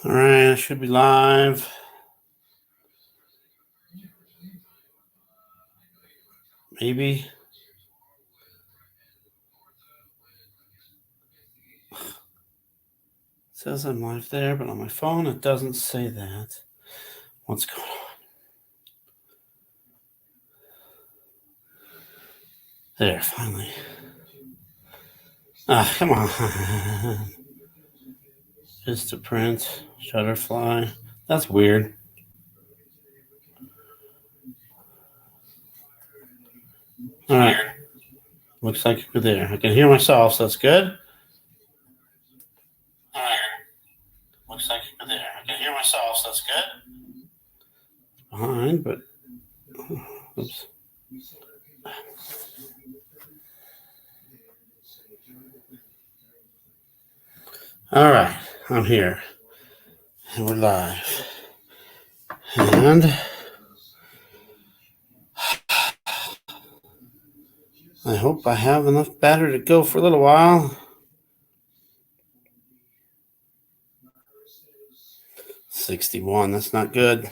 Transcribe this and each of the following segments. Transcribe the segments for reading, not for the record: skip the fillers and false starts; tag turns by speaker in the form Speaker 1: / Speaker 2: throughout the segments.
Speaker 1: All right, I should be live. Maybe. It says I'm live there, but on my phone it doesn't say that. What's going on? There, finally. Ah, come on. Just to print. Shutterfly. That's weird. All right. Looks like we're there. I can hear myself, so that's good. All right. Looks like we're there. I can hear myself, so that's good. Behind, but oops. All right, I'm here. And we're live. And I hope I have enough battery to go for a little while. 61, that's not good.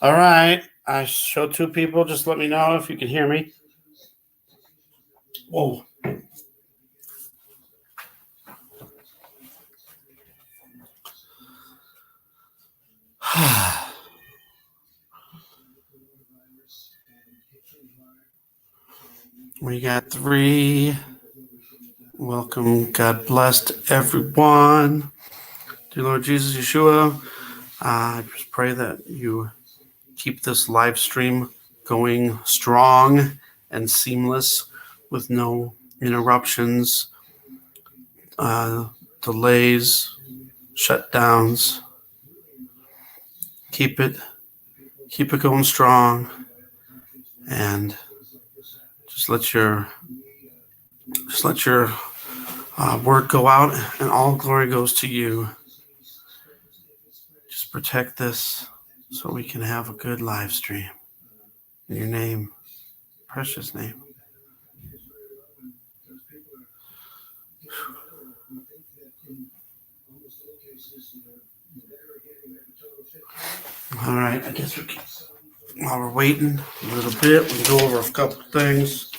Speaker 1: All right, I showed 2 people. Just let me know if you can hear me. Whoa. We got 3. Welcome. God bless everyone. Dear Lord Jesus Yeshua, I just pray that you keep this live stream going strong and seamless with no interruptions, delays, shutdowns. Keep it going strong, and just let your word go out, and all glory goes to you. Just protect this so we can have a good live stream. In your name, precious name. All right, I guess while we're waiting a little bit, we can go over a couple things.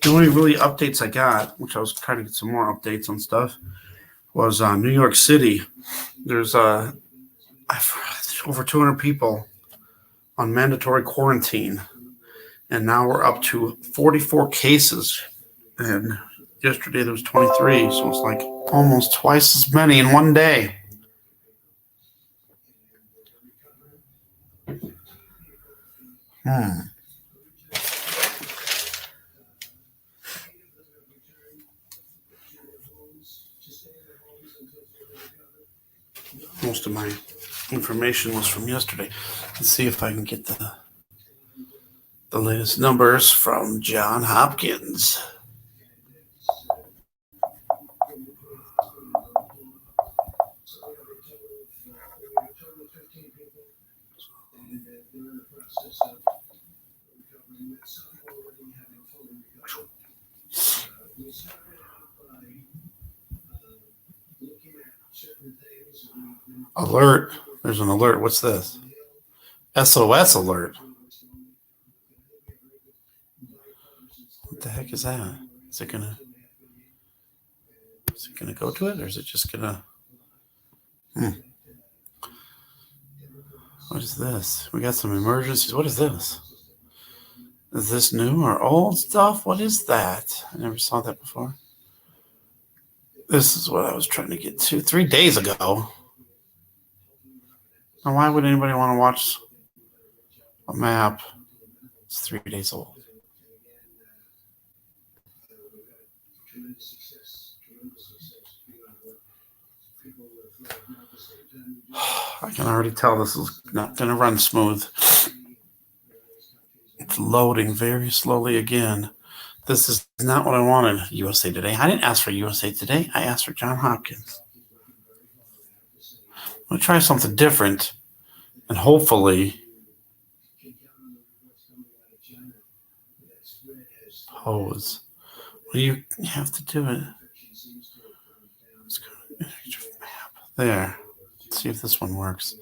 Speaker 1: The only really updates I got, which I was trying to get some more updates on stuff, was New York City. There's over 200 people on mandatory quarantine, and now we're up to 44 cases. And yesterday there was 23, so it's like almost twice as many in one day. Most of my information was from yesterday. Let's see if I can get the latest numbers from Johns Hopkins. Alert. There's an alert. What's this? SOS alert. What the heck is that? Is it gonna go to it, or is it just gonna? What is this? We got some emergencies. What is this? Is this new or old stuff? What is that? I never saw that before. This is what I was trying to get to 3 days ago. Now, why would anybody want to watch a map? It's 3 days old. I can already tell this is not going to run smooth. It's loading very slowly again. This is not what I wanted. USA Today. I didn't ask for USA Today. I asked for Johns Hopkins. I'm going to try something different, and hopefully pose. Well, you have to do it. Let's go to extra map. There. Let's see if this one works.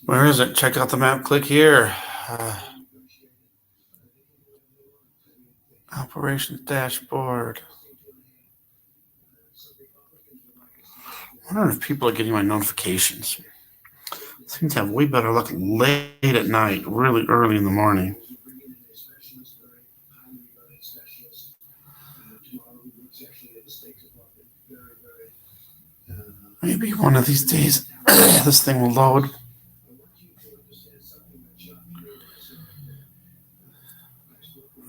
Speaker 1: Where is it? Check out the map. Click here. Operations dashboard. I wonder if people are getting my notifications. Seem to have way better luck late at night, really early in the morning. Maybe one of these days this thing will load.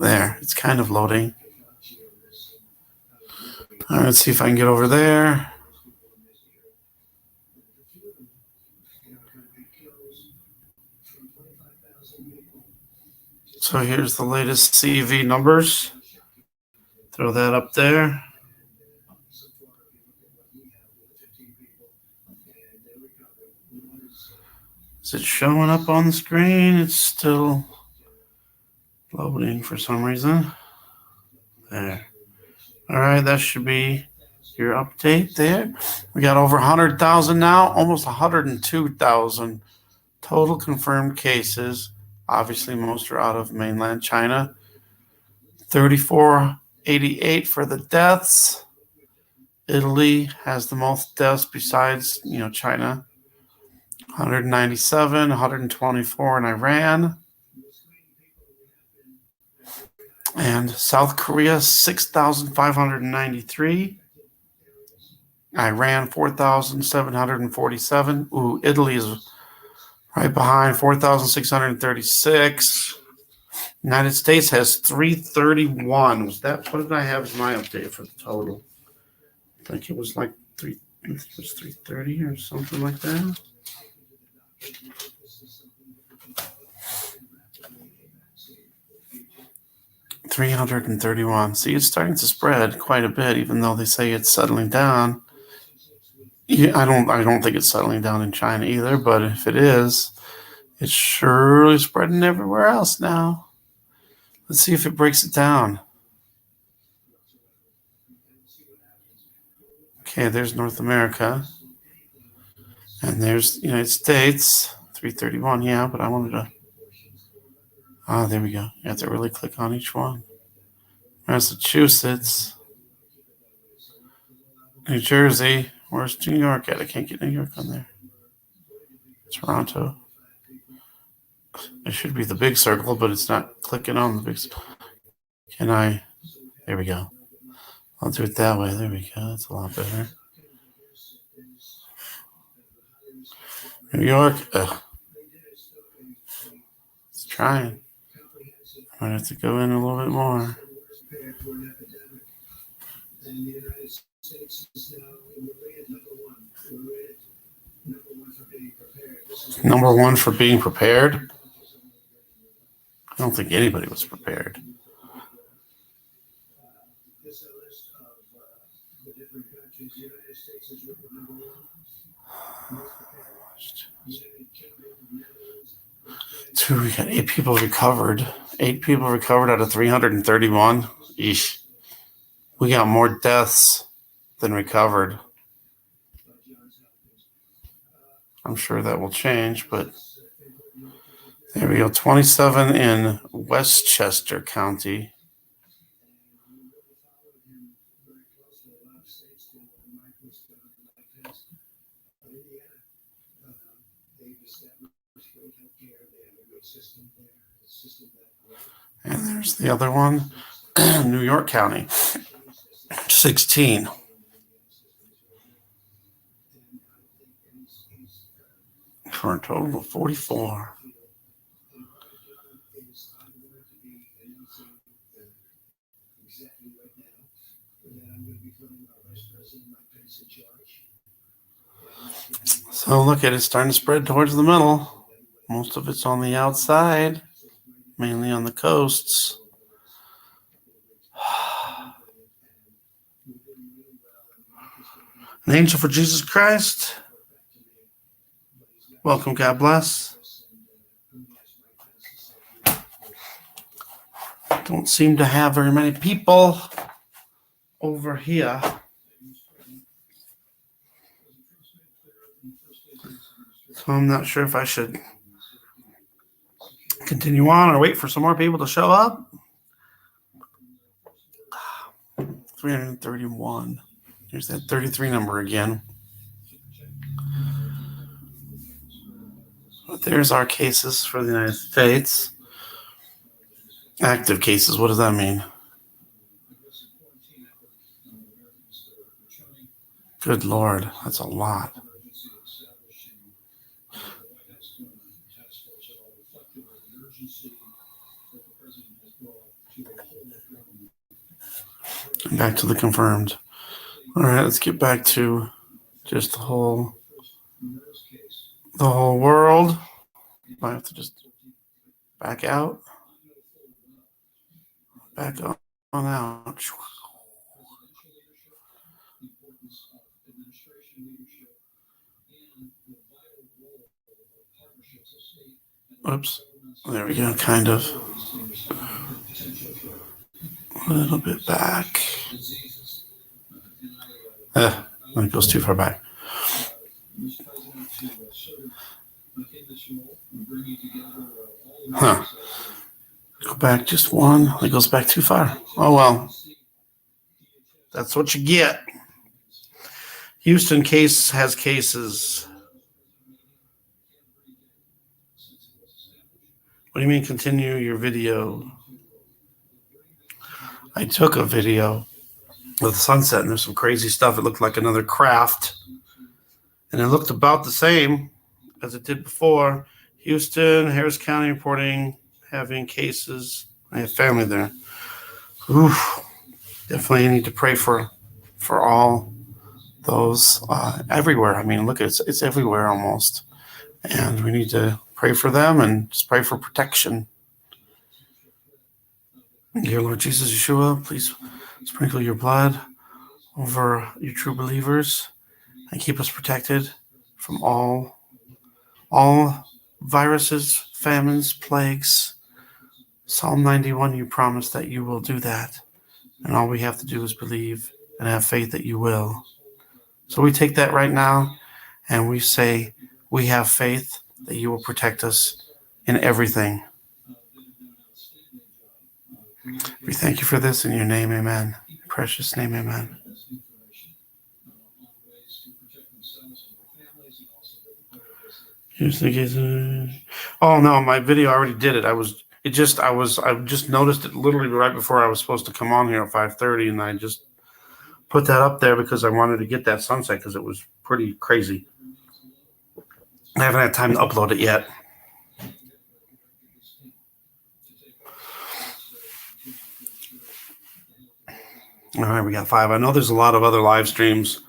Speaker 1: There, it's kind of loading. All right, let's see if I can get over there. So here's the latest CEV numbers. Throw that up there. Is it showing up on the screen? It's still loading for some reason. There. All right, that should be your update there. We got over 100,000 now, almost 102,000 total confirmed cases. Obviously, most are out of mainland China. 3,488 for the deaths. Italy has the most deaths besides, China. 197, 124 in Iran. And South Korea, 6,593. Iran, 4,747. Ooh, Italy is right behind, 4,636. United States has 331. What did I have as my update for the total? I think it was like 330 or something like that. $331. See, it's starting to spread quite a bit, even though they say it's settling down. Yeah, I don't think it's settling down in China either, but if it is, it's surely spreading everywhere else now. Let's see if it breaks it down. Okay, there's North America. And there's the United States, 331, yeah, but I wanted to... there we go. You have to really click on each one. Massachusetts. New Jersey. Where's New York at? I can't get New York on there. Toronto. It should be the big circle, but it's not clicking on the big circle. There we go. I'll do it that way. There we go. That's a lot better. New York. It's trying. I might have to go in a little bit more. Number one for being prepared. I don't think anybody was prepared. We got 8 people recovered. 8 people recovered out of 331. Eesh. We got more deaths than recovered. I'm sure that will change, but there we go. 27 in Westchester County. And there's the other one, New York County, 16. For a total of 44. So look at it, starting to spread towards the middle. Most of it's on the outside, mainly on the coasts. An angel for Jesus Christ. Welcome, God bless. Don't seem to have very many people over here. So I'm not sure if I should continue on or wait for some more people to show up. 331. Here's that 33 number again. But there's our cases for the United States. Active cases, what does that mean? Good Lord, that's a lot. Back to the confirmed. All right, let's get back to just the whole world. I have to just back out. Back on out. Oops. There we go, kind of. A little bit back. It goes too far back. Huh. Go back just one. It goes back too far. Oh, well. That's what you get. Houston case has cases. What do you mean continue your video? I took a video of the sunset and there's some crazy stuff. It looked like another craft. And it looked about the same as it did before. Houston, Harris County reporting having cases. I have family there. Oof. Definitely need to pray for all those everywhere. I mean, look, it's everywhere almost. And we need to pray for them and just pray for protection. Dear Lord Jesus Yeshua, please sprinkle your blood over your true believers and keep us protected from all viruses, famines, plagues. Psalm 91, you promise that you will do that. And all we have to do is believe and have faith that you will. So we take that right now and we say we have faith that you will protect us in everything. We thank you for this in your name, amen. In your precious name, amen. Oh no, my video already did it. I just noticed it literally right before I was supposed to come on here at 5:30, and I just put that up there because I wanted to get that sunset because it was pretty crazy. I haven't had time to upload it yet. All right, we got 5. I know there's a lot of other live streams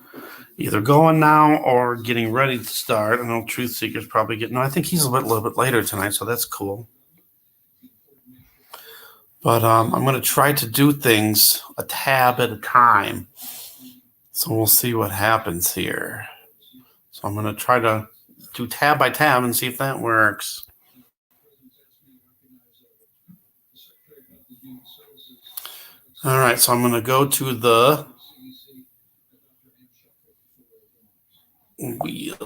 Speaker 1: either going now or getting ready to start. I know Truth Seeker's probably getting. No, I think he's a little bit later tonight, so that's cool. But I'm going to try to do things a tab at a time. So we'll see what happens here. So I'm going to try to do tab by tab and see if that works. All right, so I'm going to go to the wheel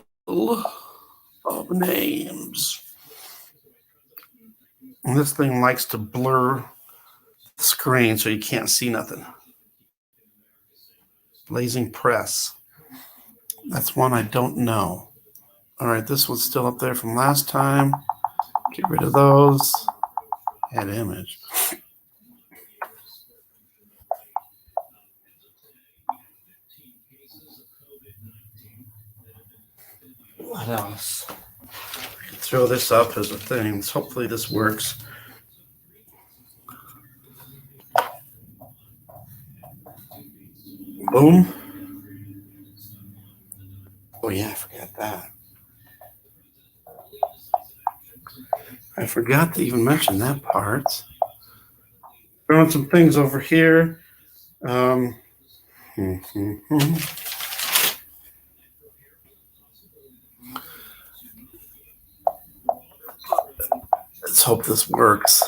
Speaker 1: of names. And this thing likes to blur the screen so you can't see nothing. Blazing Press. That's one I don't know. All right, this one's still up there from last time. Get rid of those. Add image. What else? I can throw this up as a thing. Hopefully this works. Boom. Oh yeah, I forgot that. I forgot to even mention that part. Throwing some things over here. Let's hope this works.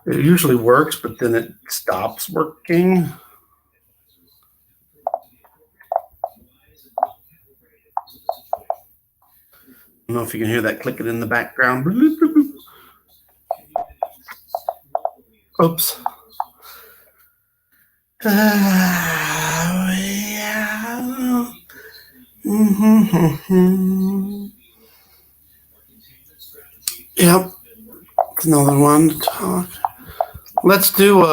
Speaker 1: It usually works, but then it stops working. I don't know if you can hear that clicking in the background. Oops. Yeah. Yep. Another one to talk. Let's do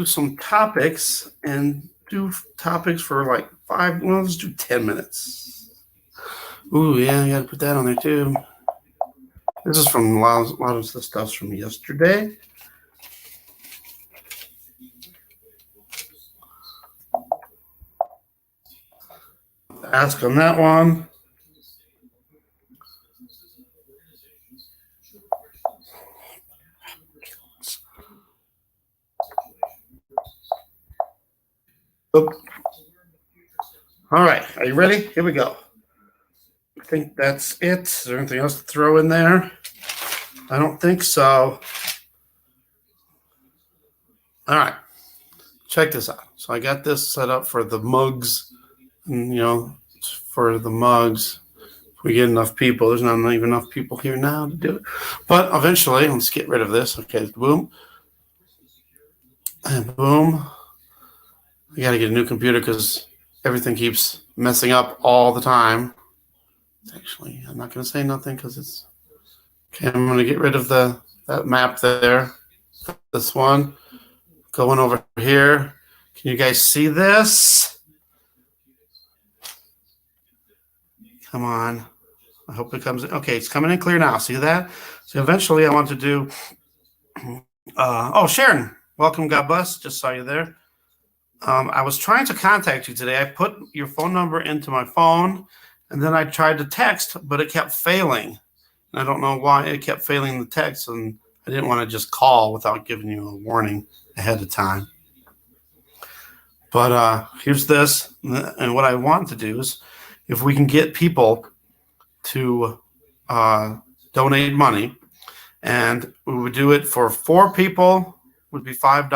Speaker 1: some topics and do topics for like 5. Well, let's do 10 minutes. Ooh, yeah, I gotta put that on there too. This is from a lot of the stuff's from yesterday. Ask on that one. Oop. All right, are you ready? Here we go. I think that's it. Is there anything else to throw in there? I don't think so. All right, check this out. So I got this set up for the mugs, and, for the mugs. If we get enough people, there's not even enough people here now to do it. But eventually, let's get rid of this. Okay, boom. And boom. I got to get a new computer because everything keeps messing up all the time. Actually, I'm not going to say nothing because it's... Okay, I'm going to get rid of that map there. This one. Going over here. Can you guys see this? Come on. I hope it comes in. Okay, it's coming in clear now. See that? So eventually I want to do... Sharon. Welcome, God bless. Just saw you there. I was trying to contact you today. I put your phone number into my phone, and then I tried to text, but it kept failing. And I don't know why it kept failing the text, and I didn't want to just call without giving you a warning ahead of time. But here's this, and what I want to do is, if we can get people to donate money, and we would do it for 4 people, would be $5.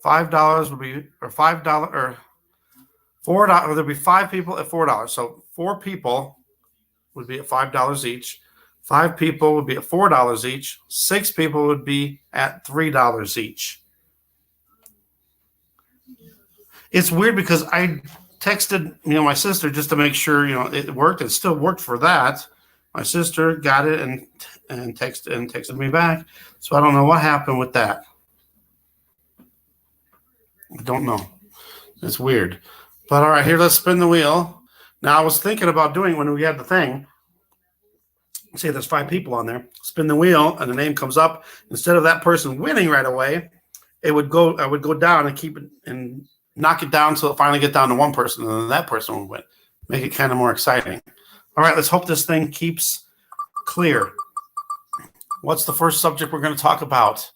Speaker 1: $5 would be, or $5 or $4. There'd be 5 people at $4. So 4 people would be at $5 each. 5 people would be at $4 each. 6 people would be at $3 each. It's weird because I texted, my sister just to make sure, it worked. It still worked for that. My sister got it and texted me back. So I don't know what happened with that. I don't know. It's weird. But all right, here, let's spin the wheel. Now, I was thinking about doing when we had the thing. Say there's 5 people on there. Spin the wheel, and the name comes up. Instead of that person winning right away, I would go down and keep it and knock it down until it finally get down to 1 person, and then that person will win. Make it kind of more exciting. All right, let's hope this thing keeps clear. What's the first subject we're going to talk about?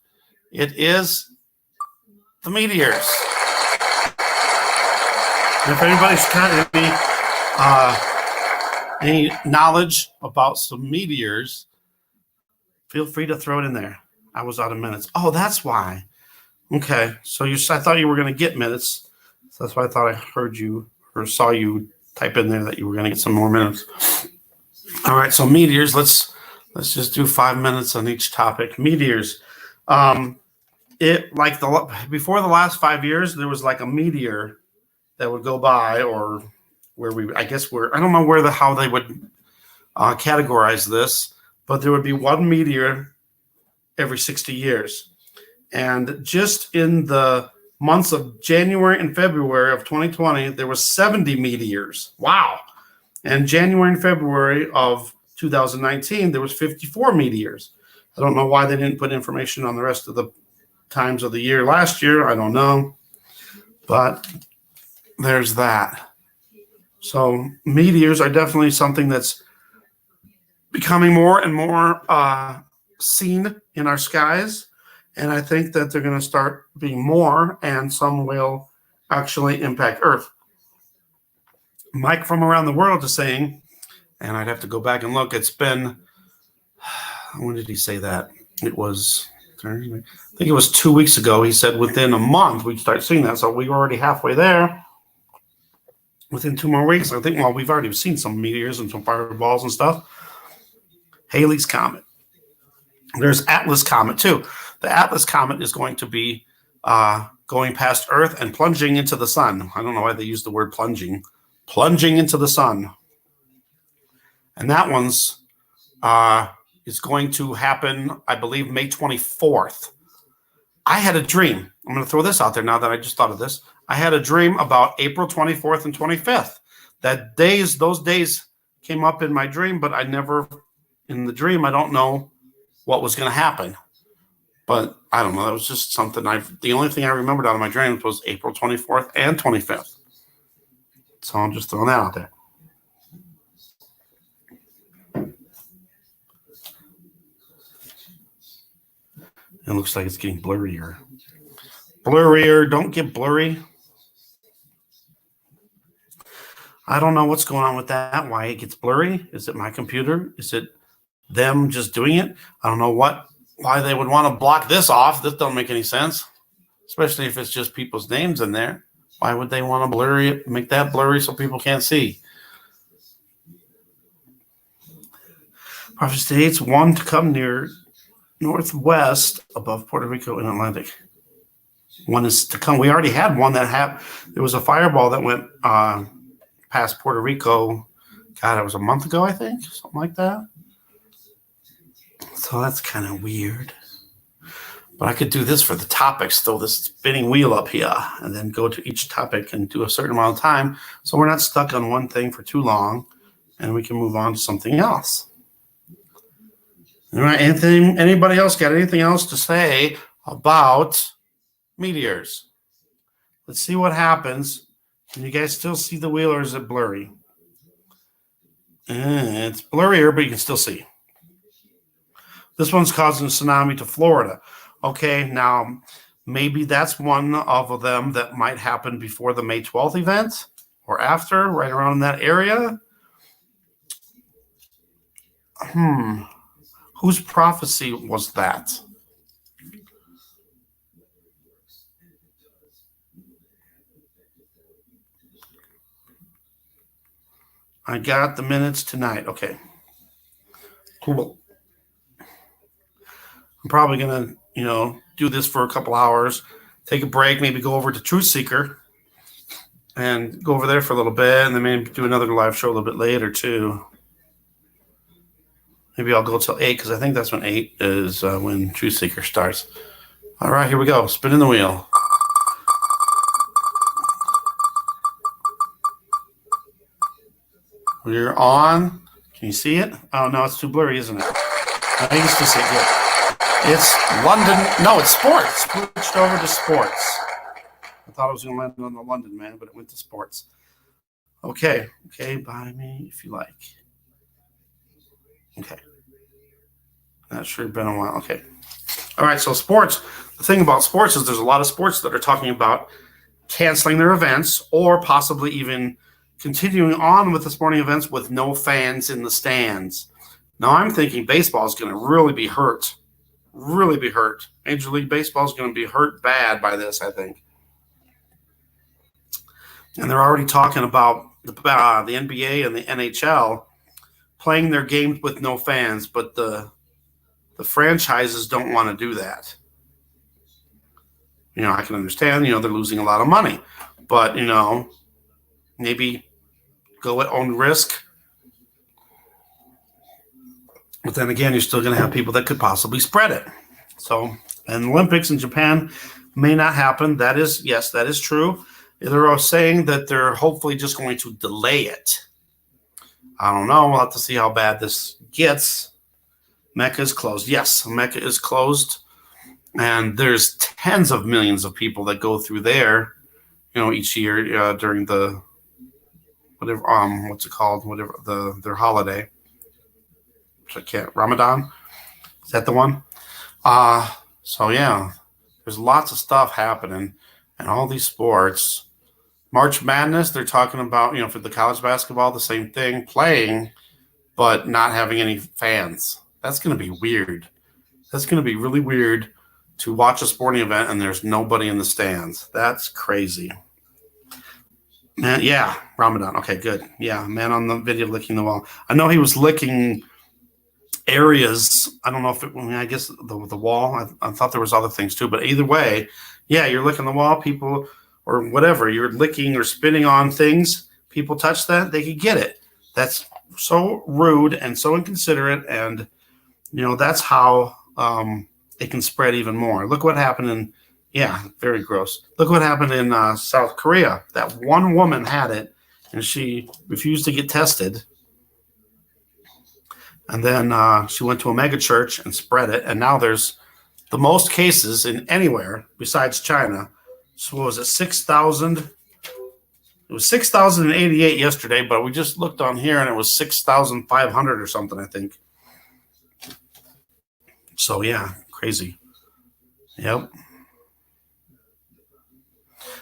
Speaker 1: It is the meteors. And if anybody's got any knowledge about some meteors, feel free to throw it in there. I was out of minutes. Oh, that's why. Okay, so I thought you were going to get minutes. So that's why I thought I heard you or saw you type in there that you were going to get some more minutes. All right, so meteors. Let's just do 5 minutes on each topic. Meteors. Before the last 5 years, there was like a meteor that would go by, or I don't know how they would categorize this, but there would be one meteor every 60 years. And just in the months of January and February of 2020, there was 70 meteors. Wow. And January and February of 2019, there was 54 meteors. I don't know why they didn't put information on the rest of the times of the year last year. I don't know. But there's that. So meteors are definitely something that's becoming more and more seen in our skies. And I think that they're going to start being more, and some will actually impact Earth. Mike from around the world is saying And I'd have to go back and look. It's been, when did he say that? It was, I think it was 2 weeks ago. He said within a month we'd start seeing that. So we were already halfway there. Within 2 more weeks, I think, well, we've already seen some meteors and some fireballs and stuff. Halley's Comet. There's Atlas Comet, too. The Atlas Comet is going to be going past Earth and plunging into the sun. I don't know why they use the word plunging. Plunging into the sun. And that one's is going to happen, I believe, May 24th. I had a dream. I'm going to throw this out there now that I just thought of this. I had a dream about April 24th and 25th. Those days came up in my dream, but I never, in the dream, I don't know what was going to happen. But I don't know. That was just something the only thing I remembered out of my dreams was April 24th and 25th. So I'm just throwing that out there. It looks like it's getting blurrier. Blurrier. Don't get blurry. I don't know what's going on with that. Why it gets blurry? Is it my computer? Is it them just doing it? I don't know why they would want to block this off. This don't make any sense, especially if it's just people's names in there. Why would they want to blurry it, make that blurry so people can't see? Prophet states one to come near northwest above Puerto Rico and Atlantic. One is to come. We already had one that happened. There was a fireball that went past Puerto Rico. God, it was a month ago, I think, something like that. So that's kind of weird. But I could do this for the topics, throw this spinning wheel up here, and then go to each topic and do a certain amount of time. So we're not stuck on one thing for too long, and we can move on to something else. All right, anybody else got anything else to say about meteors? Let's see what happens. Can you guys still see the wheel, or is it blurry? It's blurrier, but you can still see. This one's causing a tsunami to Florida. Okay, now maybe that's one of them that might happen before the May 12th event or after, right around that area. Whose prophecy was that? I got the minutes tonight. Okay. Cool. I'm probably going to, do this for a couple hours, take a break, maybe go over to Truth Seeker and go over there for a little bit, and then maybe do another live show a little bit later too. Maybe I'll go till 8 because I think that's when 8 is when Truth Seeker starts. All right, here we go. Spinning the wheel. We're on. Can you see it? Oh, no, it's too blurry, isn't it? I think it's just good. It's London. No, it's sports. Switched over to sports. I thought I was going to land on the London man, but it went to sports. Okay. Okay, buy me if you like. Okay. Not sure. Been a while. Okay. All right. So sports. The thing about sports is there's a lot of sports that are talking about canceling their events or possibly even continuing on with the sporting events with no fans in the stands. Now I'm thinking baseball is going to really be hurt. Really be hurt. Major League Baseball is going to be hurt bad by this, I think. And they're already talking about the NBA and the NHL playing their games with no fans, but the franchises don't want to do that. I can understand, they're losing a lot of money, but, maybe go at own risk. But then again, you're still going to have people that could possibly spread it. So, and Olympics in Japan may not happen. That is true. They're saying that they're hopefully just going to delay it. I don't know. We'll have to see how bad this gets. Mecca is closed. Yes, Mecca is closed. And there's tens of millions of people that go through there, each year during the whatever what's it called? Whatever their holiday. Which I can't. Ramadan? Is that the one? So yeah, there's lots of stuff happening and all these sports. March Madness, they're talking about, for the college basketball, the same thing, playing but not having any fans. That's going to be weird. That's going to be really weird to watch a sporting event and there's nobody in the stands. That's crazy. Man, yeah, Ramadan. Okay, good. Yeah, man on the video licking the wall. I know he was licking areas. I don't know if it, I guess the wall. I thought there was other things too, but either way, yeah, you're licking the wall. People or whatever, you're licking or spitting on things. People touch that, they could get it. That's so rude and so inconsiderate, and that's how it can spread even more. Look what happened in. Yeah, very gross. Look what happened in South Korea. That one woman had it, and she refused to get tested. And then she went to a mega church and spread it. And now there's the most cases in anywhere besides China. So what was it, 6,000? It was 6,088 yesterday, but we just looked on here, and it was 6,500 or something, I think. So, yeah, crazy. Yep.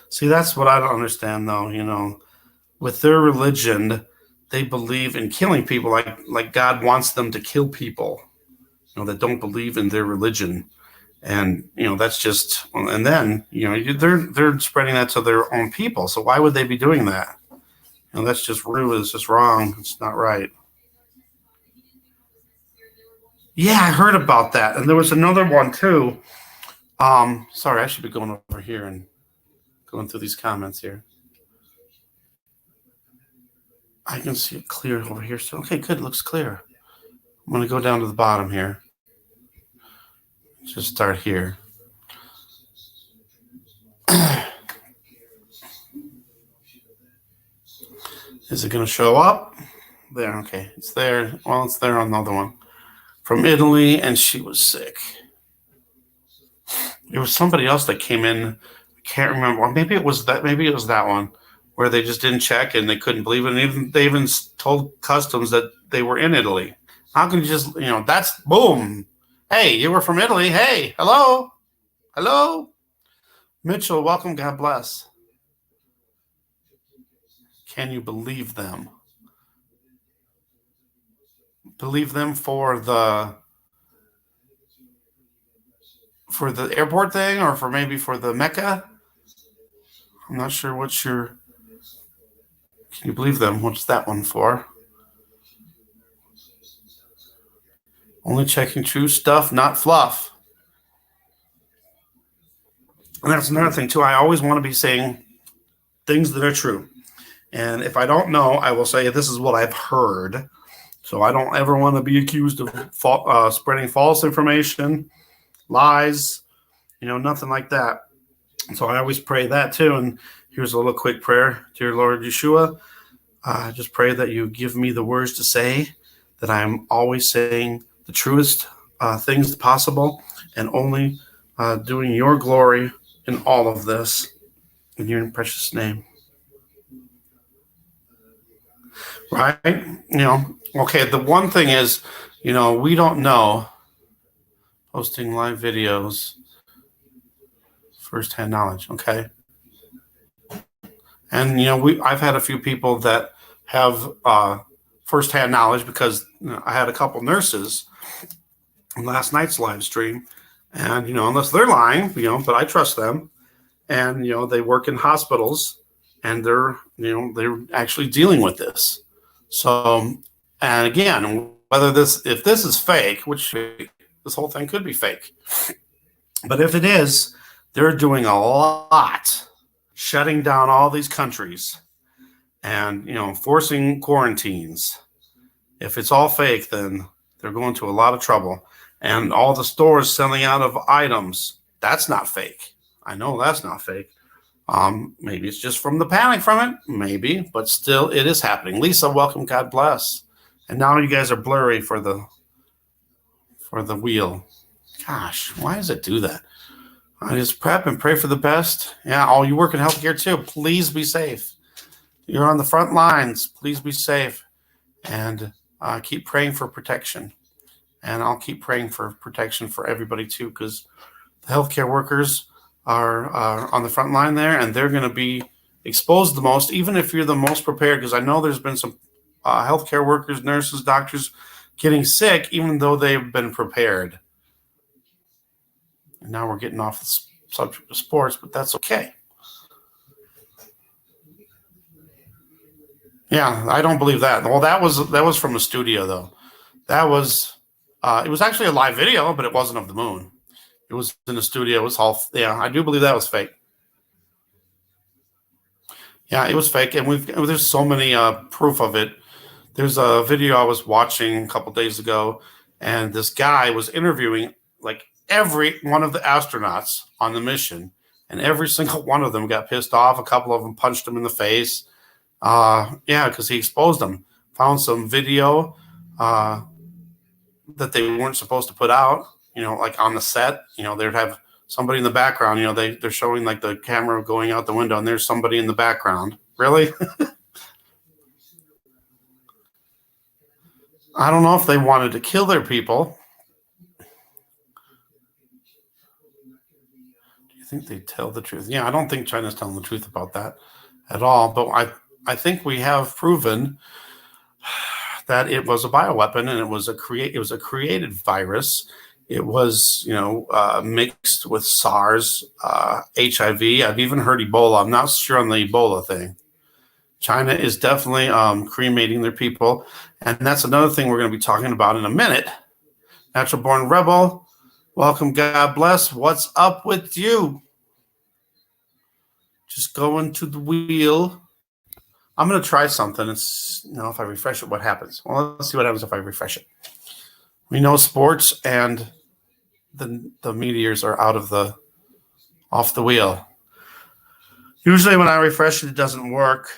Speaker 1: See, that's what I don't understand, though. With their religion, they believe in killing people like God wants them to kill people, that don't believe in their religion. And, that's just, and then, they're spreading that to their own people. So why would they be doing that? That's just rude. It's just wrong. It's not right. Yeah, I heard about that. And there was another one, too. Sorry, I should be going over here and going through these comments here. I can see it clear over here. So, okay, good. It looks clear. I'm going to go down to the bottom here. Just start here. Is it going to show up? There, okay. It's there. Well, it's there on the other one. From Italy, and she was sick. There was somebody else that came in. Can't remember. Or maybe it was that one where they just didn't check and they couldn't believe it. And they even told customs that they were in Italy. How can you just, that's boom. Hey, you were from Italy. Hey, hello. Mitchell, welcome. God bless. Can you believe them? Believe them for the airport thing, or for the Mecca? I'm not sure can you believe them? What's that one for? Only checking true stuff, not fluff. And that's another thing too. I always want to be saying things that are true. And if I don't know, I will say this is what I've heard. So I don't ever want to be accused of spreading false information, lies, nothing like that. So I always pray that too. And here's a little quick prayer. Dear Lord Yeshua, I just pray that you give me the words to say, that I'm always saying the truest things possible, and only doing your glory in all of this. In your precious name. Right? Okay, the one thing is, we don't know posting live videos, first-hand knowledge, okay? And, I've had a few people that have first-hand knowledge because I had a couple nurses on last night's live stream, and, unless they're lying, but I trust them, and, they work in hospitals, and they're actually dealing with this. So, and again, if this is fake, which this whole thing could be fake, but if it is, they're doing a lot, shutting down all these countries and, forcing quarantines. If it's all fake, then they're going to a lot of trouble. And all the stores selling out of items, that's not fake. I know that's not fake. Maybe it's just from the panic from it, maybe, but still it is happening. Lisa, welcome. God bless. And now you guys are blurry for the wheel. Gosh, why does it do that? I just prep and pray for the best. Yeah, you work in healthcare too. Please be safe. You're on the front lines. Please be safe, and keep praying for protection. And I'll keep praying for protection for everybody too, because the healthcare workers are on the front line there, and they're going to be exposed the most, even if you're the most prepared, because I know there's been some healthcare workers, nurses, doctors getting sick, even though they've been prepared. And now we're getting off the subject of sports, but that's okay. Yeah, I don't believe that. Well, that was from a studio though. That was it was actually a live video, but it wasn't of the moon. It was in the studio. It was all yeah. I do believe that was fake. Yeah, it was fake, and there's so many proof of it. There's a video I was watching a couple days ago, and this guy was interviewing like every one of the astronauts on the mission, and every single one of them got pissed off. A couple of them punched him in the face. Yeah, because he exposed them. Found some video that they weren't supposed to put out. Like on the set. They'd have somebody in the background. They're showing like the camera going out the window, and there's somebody in the background. Really? I don't know if they wanted to kill their people. Do you think they tell the truth? Yeah, I don't think China's telling the truth about that at all. But I think we have proven that it was a bioweapon, and it was a created virus. It was mixed with SARS, HIV. I've even heard Ebola. I'm not sure on the Ebola thing. China is definitely cremating their people. And that's another thing we're going to be talking about in a minute. Natural Born Rebel, welcome, God bless. What's up with you? Just going to the wheel. I'm going to try something. It's, if I refresh it, what happens? Well, let's see what happens if I refresh it. We know sports and the meteors are off the wheel. Usually when I refresh it, it doesn't work.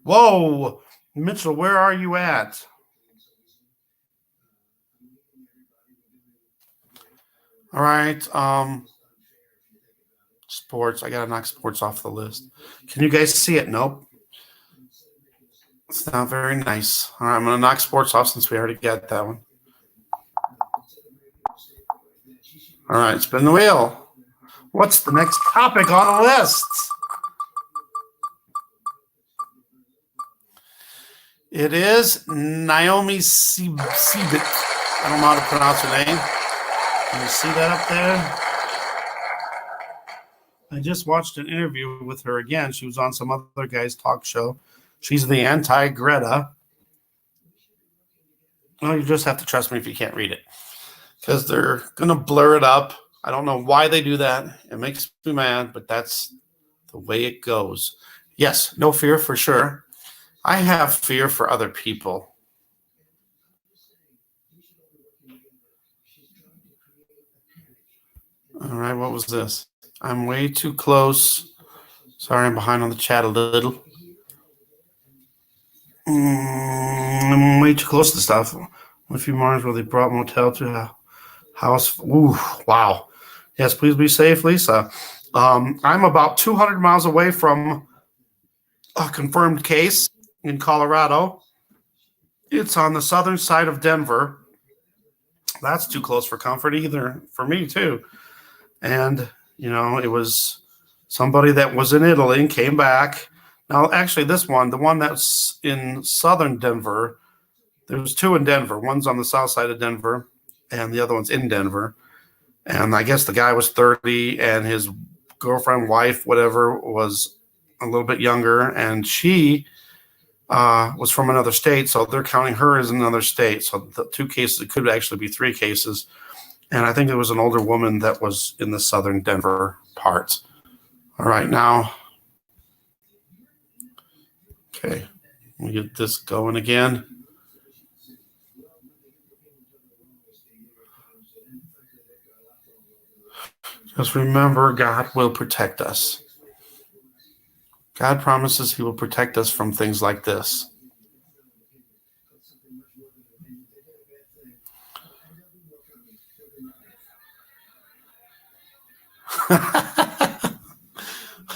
Speaker 1: Whoa, Mitchell, where are you at? All right. Sports. I got to knock sports off the list. Can you guys see it? Nope. It's not very nice. All right, I'm going to knock sports off since we already got that one. All right, spin the wheel. What's the next topic on the list? It is Naomi Seibat. I don't know how to pronounce her name. Can you see that up there? I just watched an interview with her again. She was on some other guy's talk show. She's the anti-Greta. Well, you just have to trust me if you can't read it, because they're going to blur it up. I don't know why they do that. It makes me mad, but that's the way it goes. Yes, no fear for sure. I have fear for other people. All right, what was this? I'm way too close. Sorry, I'm behind on the chat a little. I'm way too close to stuff. A few mornings where they brought motel to a house. Ooh, wow. Yes, please be safe, Lisa. I'm about 200 miles away from a confirmed case in Colorado. It's on the southern side of Denver. That's too close for comfort either for me too. And, it was somebody that was in Italy and came back. Now, actually, the one that's in southern Denver, there's two in Denver. One's on the south side of Denver, and the other one's in Denver. And I guess the guy was 30, and his girlfriend, wife, whatever, was a little bit younger, and she was from another state, so they're counting her as another state. So the two cases, it could actually be three cases. And I think there was an older woman that was in the southern Denver part. All right, now. Okay, let me get this going again. Just remember, God will protect us. God promises he will protect us from things like this.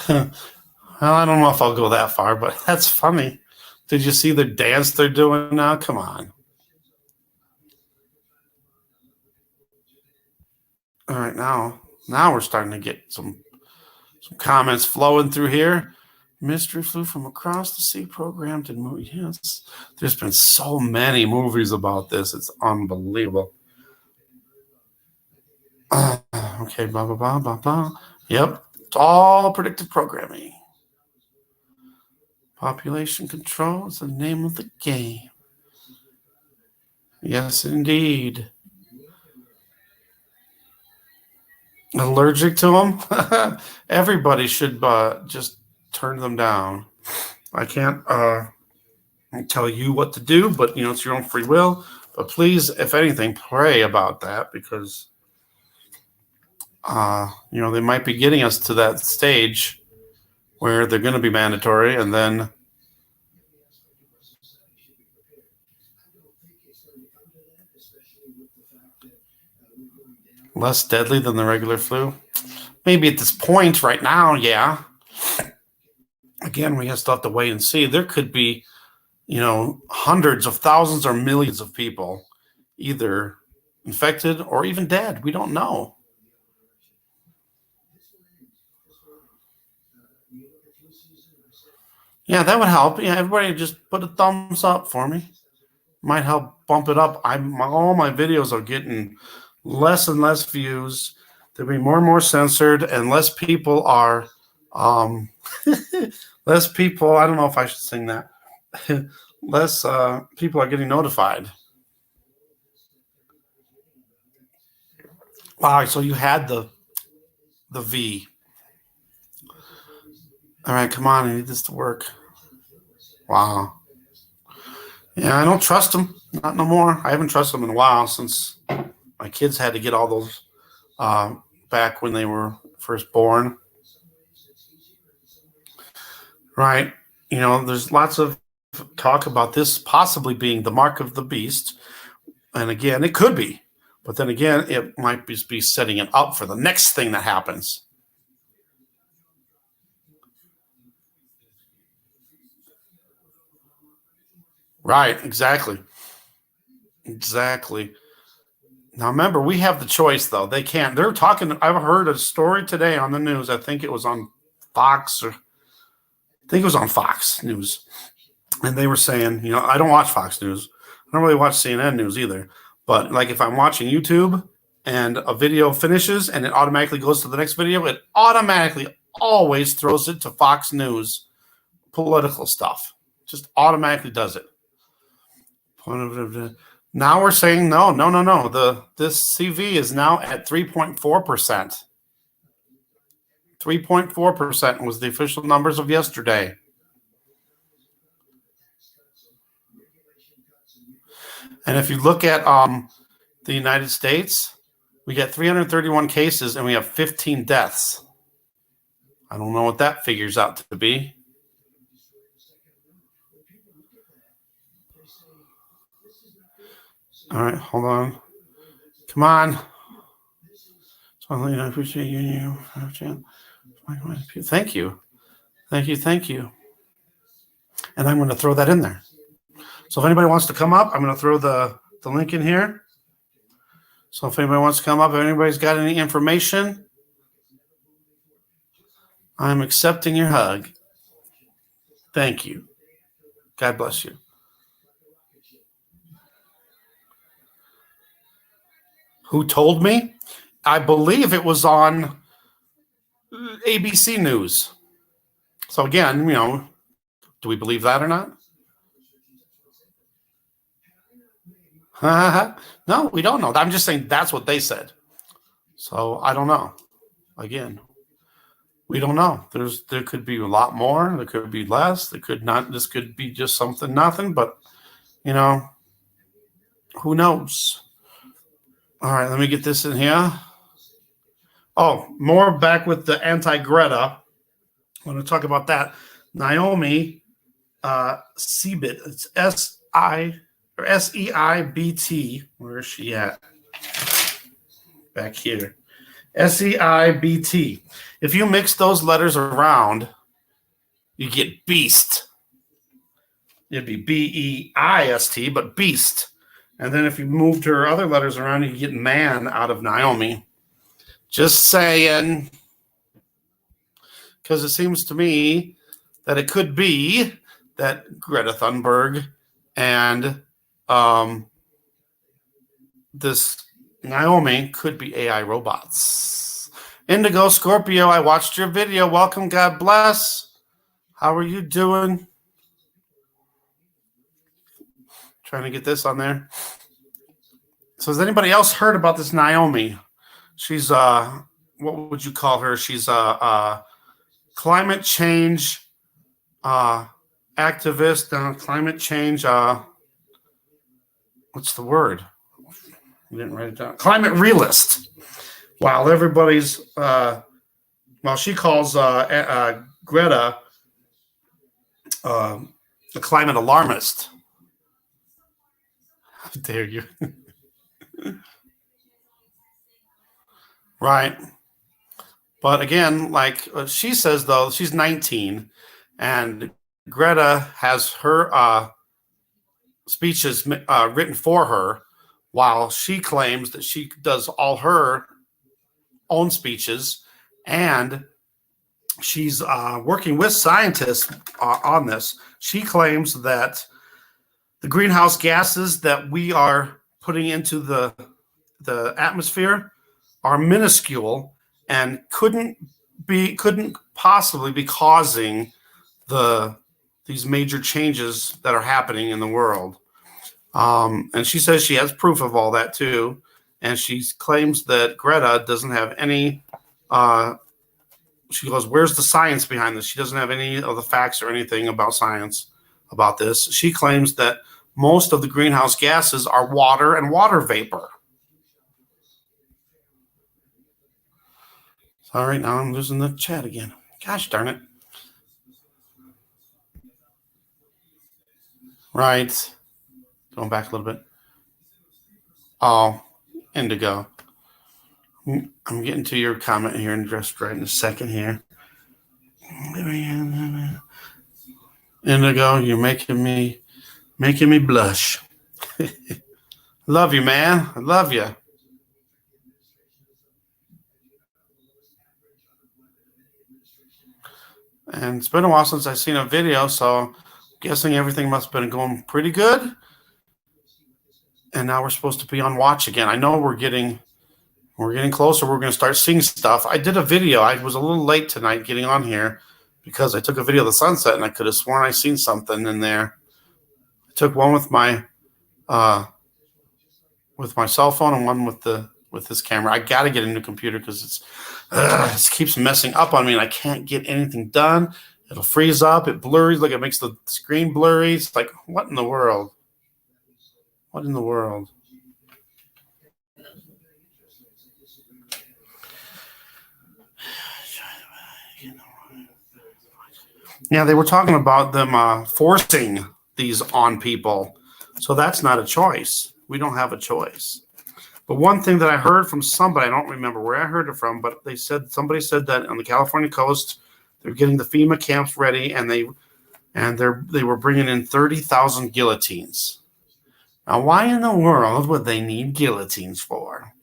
Speaker 1: Well, I don't know if I'll go that far, but that's funny. Did you see the dance they're doing now? Come on. All right, now we're starting to get some comments flowing through here. Mystery flu from across the sea programmed in movie. Yes, there's been so many movies about this. It's unbelievable. Okay, blah, blah, blah, blah, blah. Yep, it's all predictive programming. Population control is the name of the game. Yes, indeed. Allergic to them? Everybody should just turn them down. I can't tell you what to do, but it's your own free will. But please, if anything, pray about that, because they might be getting us to that stage where they're going to be mandatory, and then less deadly than the regular flu. Maybe at this point right now, yeah. Again, we still have to wait and see. There could be, hundreds of thousands or millions of people either infected or even dead. We don't know. Yeah, that would help. Yeah, everybody just put a thumbs up for me. Might help bump it up. All my videos are getting less and less views. They'll be more and more censored, and less people are less people. I don't know if I should sing that. Less people are getting notified. Wow, so you had the V. All right, come on, I need this to work. Wow. Yeah, I don't trust them. Not no more. I haven't trusted them in a while, since my kids had to get all those back when they were first born. Right. There's lots of talk about this possibly being the mark of the beast. And again, it could be. But then again, it might be setting it up for the next thing that happens. Right. Exactly. Exactly. Now, remember, we have the choice, though. They can't. They're talking. I've heard a story today on the news. I think it was on Fox, or I think it was on Fox News. And they were saying, I don't watch Fox News. I don't really watch CNN News either. But like if I'm watching YouTube and a video finishes and it automatically goes to the next video, it automatically always throws it to Fox News political stuff. Just automatically does it. Now we're saying no. This CV is now at 3.4%. 3.4% was the official numbers of yesterday. And if you look at the United States, we got 331 cases and we have 15 deaths. I don't know what that figures out to be. All right, hold on. Come on. So I appreciate you. Thank you. Thank you. And I'm going to throw that in there. So if anybody wants to come up, I'm going to throw the link in here. So if anybody wants to come up, if anybody's got any information, I'm accepting your hug. Thank you. God bless you. Who told me? I believe it was on ABC News. So again, do we believe that or not? No, we don't know. I'm just saying that's what they said. So I don't know. Again, we don't know. There could be a lot more. There could be less. There could not. This could be just nothing. But who knows? All right, let me get this in here. Oh, more back with the anti-Greta. I want to talk about that. Naomi Seibt. It's Seibt. Where is she at? Back here. Seibt. If you mix those letters around, you get beast. It'd be BEIST, but beast. And then if you moved her other letters around, you get man out of Naomi. Just saying. Because it seems to me that it could be that Greta Thunberg and this Naomi could be AI robots. Indigo Scorpio, I watched your video. Welcome. God bless. How are you doing? Trying to get this on there. So has anybody else heard about this Naomi? She's what would you call her? She's a climate change activist, climate change what's the word? I didn't write it down. Climate realist. While everybody's while she calls Greta a climate alarmist. How dare you? Right. But again, like she says, though, she's 19 and Greta has her speeches written for her while she claims that she does all her own speeches and she's working with scientists on this. She claims that the greenhouse gases that we are putting into the atmosphere are minuscule and couldn't possibly be causing these major changes that are happening in the world. And she says she has proof of all that too. And she claims that Greta doesn't have any, she goes, where's the science behind this? She doesn't have any of the facts or anything about science about this. She claims that most of the greenhouse gases are water and water vapor. Sorry, now I'm losing the chat again. Gosh darn it. Right. Going back a little bit. Oh, Indigo. I'm getting to your comment here in just right in a second here. Indigo, you're making me blush. Love you, man. I love you. And it's been a while since I've seen a video, so I'm guessing everything must have been going pretty good. And now we're supposed to be on watch again. I know we're getting closer. We're going to start seeing stuff. I did a video. I was a little late tonight getting on here because I took a video of the sunset and I could have sworn I seen something in there. I took one with my cell phone and one with this camera. I got to get a new computer because it keeps messing up on me and I can't get anything done. It'll freeze up. It blurs. Like it makes the screen blurry. It's like, what in the world? What in the world? Yeah, they were talking about them forcing these on people. So that's not a choice. We don't have a choice. But one thing that I heard from somebody, I don't remember where I heard it from, but somebody said that on the California coast, they're getting the FEMA camps ready, and they were bringing in 30,000 guillotines. Now, why in the world would they need guillotines for?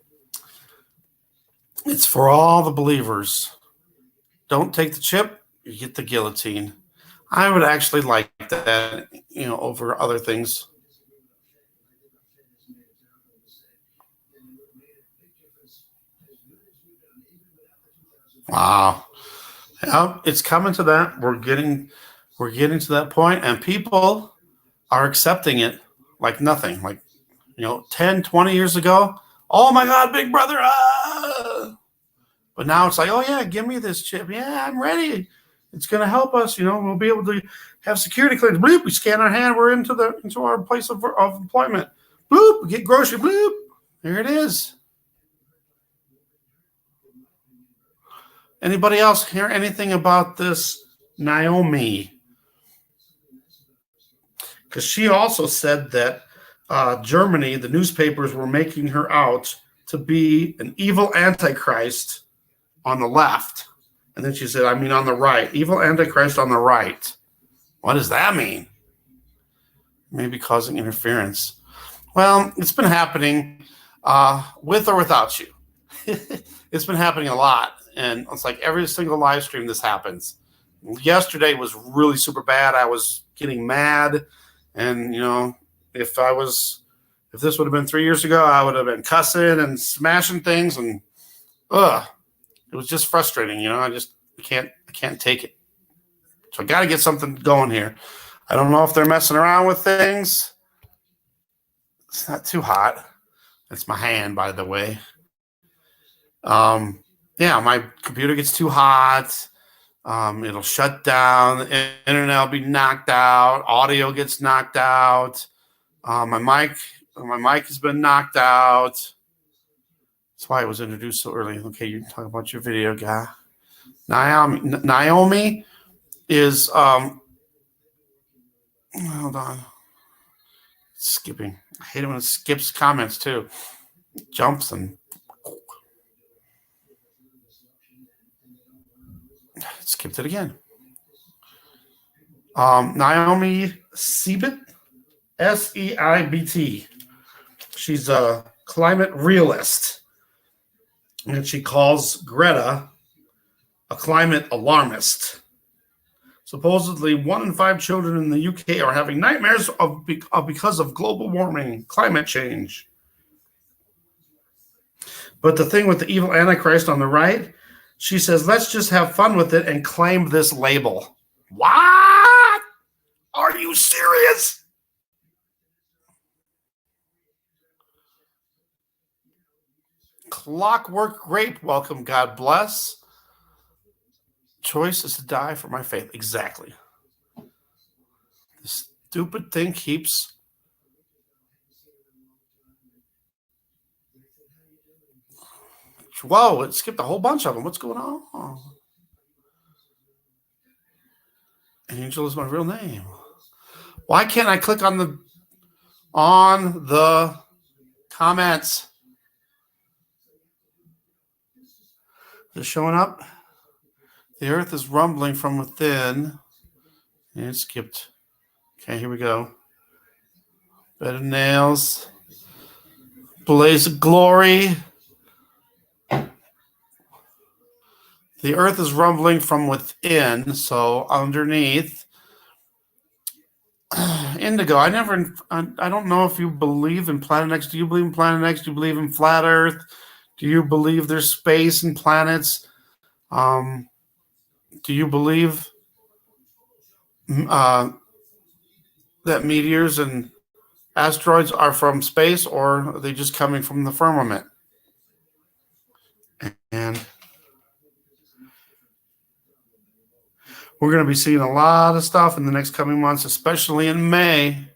Speaker 1: It's for all the believers. Don't take the chip, you get the guillotine. I would actually like that, over other things. Wow. Yeah, it's coming to that. We're getting to that point, and people are accepting it like nothing. Like, 10, 20 years ago, oh my God, Big Brother. But now it's like, oh yeah, give me this chip. Yeah, I'm ready. It's going to help us. We'll be able to have security clearance. Bloop, we scan our hand. We're into our place of employment. Bloop, we get grocery. Bloop, there it is. Anybody else hear anything about this Naomi? Because she also said that Germany, the newspapers were making her out to be an evil antichrist on the left. And then she said, I mean on the right. Evil antichrist on the right. What does that mean? Maybe causing interference. Well, it's been happening with or without you. It's been happening a lot. And it's like every single live stream this happens. yesterday was really super bad. I was getting mad, and if this would have been 3 years ago, I would have been cussing and smashing things, and it was just frustrating. I can't take it. So I got to get something going here. I don't know if they're messing around with things. It's not too hot. It's my hand, by the way. My computer gets too hot. It'll shut down. The internet will be knocked out. Audio gets knocked out. My mic has been knocked out. That's why it was introduced so early. Okay, you're talking about your video guy. Naomi is hold on. Skipping. I hate it when it skips comments too. Jumps and skipped it again. Naomi Seibt, Seibt. She's a climate realist, and she calls Greta a climate alarmist. Supposedly, 1 in 5 children in the UK are having nightmares because of global warming, climate change. But the thing with the evil Antichrist on the right, she says, let's just have fun with it and claim this label. What? Are you serious? Clockwork Grape, welcome, God bless. Choice is to die for my faith. Exactly. This stupid thing keeps... Whoa, it skipped a whole bunch of them. What's going on? Angel is my real name. Why can't I click on the comments? Is it showing up? The earth is rumbling from within. And it skipped. Okay, here we go. Bed of nails. Blaze of glory. The earth is rumbling from within, so underneath. Indigo, I don't know if you believe in Planet X. Do you believe in Planet X? Do you believe in flat earth? Do you believe there's space and planets? Do you believe that meteors and asteroids are from space, or are they just coming from the firmament? And we're going to be seeing a lot of stuff in the next coming months, especially in May.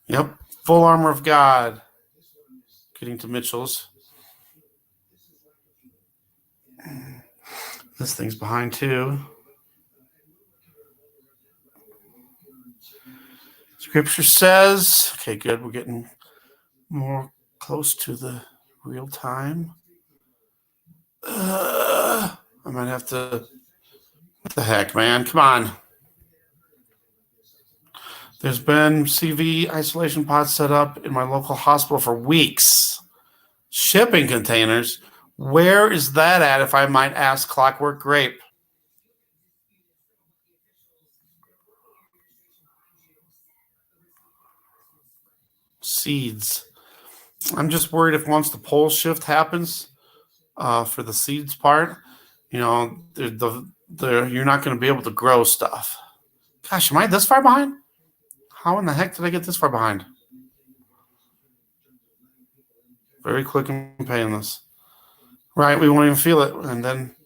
Speaker 1: Yep, full armor of God. Getting to Mitchell's. This thing's behind too. Scripture says, okay, good. We're getting more close to the real time. I might have to. What the heck, man? Come on. There's been CV isolation pods set up in my local hospital for weeks. Shipping containers. Where is that at, if I might ask, Clockwork Grape? Seeds. I'm just worried if once the pole shift happens for the seeds part, you're not going to be able to grow stuff. Gosh, am I this far behind? How in the heck did I get this far behind? Very quick and painless. Right, we won't even feel it. And then,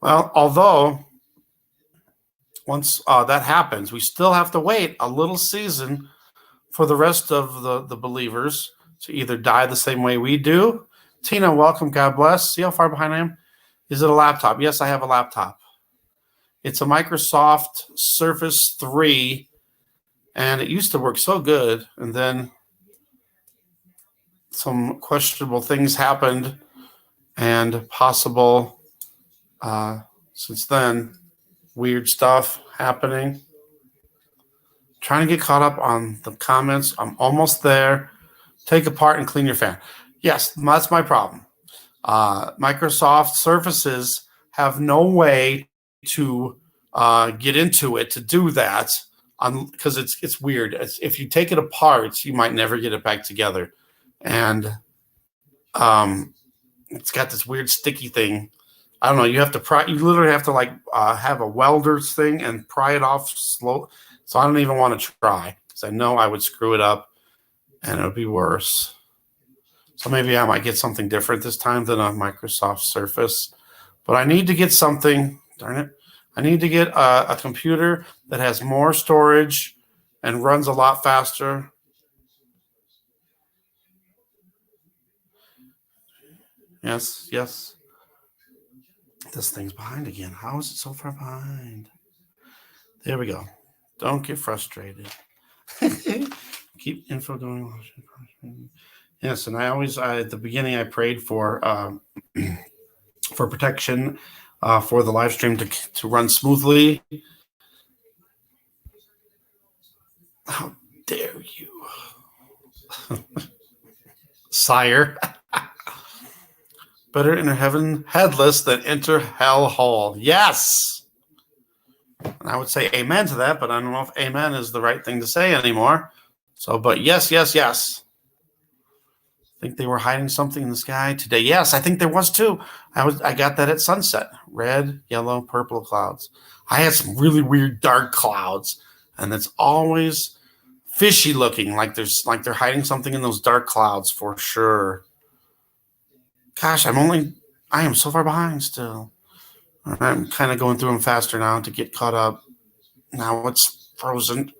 Speaker 1: well, although once that happens, we still have to wait a little season for the rest of the believers to either die the same way we do. Tina, welcome. God bless. See how far behind I am? Is it a laptop? Yes, I have a laptop. It's a Microsoft Surface 3, and it used to work so good, and then some questionable things happened, and possible, since then, weird stuff happening. Trying to get caught up on the comments. I'm almost there. Take apart and clean your fan. Yes, that's my problem. Microsoft Surfaces have no way to get into it to do that, because it's weird. If you take it apart, you might never get it back together, and it's got this weird sticky thing. I don't know. You have to pry. You literally have to have a welder's thing and pry it off slow. So I don't even want to try because I know I would screw it up, and it would be worse. So maybe I might get something different this time than a Microsoft Surface. But I need to get something. Darn it! I need to get a computer that has more storage and runs a lot faster. Yes, yes. This thing's behind again. How is it so far behind? There we go. Don't get frustrated. Keep info going. Yes, and I always at the beginning I prayed for protection for the live stream to run smoothly. How dare you, sire? Better enter heaven headless than enter hell whole. Yes. And I would say amen to that, but I don't know if amen is the right thing to say anymore. So, but yes, yes, yes. I think they were hiding something in the sky today. Yes, I think there was too. I got that at sunset. Red, yellow, purple clouds. I had some really weird dark clouds, and it's always fishy looking, like they're hiding something in those dark clouds for sure. Gosh, I am so far behind still. I'm kind of going through them faster now to get caught up. Now it's frozen.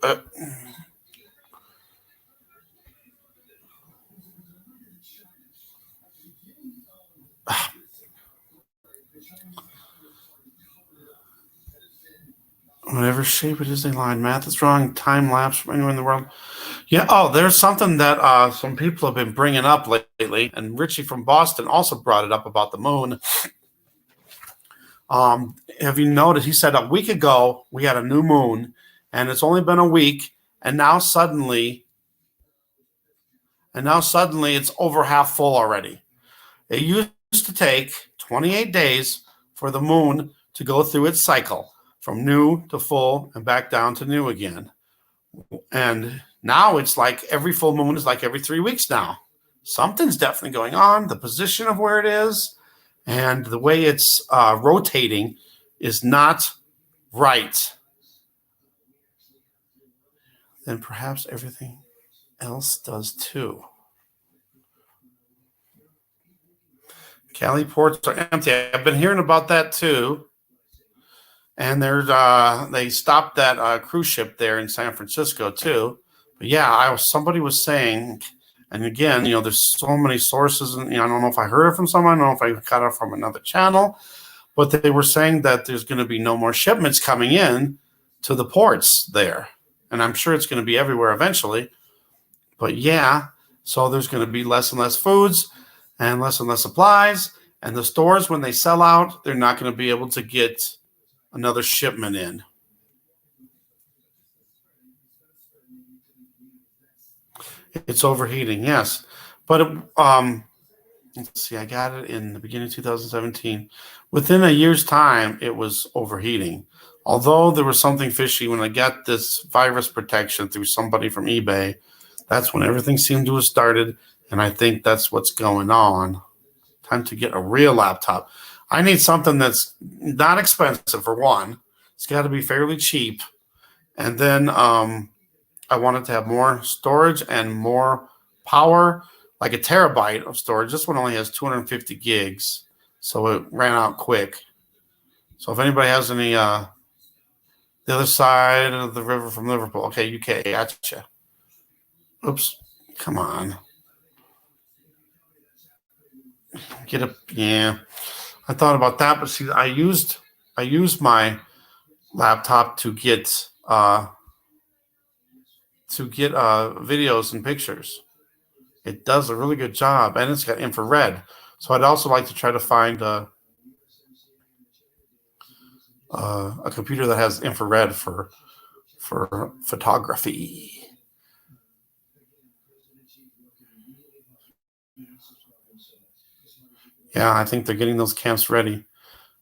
Speaker 1: Whatever shape it is they line. Math is wrong. Time lapse from anywhere in the world. Yeah. Oh, there's something that some people have been bringing up lately, and Richie from Boston also brought it up about the moon. Have you noticed? He said a week ago we had a new moon, and it's only been a week, and now suddenly it's over half full already. It used to take 28 days for the moon to go through its cycle from new to full and back down to new again. And now it's like every full moon is like every 3 weeks now. Something's definitely going on. The position of where it is and the way it's rotating is not right. Then perhaps everything else does too. Cali ports are empty. I've been hearing about that too. And they stopped that cruise ship there in San Francisco too. But yeah, somebody was saying, and again, there's so many sources, and I don't know if I heard it from someone, I don't know if I got it from another channel, but they were saying that there's going to be no more shipments coming in to the ports there, and I'm sure it's going to be everywhere eventually. But yeah, so there's going to be less and less foods and less supplies, and the stores, when they sell out, they're not going to be able to get another shipment in. It's overheating, yes. But let's see, I got it in the beginning of 2017. Within a year's time, it was overheating. Although there was something fishy when I got this virus protection through somebody from eBay, that's when everything seemed to have started, and I think that's what's going on. Time to get a real laptop. I need something that's not expensive, for one. It's got to be fairly cheap. And then I wanted to have more storage and more power, like a terabyte of storage. This one only has 250 gigs, so it ran out quick. So if anybody has any, the other side of the river from Liverpool. Okay, UK, gotcha. Oops, come on. Get up, yeah. I thought about that, but see, I used my laptop to get videos and pictures. It does a really good job, and it's got infrared. So I'd also like to try to find a computer that has infrared for photography. Yeah, I think they're getting those camps ready.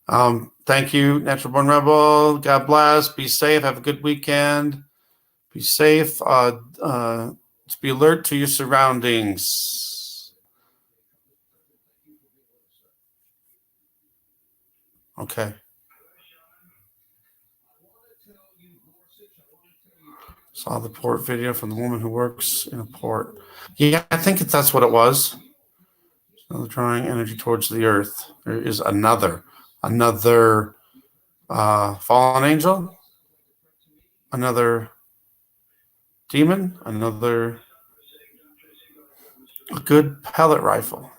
Speaker 1: Thank you, Natural Born Rebel. God bless. Be safe. Have a good weekend. Be safe. Be alert to your surroundings. Okay. Saw the port video from the woman who works in a port. Yeah, I think that's what it was. So drawing energy towards the earth. There is another fallen angel, another demon, a good pellet rifle.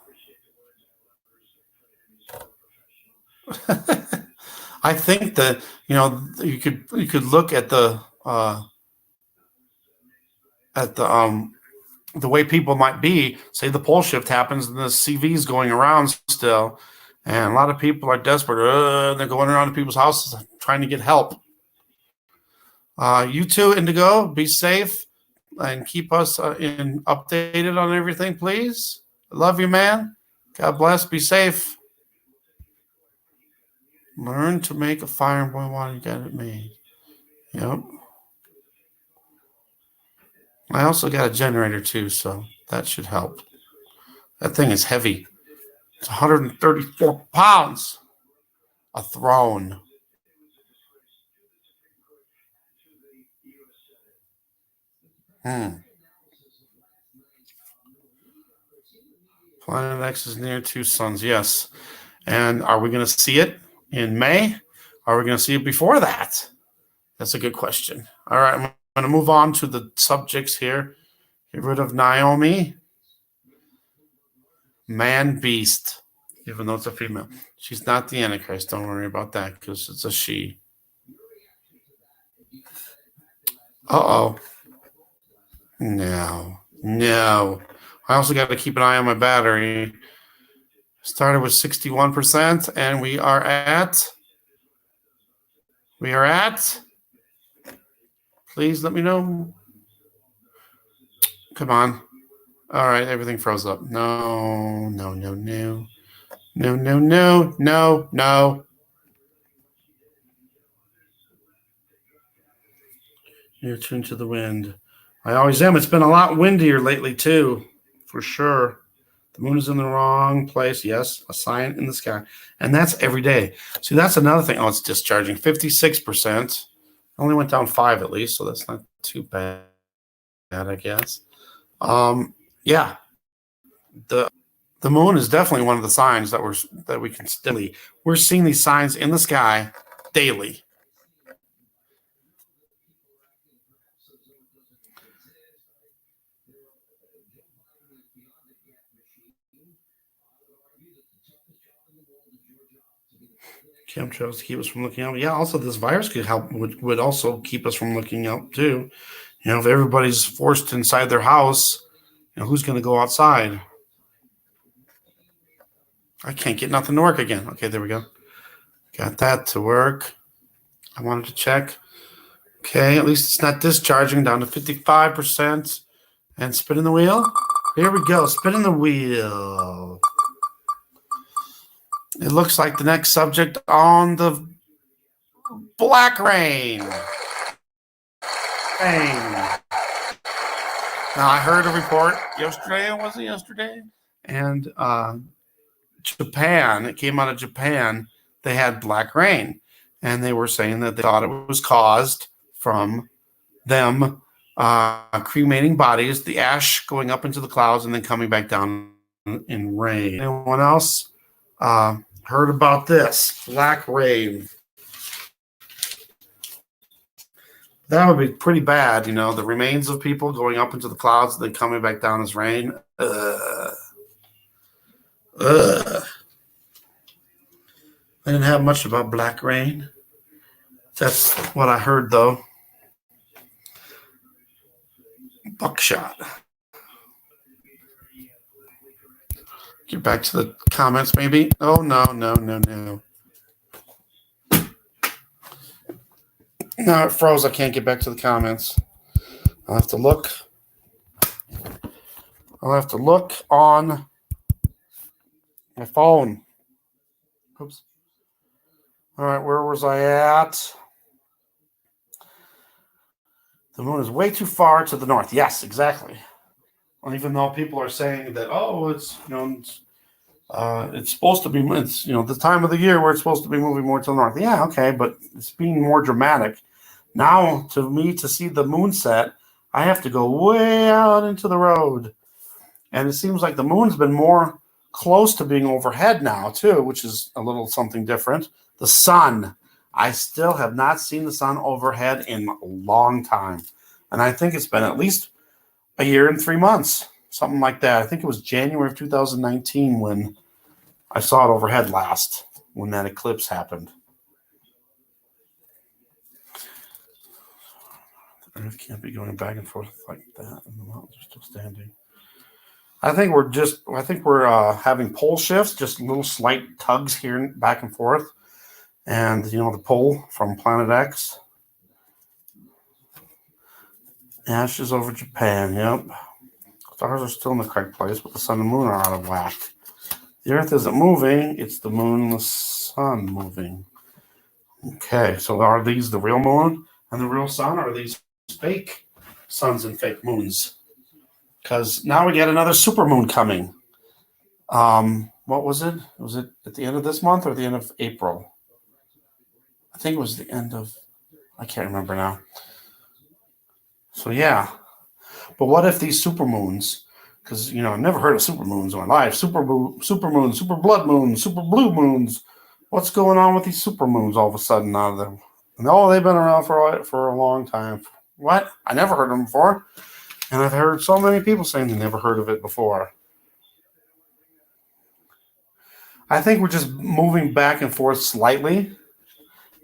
Speaker 1: I think that you could look at the way people might be. Say the pole shift happens and the CV's going around still, and a lot of people are desperate. They're going around to people's houses trying to get help. You too, Indigo. Be safe and keep us updated on everything, please. I love you, man. God bless. Be safe. Learn to make a fire and boil water and get it made. Yep. I also got a generator too, so that should help. That thing is heavy. It's 134 pounds. A throne. Planet X is near two suns. Yes. And are we going to see it in May? Are we going to see it before that? That's a good question. All right. I'm going to move on to the subjects here. Get rid of Naomi. Man beast. Even though it's a female. She's not the Antichrist. Don't worry about that because it's a she. Uh-oh. No. I also got to keep an eye on my battery. Started with 61%, and we are at. Please let me know. Come on. All right, everything froze up. No. You're tuned to the wind. I always am. It's been a lot windier lately, too, for sure. The moon is in the wrong place. Yes, a sign in the sky. And that's every day. See, that's another thing. Oh, it's discharging. 56%. Only went down 5 at least, so that's not too bad, I guess. Yeah. The moon is definitely one of the signs that we can steadily. We're seeing these signs in the sky daily. Chemtrails to keep us from looking up. Yeah, also this virus could help would also keep us from looking up too. If everybody's forced inside their house, who's going to go outside? I can't get nothing to work again. Okay, there we go. Got that to work. I wanted to check. Okay, at least it's not discharging, down to 55%. And spinning the wheel. Here we go, spinning the wheel. It looks like the next subject on the black rain. Now, I heard a report yesterday? And Japan, it came out of Japan, they had black rain. And they were saying that they thought it was caused from them cremating bodies, the ash going up into the clouds and then coming back down in rain. Anyone else heard about this? Black rain. That would be pretty bad, the remains of people going up into the clouds and then coming back down as rain. I didn't have much about black rain. That's what I heard, though. Buckshot. Get back to the comments, maybe. Oh, no. No, it froze. I can't get back to the comments. I'll have to look on My phone. Oops. All right, where was I at? The moon is way too far to the north. Yes, exactly. Well, even though people are saying that, oh, it's supposed to be, it's the time of the year where it's supposed to be moving more to the north. Yeah, okay, but it's being more dramatic. Now, to me, to see the moon set, I have to go way out into the road. And it seems like the moon's been more close to being overhead now, too, which is a little something different. The sun. I still have not seen the sun overhead in a long time. And I think it's been at least a year and 3 months, something like that. I think it was January of 2019 when I saw it overhead last, when that eclipse happened. The Earth can't be going back and forth like that, and the mountains are still standing. I think we're having pole shifts, just little slight tugs here back and forth, and the pole from Planet X. Ashes over Japan. Yep. Stars are still in the correct place, but the sun and moon are out of whack. The Earth isn't moving; it's the moon and the sun moving. Okay, so are these the real moon and the real sun, or are these fake suns and fake moons? Because now we get another supermoon coming. What was it? Was it at the end of this month or the end of April? I think it was the end of. I can't remember now. So yeah, but what if these supermoons? Because I've never heard of supermoons in my life. Supermoon, super blood moons, super blue moons. What's going on with these supermoons all of a sudden out of them? No, they've been around for a long time. What? I never heard of them before. And I've heard so many people saying they never heard of it before. I think we're just moving back and forth slightly.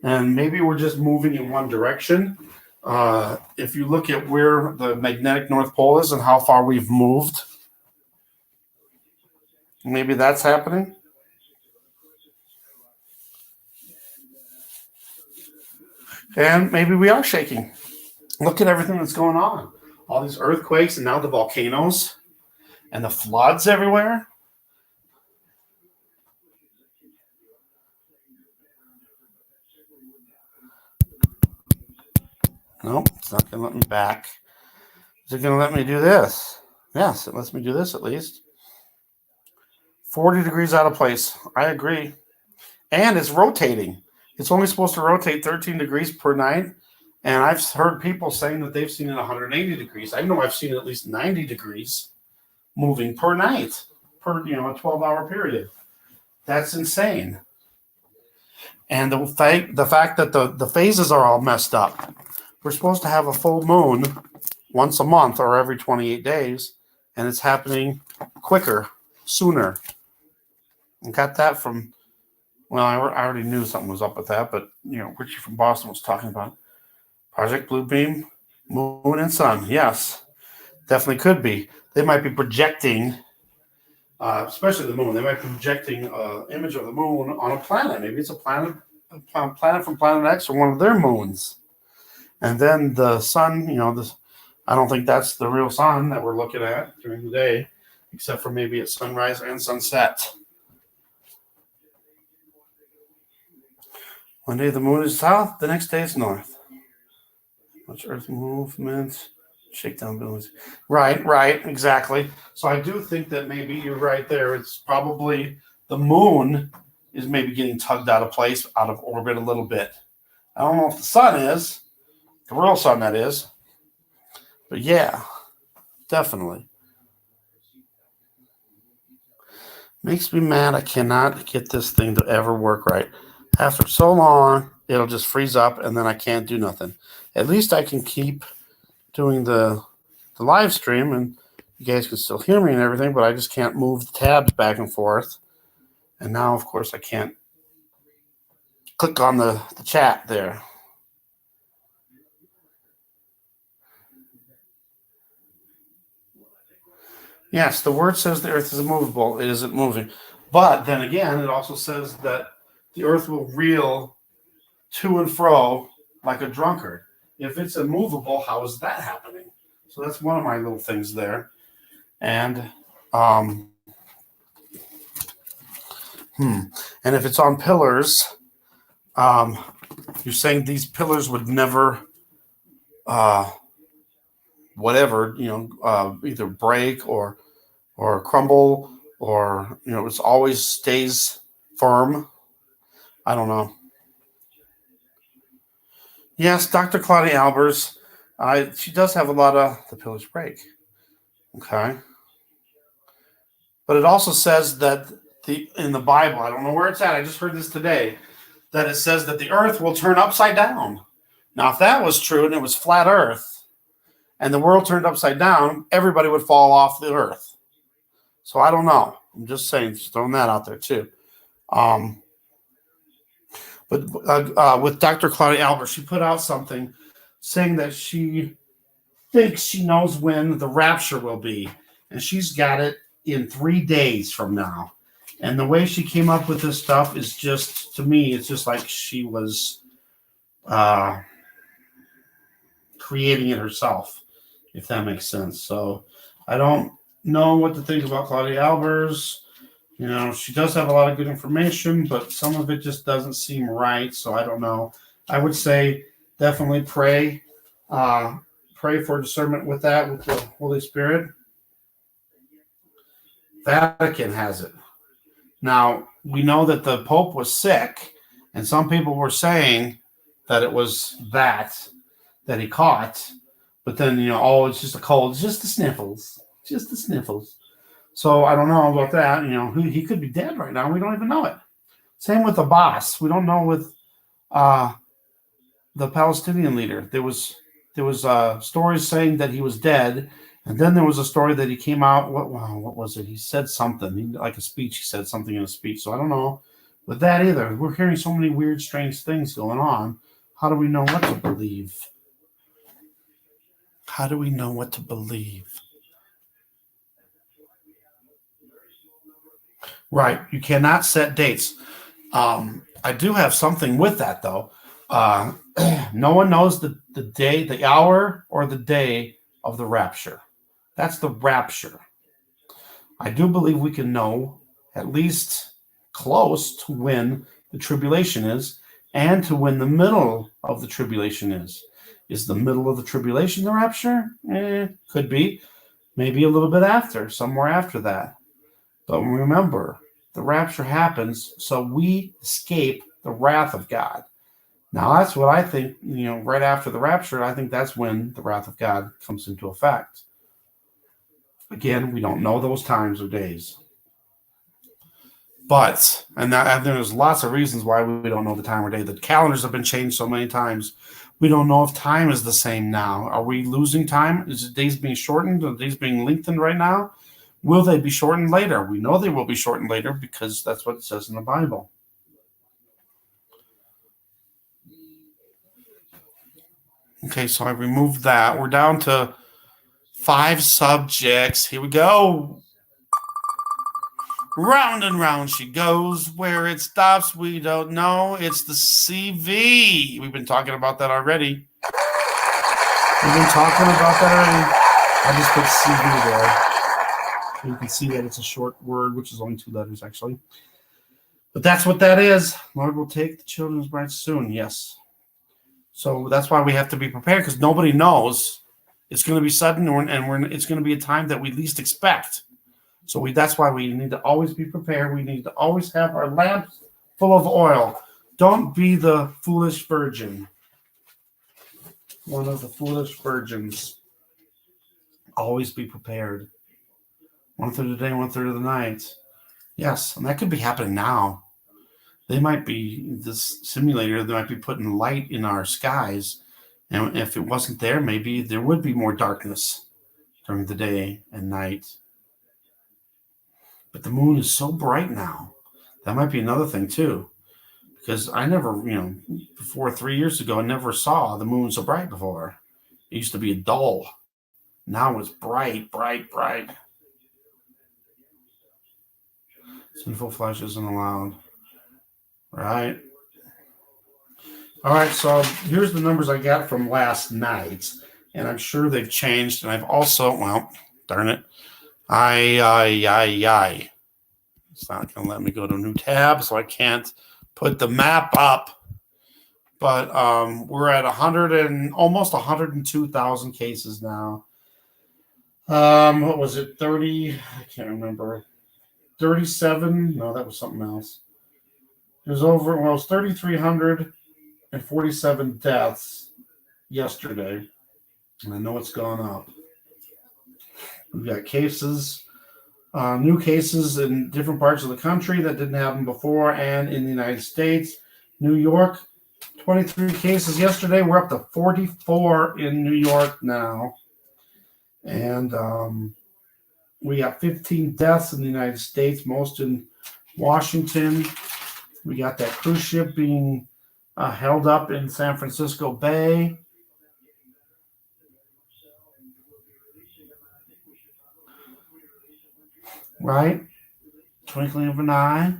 Speaker 1: And maybe we're just moving in one direction. If you look at where the magnetic North Pole is and how far we've moved, maybe that's happening. And maybe we are shaking. Look at everything that's going on. All these earthquakes and now the volcanoes and the floods everywhere. Nope, it's not going to let me back. Is it going to let me do this? Yes, it lets me do this at least. 40 degrees out of place. I agree. And it's rotating. It's only supposed to rotate 13 degrees per night. And I've heard people saying that they've seen it 180 degrees. I know I've seen at least 90 degrees moving per night, per a 12-hour period. That's insane. And the fact that the phases are all messed up. We're supposed to have a full moon once a month or every 28 days, and it's happening quicker, sooner. I got that from, I already knew something was up with that, but, Richie from Boston was talking about Project Bluebeam, moon and sun. Yes, definitely could be. They might be projecting, especially the moon, they might be projecting an image of the moon on a planet. Maybe it's a planet from Planet X or one of their moons. And then the sun, I don't think that's the real sun that we're looking at during the day, except for maybe at sunrise and sunset. One day the moon is south, the next day it's north. Much Earth movement, shakedown buildings. Right, exactly. So I do think that maybe you're right there. It's probably the moon is maybe getting tugged out of place, out of orbit a little bit. I don't know if the sun is, the real sun that is. But yeah, definitely. Makes me mad I cannot get this thing to ever work right. After so long, it'll just freeze up and then I can't do nothing. At least I can keep doing the live stream and you guys can still hear me and everything, but I just can't move the tabs back and forth. And now, of course, I can't click on the chat there. Yes, the word says the Earth is immovable. It isn't moving. But then again, it also says that the Earth will reel to and fro like a drunkard. If it's immovable, how is that happening? So that's one of my little things there. And And if it's on pillars, you're saying these pillars would never, whatever, either break or crumble, or it always stays firm. I don't know. Yes, Dr. Claudia Albers, she does have a lot of the pillars break. Okay. But it also says that in the Bible, I don't know where it's at, I just heard this today, that it says that the earth will turn upside down. Now, if that was true and it was flat earth and the world turned upside down, everybody would fall off the earth. So I don't know. I'm just saying, just throwing that out there too. But with Dr. Claudia Albert, she put out something saying that she thinks she knows when the rapture will be. And she's got it in 3 days from now. And the way she came up with this stuff is just, to me, it's just like she was creating it herself, if that makes sense. So I don't know what to think about Claudia Albers. She does have a lot of good information, but some of it just doesn't seem right. So I don't know. I would say definitely pray for discernment with that, with the Holy Spirit. Vatican has it. Now, we know that the Pope was sick, and some people were saying that it was that he caught, but then, it's just a cold, it's just the sniffles. So I don't know about that. He could be dead right now. We don't even know it. Same with the boss. We don't know with the Palestinian leader. There was stories saying that he was dead, and then there was a story that he came out. What was it? He said something like a speech. He said something in a speech. So I don't know with that either. We're hearing so many weird, strange things going on. How do we know what to believe? How do we know what to believe? Right. You cannot set dates. I do have something with that, though. No one knows the day, the hour, or the day of the rapture. That's the rapture. I do believe we can know at least close to when the tribulation is and to when the middle of the tribulation is. Is the middle of the tribulation the rapture? Could be. Maybe a little bit after, somewhere after that. But remember, the rapture happens so we escape the wrath of God. Now, that's what I think, right after the rapture, I think that's when the wrath of God comes into effect. Again, we don't know those times or days. But, and there's lots of reasons why we don't know the time or day. The calendars have been changed so many times. We don't know if time is the same now. Are we losing time? Is the days being shortened? Are the days being lengthened right now? Will they be shortened later? We know they will be shortened later because that's what it says in the Bible. Okay, so I removed that. We're down to 5 subjects. Here we go. Round and round she goes. Where it stops, we don't know. It's the CV. We've been talking about that already. I just put CV there. You can see that it's a short word, which is only 2 letters, actually. But that's what that is. Lord will take the children's bride soon. Yes. So that's why we have to be prepared, because nobody knows. It's going to be sudden, and it's going to be a time that we least expect. So that's why we need to always be prepared. We need to always have our lamps full of oil. Don't be the foolish virgin. One of the foolish virgins. Always be prepared. 1/3 of the day, 1/3 of the night. Yes, and that could be happening now. They might be, this simulator, they might be putting light in our skies. And if it wasn't there, maybe there would be more darkness during the day and night. But the moon is so bright now. That might be another thing too. Because I never, before 3 years ago, I never saw the moon so bright before. It used to be dull. Now it's bright, bright, bright. Sinful flesh isn't allowed. Right? All right, so here's the numbers I got from last night. And I'm sure they've changed. And I've also, well, darn it. It's not going to let me go to a new tab, so I can't put the map up. But we're at 100 and almost 102,000 cases now. What was it? 30? I can't remember. 37? No, that was something else. It was over. Well, it was 3,347 deaths yesterday, and I know it's gone up. We've got cases. New cases in different parts of the country that didn't happen before, and in the United States. New York, 23 cases yesterday. We're up to 44 in New York now. And we got 15 deaths in the United States, most in Washington. We got that cruise ship being held up in San Francisco Bay. Right? Twinkling of an eye.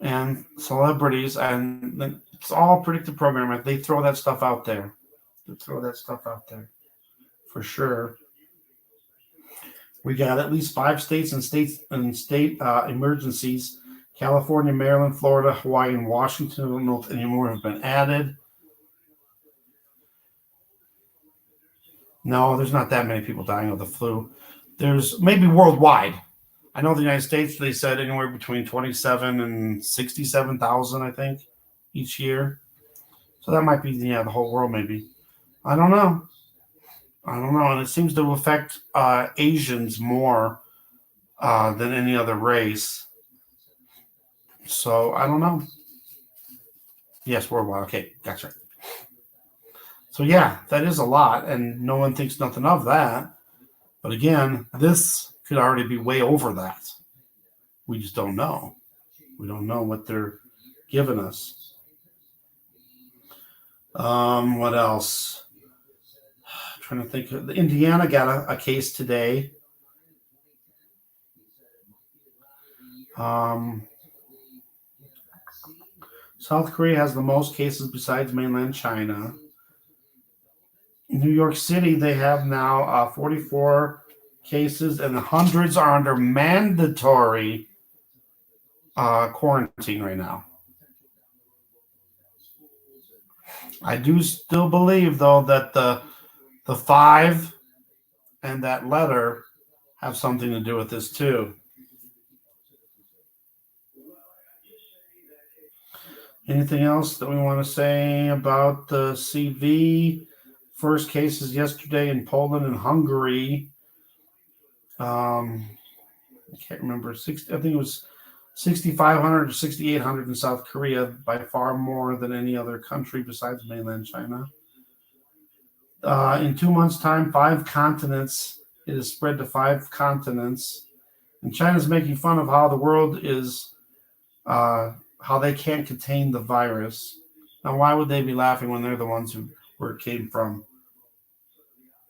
Speaker 1: And celebrities. And it's all predictive programming. They throw that stuff out there. For sure. We got at least 5 states and state emergencies. California, Maryland, Florida, Hawaii, and Washington. I don't know if any more have been added. No, there's not that many people dying of the flu. There's maybe worldwide. I know the United States, they said anywhere between 27 and 67,000, I think, each year. So that might be the whole world maybe. I don't know. And it seems to affect Asians more than any other race. So I don't know. Yes, worldwide. Okay, gotcha. So yeah, that is a lot, and no one thinks nothing of that. But again, this could already be way over that. We just don't know. We don't know what they're giving us. What else? I'm trying to think. Indiana got a case today. South Korea has the most cases besides mainland China. In New York City, they have now 44 cases, and the hundreds are under mandatory quarantine right now. I do still believe, though, that the 5 and that letter have something to do with this, too. Anything else that we want to say about the CV? First cases yesterday in Poland and Hungary. I can't remember. I think it was 6,500 or 6,800 in South Korea, by far more than any other country besides mainland China. In 2 months' time, 5 continents. It is spread to 5 continents. And China's making fun of how the world is, how they can't contain the virus. Now, why would they be laughing when they're the ones where it came from?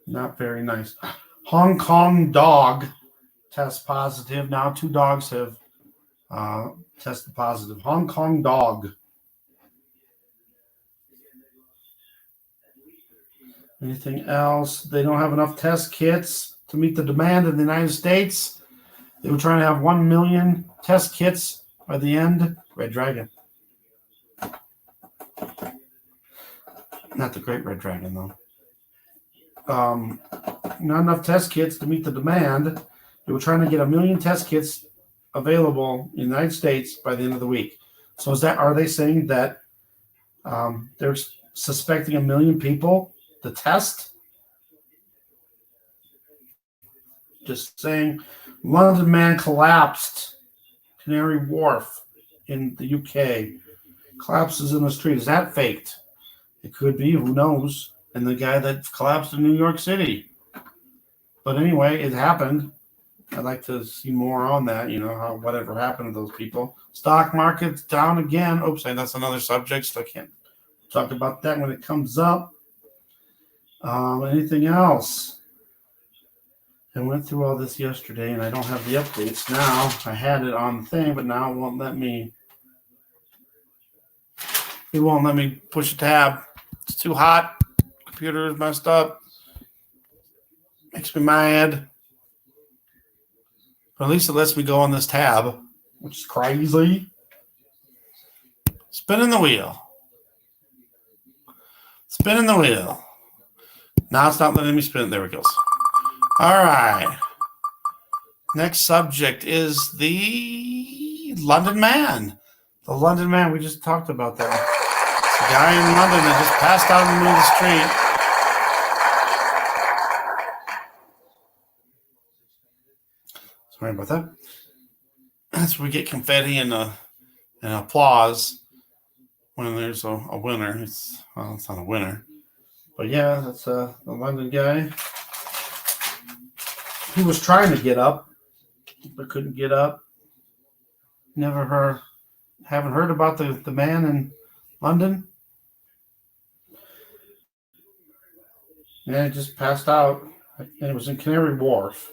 Speaker 1: Not very nice. Hong Kong dog tests positive. Now 2 dogs have tested positive. Hong Kong dog. Anything else? They don't have enough test kits to meet the demand in the United States. They were trying to have 1 million test kits by the end. Red Dragon. Not the Great Red Dragon, though. Not enough test kits to meet the demand. They were trying to get 1 million test kits available in the United States by the end of the week. So are they saying that they're suspecting 1 million people to test? Just saying. London man collapsed. Canary Wharf in the UK. Collapses in the street. Is that faked? It could be. Who knows? And the guy that collapsed in New York City. But anyway, it happened. I'd like to see more on that, whatever happened to those people. Stock market's down again. Oops, that's another subject, so I can't talk about that when it comes up. Anything else? I went through all this yesterday, and I don't have the updates now. I had it on the thing, but now it won't let me. It won't let me push a tab. It's too hot. Computer is messed up. Makes me mad. But at least it lets me go on this tab which is crazy. Spinning the wheel. Spinning the wheel. Now it's not letting me spin. There it goes. All right. Next subject is the London Man. The London Man, we just talked about that. It's a guy in London that just passed out in the middle of the street. Sorry about that. That's where we get confetti and applause when there's a winner. It's not a winner. But yeah, that's the London guy. He was trying to get up, but couldn't get up. Haven't heard about the man in London. Yeah, he just passed out, and it was in Canary Wharf.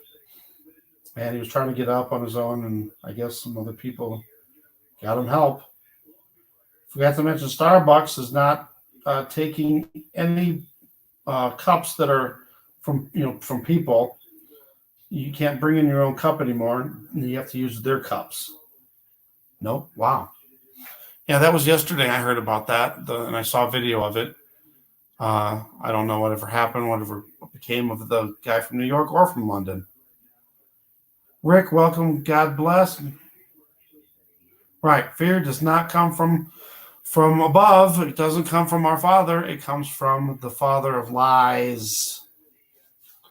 Speaker 1: And he was trying to get up on his own, and I guess some other people got him help. Forgot to mention, Starbucks is not taking any cups that are from people. You can't bring in your own cup anymore. You have to use their cups. Nope. Wow. Yeah, that was yesterday. I heard about that, and I saw a video of it. I don't know whatever happened, whatever became of the guy from New York or from London. Rick, welcome. God bless. Right. Fear does not come from above. It doesn't come from our Father. It comes from the father of lies.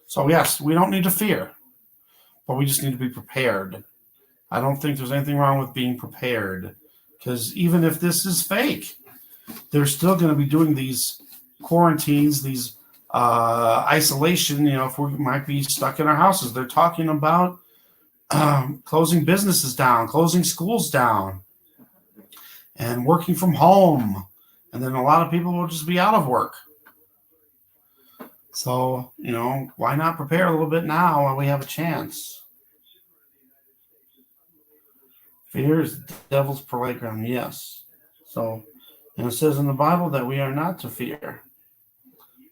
Speaker 1: So, yes, we don't need to fear, but we just need to be prepared. I don't think there's anything wrong with being prepared, because even if this is fake, they're still going to be doing these quarantines, these isolation. If we might be stuck in our houses, they're talking about closing businesses down, closing schools down, and working from home. And then a lot of people will just be out of work. So, why not prepare a little bit now while we have a chance? Fear is the devil's playground, yes. So, and it says in the Bible that we are not to fear.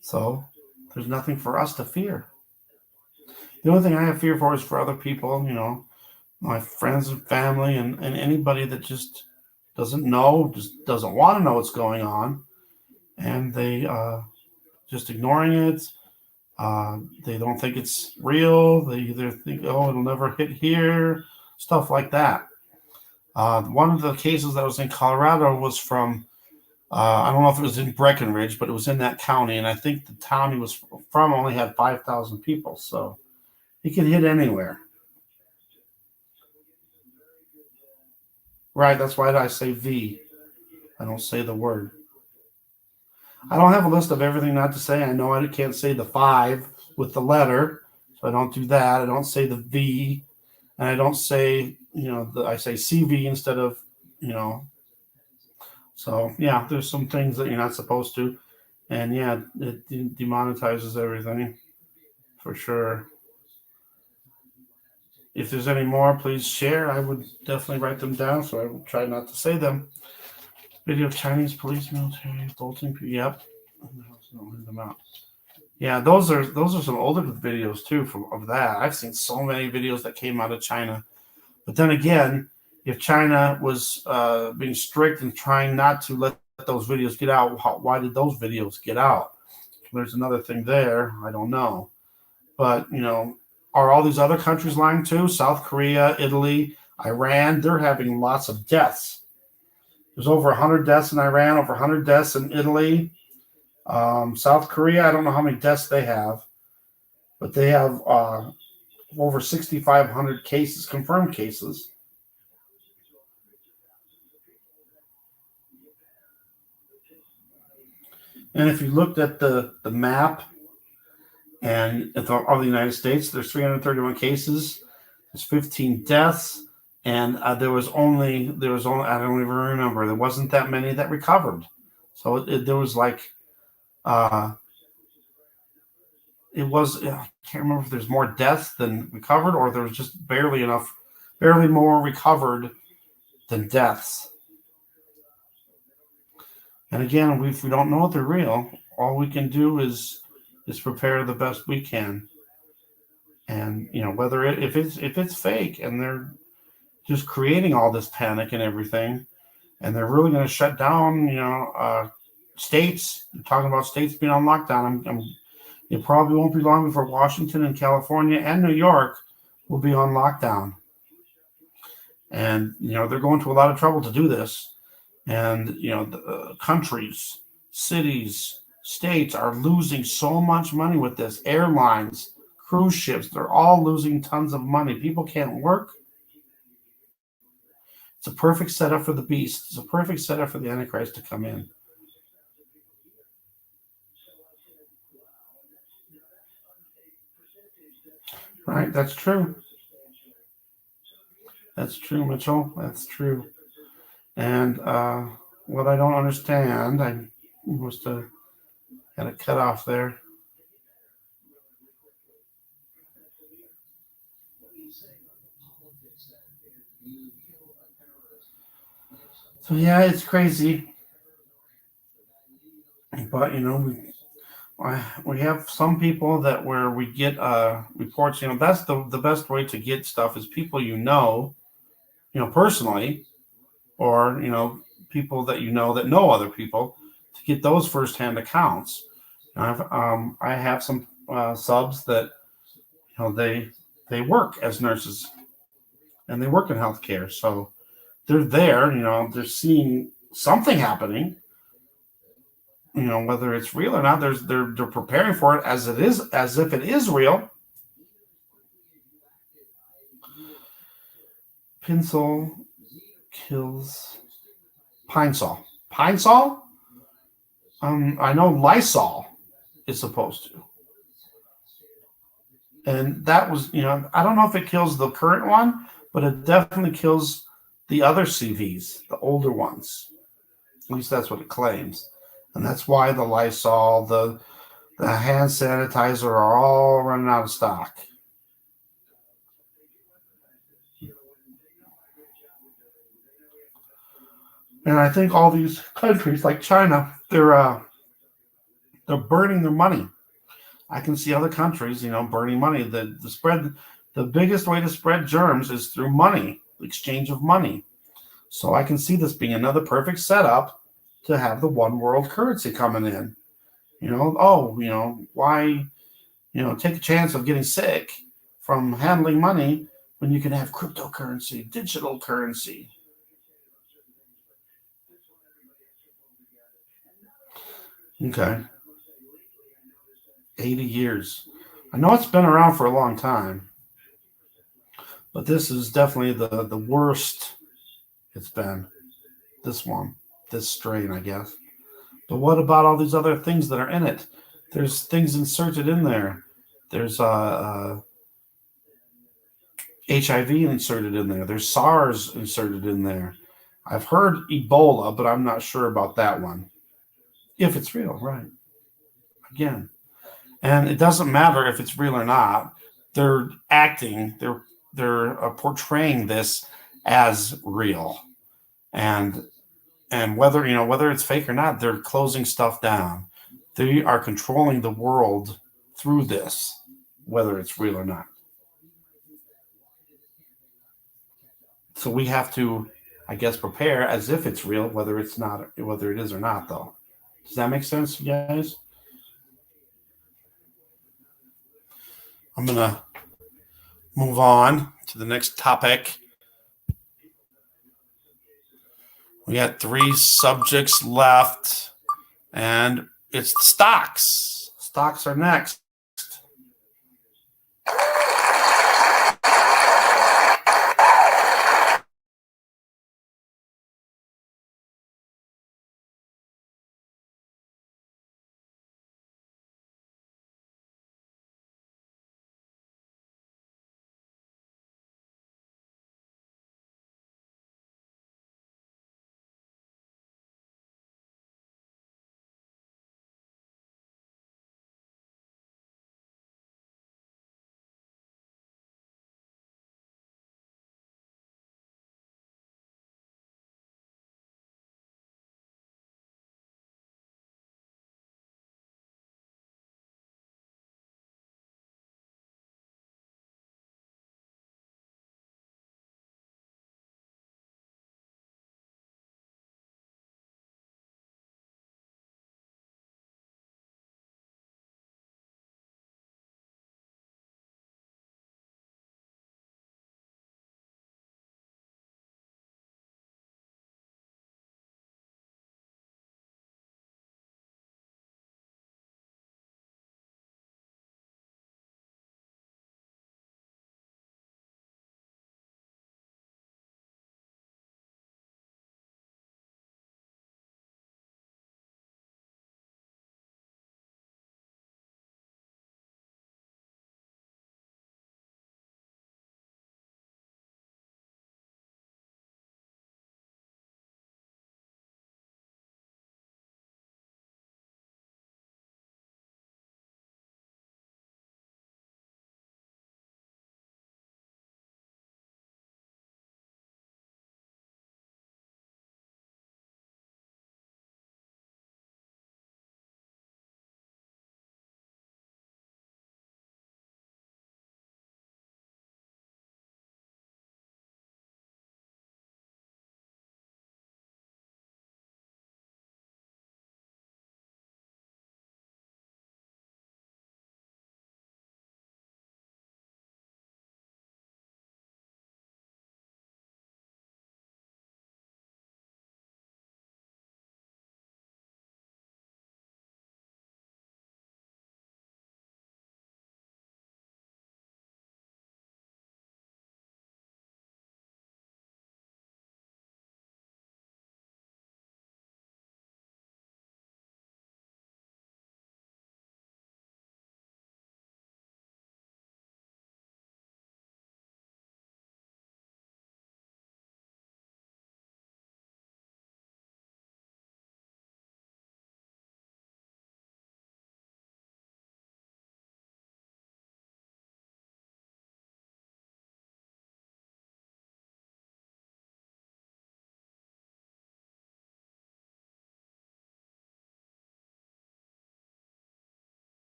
Speaker 1: So, there's nothing for us to fear. The only thing I have fear for is for other people, my friends and family and anybody that just doesn't know, just doesn't want to know what's going on. And they just ignoring it. They don't think it's real. They either think, it'll never hit here, stuff like that. One of the cases that was in Colorado was from, I don't know if it was in Breckenridge, but it was in that county. And I think the town he was from only had 5,000 people. So he can hit anywhere. Right, that's why I say V. I don't say the word. I don't have a list of everything not to say. I know I can't say the 5 with the letter, so I don't do that. I don't say the V, and I don't say, I say CV instead of, So, yeah, there's some things that you're not supposed to. And, yeah, it demonetizes everything for sure. If there's any more, please share. I would definitely write them down, so I will try not to say them. Video of Chinese police, military, adulting. Yep. Them out. Yeah, those are some older videos too of that. I've seen so many videos that came out of China. But then again, if China was being strict and trying not to let those videos get out, why did those videos get out? There's another thing there. I don't know. But, are all these other countries lying too? South Korea, Italy, Iran, they're having lots of deaths. There's over 100 deaths in Iran, over 100 deaths in Italy. South Korea, I don't know how many deaths they have, but they have over 6,500 cases, confirmed cases. And if you looked at the map and of the United States, there's 331 cases, there's 15 deaths, and there was only I don't even remember, there wasn't that many that recovered. So there was like I can't remember if there's more deaths than recovered, or there was just barely more recovered than deaths. And again, if we don't know if they're real, all we can do is prepare the best we can. And whether if it's fake and they're just creating all this panic and everything. And they're really going to shut down, states. They're talking about states being on lockdown. It probably won't be long before Washington and California and New York will be on lockdown. And, they're going to a lot of trouble to do this. And, the countries, cities, states are losing so much money with this. Airlines, cruise ships, they're all losing tons of money. People can't work. It's a perfect setup for the beast. It's a perfect setup for the Antichrist to come in. Right, that's true. That's true, Mitchell. That's true. And what I don't understand, I must have had a cut off there. So yeah, it's crazy. But we have some people that where we get reports. That's the best way to get stuff is people personally, or people that that know other people, to get those firsthand accounts. I have some subs that they work as nurses and they work in healthcare, so they're there. They're seeing something happening. Whether it's real or not, they're preparing for it as if it is real. Pinsol kills Pine Sol. Pine Sol? I know Lysol is supposed to. And that was, I don't know if it kills the current one, but it definitely kills the other CVs, the older ones. At least that's what it claims. And that's why the Lysol, the hand sanitizer are all running out of stock. And I think all these countries like China, they're burning their money. I can see other countries, burning money. The biggest way to spread germs is through money, exchange of money. So I can see this being another perfect setup to have the one world currency coming in. Why, take a chance of getting sick from handling money when you can have cryptocurrency, digital currency. Okay. 80 years. I know it's been around for a long time, but this is definitely the worst it's been. This one, this strain, I guess. But what about all these other things that are in it? There's things inserted in there. There's HIV inserted in there. There's SARS inserted in there. I've heard Ebola, but I'm not sure about that one. If it's real, right? Again, and it doesn't matter if it's real or not. They're acting. They're portraying this as real, and whether it's fake or not, they're closing stuff down. They are controlling the world through this, whether it's real or not. So we have to, I guess, prepare as if it's real, whether it's not, whether it is or not. Though, does that make sense, you guys? I'm gonna move on to the next topic. We got 3 subjects left, and it's stocks. Stocks are next.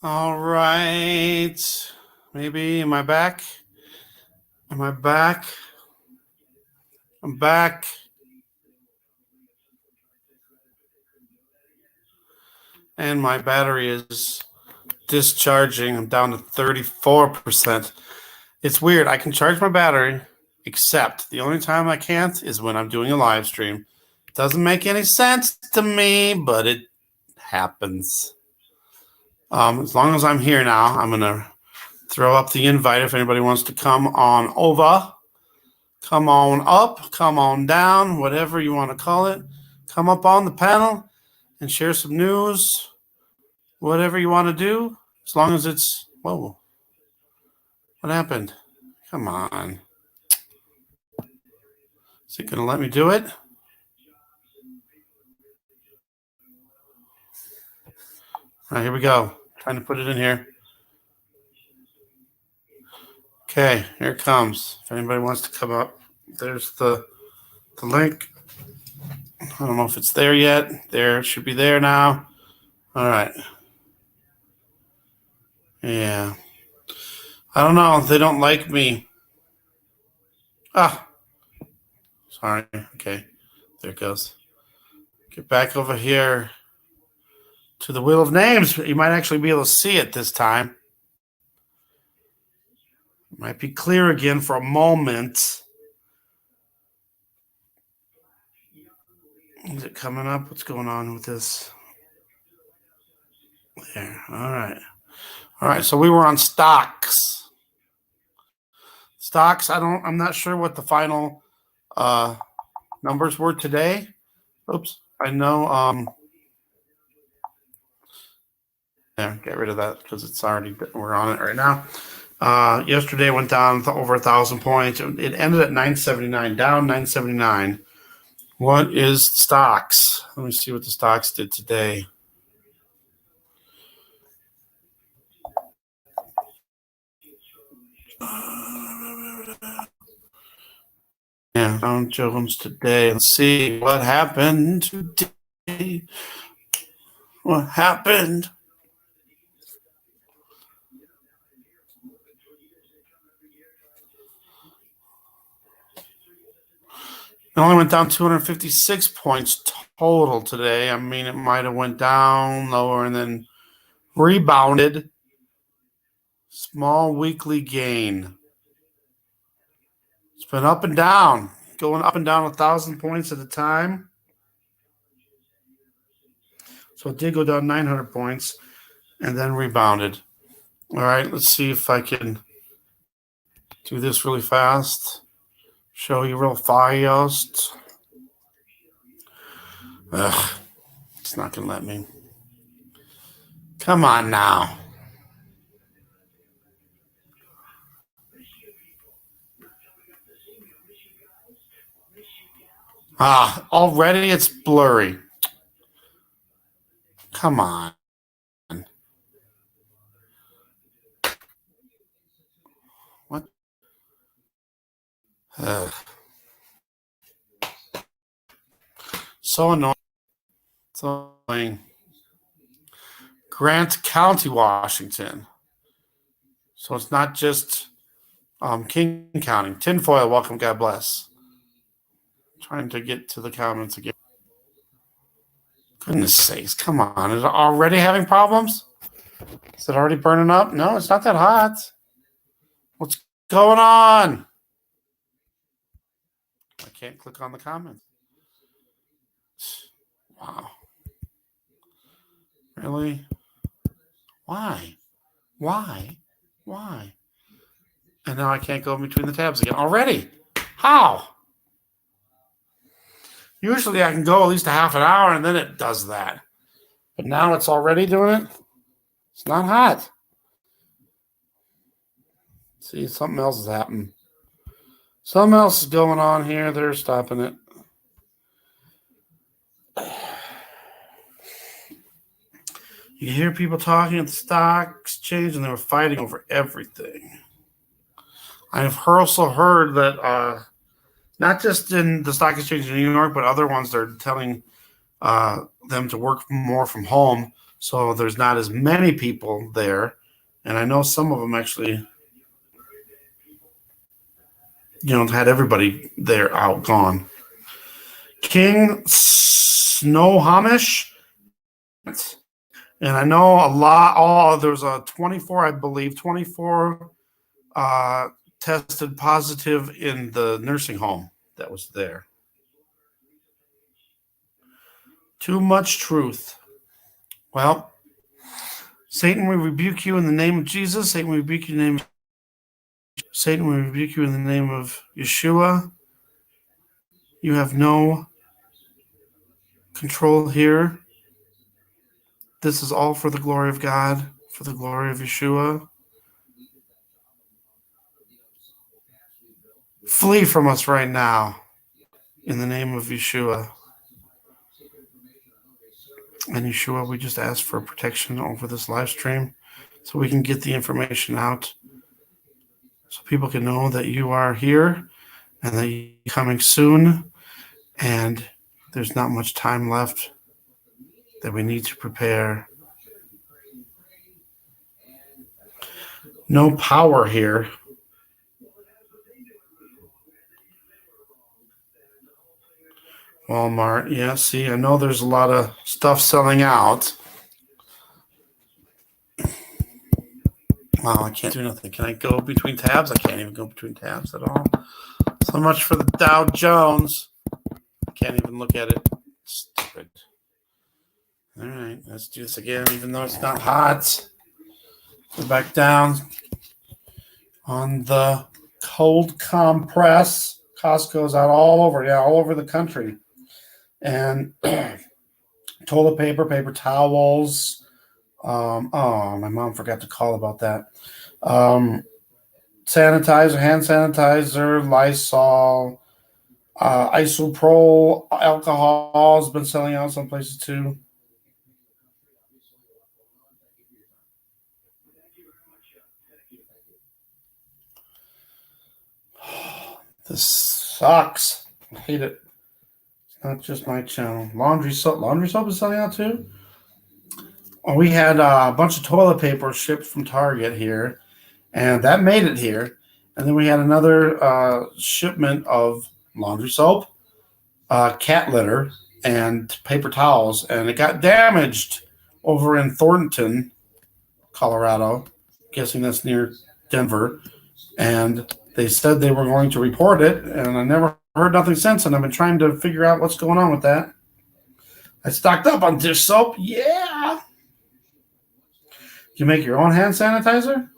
Speaker 1: All right. Maybe. Am I back? Am I back? I'm back. And my battery is discharging. I'm down to 34%. It's weird. I can charge my battery, except the only time I can't is when I'm doing a live stream. Doesn't make any sense to me, but it happens. As long as I'm here now, I'm going to throw up the invite if anybody wants to come on over. Come on up, come on down, whatever you want to call it. Come up on the panel and share some news, whatever you want to do, as long as it's, whoa, what happened? Come on. Is it going to let me do it? All right, here we go. Trying to put it in here. Okay, here it comes. If anybody wants to come up, there's the link. I don't know if it's there yet. There, it should be there now. All right. Yeah. I don't know. They don't like me. Ah. Sorry. Okay. There it goes. Get back over here to the Wheel of Names. You might actually be able to see it this time. It might be clear again for a moment. Is it coming up? What's going on with this? There. All right. All right. So we were on stocks. Stocks. I'm not sure what the final numbers were today. Oops. I know. Yeah, get rid of that because it's already, we're on it right now. Yesterday went down to over 1,000 points. It ended at 979, down 979. What is stocks? Let me see what the stocks did today. Yeah, Dow Jones today. Let's see what happened today. What happened? It only went down 256 points total today. I mean, it might have went down lower and then rebounded. Small weekly gain. It's been up and down, going up and down 1,000 points at a time. So it did go down 900 points and then rebounded. All right, let's see if I can do this really fast. Show you real fast. Ugh, it's not going to let me. Come on now. Already it's blurry. Come on. What? So annoying. So annoying. Grant County, Washington. So it's not just King County. Tinfoil, welcome, God bless. Trying to get to the comments again. Goodness sakes, come on. Is it already having problems? Is it already burning up? No, it's not that hot. What's going on? I can't click on the comments. Wow. Really? Why? And now I can't go in between the tabs again already. How? Usually I can go at least a half an hour and then it does that. But now it's already doing it. It's not hot. See, something else is happening. Something else is going on here. They're stopping it. You hear people talking at the stock exchange and they were fighting over everything. I've also heard that not just in the stock exchange in New York, but other ones, they're telling them to work more from home So there's not as many people there. And I know some of them actually, had everybody there out gone. King Snohomish. And I know a lot. There's a 24, I believe, 24 tested positive in the nursing home that was there. Too much truth. Well, Satan, we rebuke you in the name of Jesus. Satan, we rebuke you in the name of Satan, we rebuke you in the name of Yeshua. You have no control here. This is all for the glory of God, for the glory of Yeshua. Flee from us right now in the name of Yeshua. And Yeshua, we just ask for protection over this live stream so we can get the information out so people can know that you are here and that you're coming soon. And there's not much time left that we need to prepare. No power here. Walmart. Yeah, see, I know there's a lot of stuff selling out. Wow, I can't do nothing. Can I go between tabs? I can't even go between tabs at all. So much for the Dow Jones. I can't even look at it. Stupid. All right, let's do this again, even though it's not hot. Go back down on the cold compress. Costco's out all over the country. And toilet paper, paper towels. My mom forgot to call about that. Sanitizer, hand sanitizer, Lysol, isopropyl alcohol has been selling out some places too. This sucks. I hate it. It's not just my channel. Laundry soap is selling out too. We had a bunch of toilet paper shipped from Target here, and that made it here. And then we had another shipment of laundry soap, cat litter, and paper towels, and it got damaged over in Thornton, Colorado. Guessing that's near Denver. And they said they were going to report it, and I never heard nothing since, and I've been trying to figure out what's going on with that. I stocked up on dish soap. Yeah. You make your own hand sanitizer?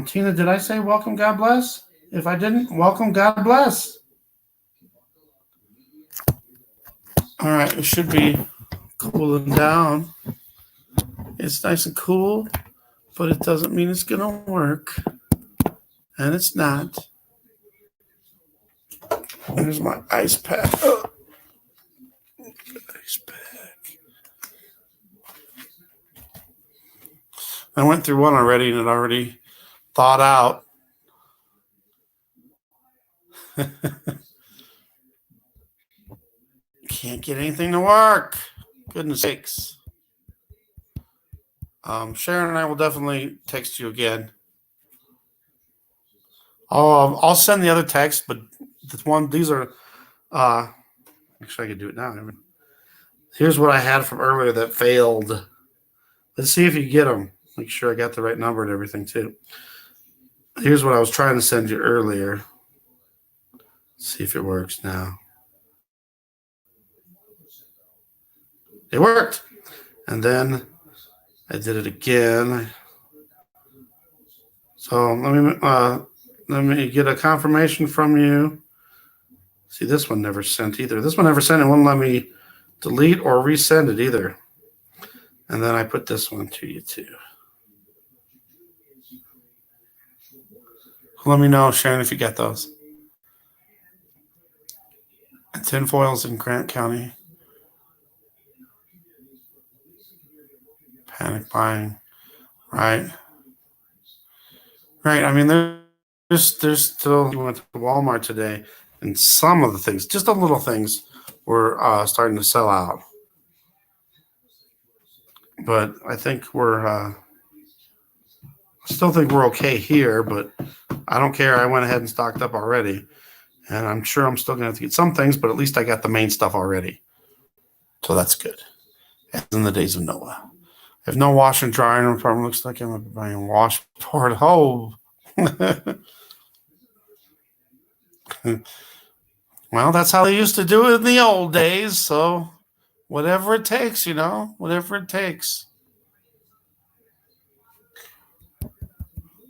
Speaker 1: Tina, did I say welcome, God bless? If I didn't, welcome, God bless. All right, it should be cooling down. It's nice and cool, but it doesn't mean it's going to work. And it's not. There's my ice pack. Oh. Ice pack. I went through one already and it already thawed out. Can't get anything to work. Goodness sakes. Sharon and I will definitely text you again. I'll send the other text, but these are actually I could do it now. Here's what I had from earlier that failed. Let's see if you get them. Make sure I got the right number and everything too. Here's what I was trying to send you earlier. Let's see if it works now. It worked. And then I did it again. So let me get a confirmation from you. See, this one never sent either. This one never sent. It won't let me delete or resend it either. And then I put this one to you too. Let me know, Sharon, if you get those. Tinfoils in Grant County. Panic buying. Right. I mean, there's still. We went to Walmart today, And some of the things, just the little things, were starting to sell out. But I think I still think we're okay here, but I don't care. I went ahead and stocked up already. And I'm sure I'm still going to have to get some things, but at least I got the main stuff already. So that's good. As in the days of Noah. If no wash and dry, and it probably looks like I'm buying wash part home. Well, that's how they used to do it in the old days. So whatever it takes, whatever it takes.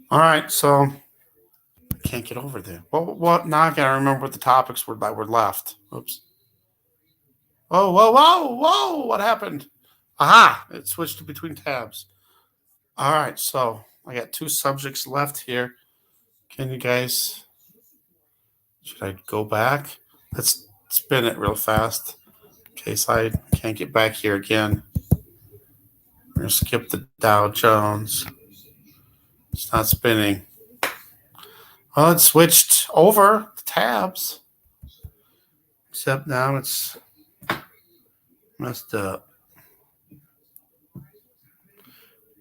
Speaker 1: All right, so I can't get over there. What? Now I got to remember what the topics were that were left. Oops. Oh, whoa! What happened? Aha! It switched between tabs. All right, so I got 2 subjects left here. Can you guys? Should I go back? Let's spin it real fast in case I can't get back here again. We're going to skip the Dow Jones. It's not spinning. Well, it switched over the tabs. Except now it's messed up.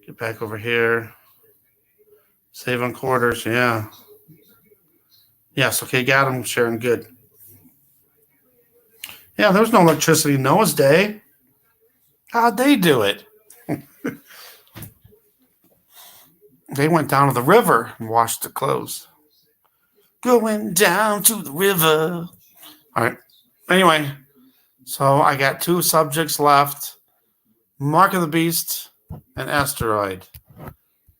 Speaker 1: Get back over here. Save on quarters, yeah. Yes, okay, got them, Sharon, good. Yeah, there was no electricity Noah's day. How'd they do it? They went down to the river and washed their clothes. Going down to the river. All right. Anyway, so I got 2 subjects left. Mark of the Beast and Asteroid.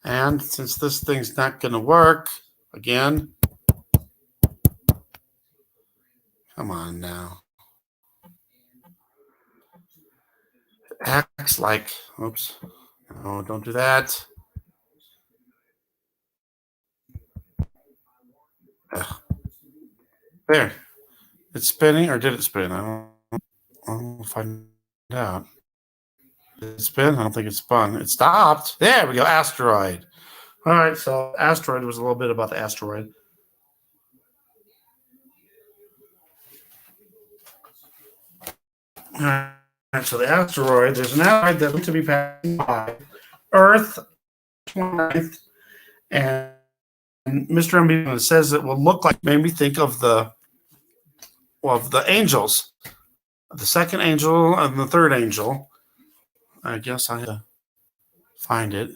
Speaker 1: And since this thing's not going to work, again, come on now. Acts like, oops, no, don't do that. Ugh. There. It's spinning, or did it spin? I'll find out. Did it spin? I don't think it spun. It stopped. There we go. Asteroid. All right, so Asteroid was a little bit about the asteroid. All right, so the asteroid, there's an asteroid that's going to be passing by Earth, and Mr. MB says it will look like, made me think of the angels, the second angel and the third angel. I guess I have to find it.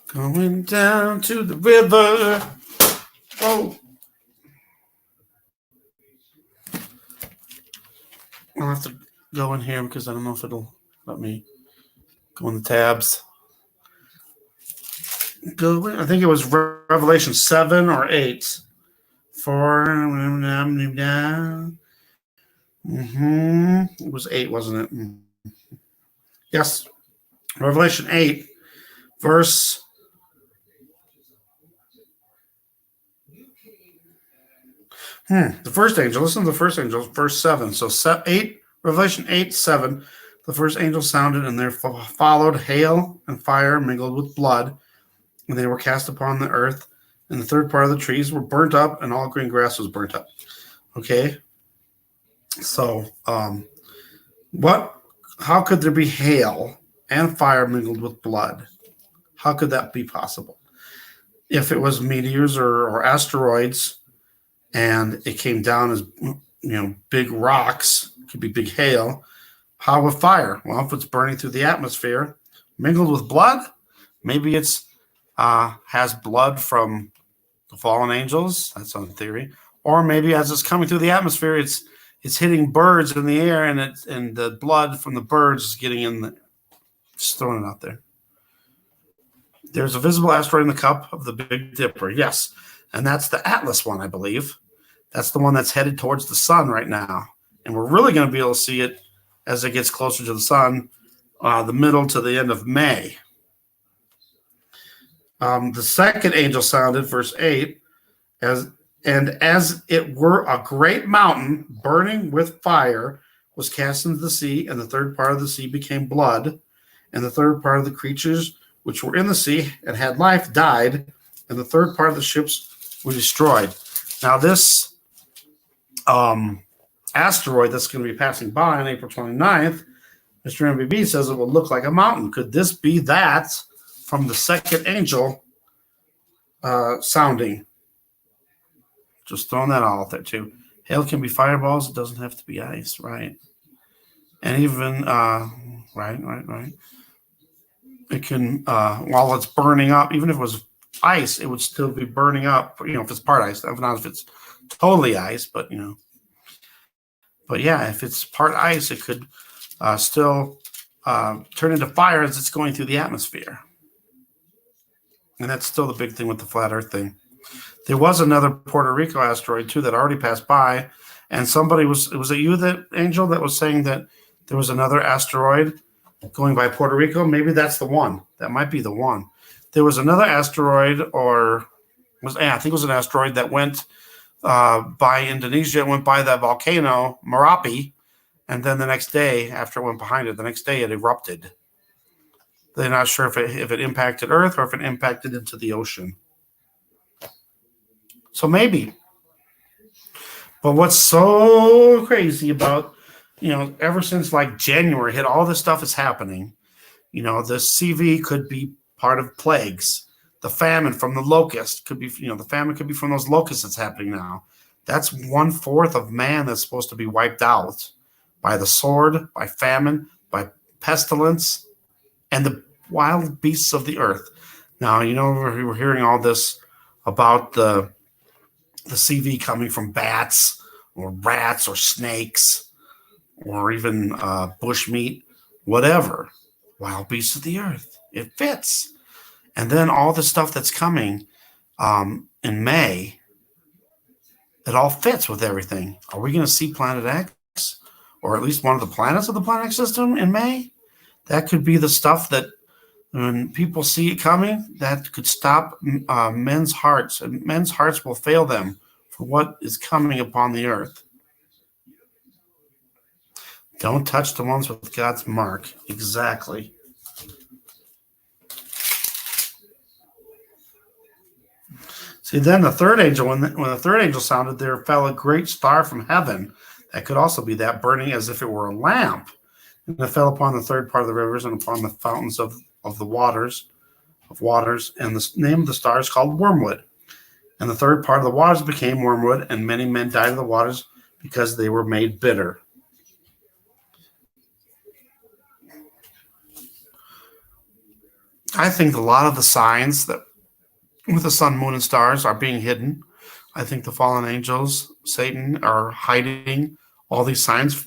Speaker 1: Going down to the river. Oh. I'll have to go in here because I don't know if it'll let me go in the tabs. I think it was Revelation 7 or 8. It was 8, wasn't it? Yes. Revelation 8, verse. The first angel, listen to the first angel, verse 7. So 8, Revelation 8, 7. The first angel sounded, and there followed hail and fire mingled with blood, and they were cast upon the earth, and the third part of the trees were burnt up, and all green grass was burnt up. Okay? So, how could there be hail and fire mingled with blood? How could that be possible? If it was meteors or asteroids, and it came down as, big rocks, it could be big hail, how with fire? Well, if it's burning through the atmosphere, mingled with blood, maybe it's has blood from the fallen angels. That's on theory. Or maybe as it's coming through the atmosphere, it's hitting birds in the air, and the blood from the birds is getting in just throwing it out there. There's a visible asteroid in the cup of the Big Dipper. Yes. And that's the Atlas one, I believe. That's the one that's headed towards the sun right now. And we're really going to be able to see it as it gets closer to the sun, the middle to the end of May. The second angel sounded, verse 8, as it were a great mountain burning with fire was cast into the sea, and the third part of the sea became blood, and the third part of the creatures which were in the sea and had life died, and the third part of the ships we destroyed. Now this asteroid that's going to be passing by on April 29th, Mr. MBB says it will look like a mountain. Could this be that from the second angel sounding? Just throwing that all out there too. Hail can be fireballs. It doesn't have to be ice, right? And even, right. It can, while it's burning up, even if it was ice, it would still be burning up, if it's part ice. Not if it's totally ice, but, But yeah, if it's part ice, it could still turn into fire as it's going through the atmosphere. And that's still the big thing with the flat Earth thing. There was another Puerto Rico asteroid, too, that already passed by. And somebody was it you, that Angel, that was saying that there was another asteroid going by Puerto Rico? Maybe that's the one. That might be the one. There was another asteroid, I think it was an asteroid that went by Indonesia. It went by that volcano, Merapi. And then the next day, after it went behind it, the next day it erupted. They're not sure if it impacted Earth or if it impacted into the ocean. So maybe. But what's so crazy about, ever since like January hit, all this stuff is happening. The CV could be part of plagues. The famine from the locust could be, the famine could be from those locusts that's happening now. That's 1/4 of man that's supposed to be wiped out by the sword, by famine, by pestilence, and the wild beasts of the earth. Now, we were hearing all this about the CV coming from bats or rats or snakes or even bush meat, whatever. Wild beasts of the earth. It fits. And then all the stuff that's coming in May, it all fits with everything. Are we going to see Planet X, or at least one of the planets of the Planet X system in May? That could be the stuff that when people see it coming, that could stop men's hearts, and men's hearts will fail them for what is coming upon the earth. Don't touch the ones with God's mark. Exactly. See, then the third angel, when the third angel sounded, there fell a great star from heaven. That could also be that, burning as if it were a lamp. And it fell upon the third part of the rivers and upon the fountains of the waters. And the name of the star is called Wormwood. And the third part of the waters became wormwood, and many men died of the waters because they were made bitter. I think a lot of the signs that with the sun, moon, and stars are being hidden. I think the fallen angels, Satan, are hiding all these signs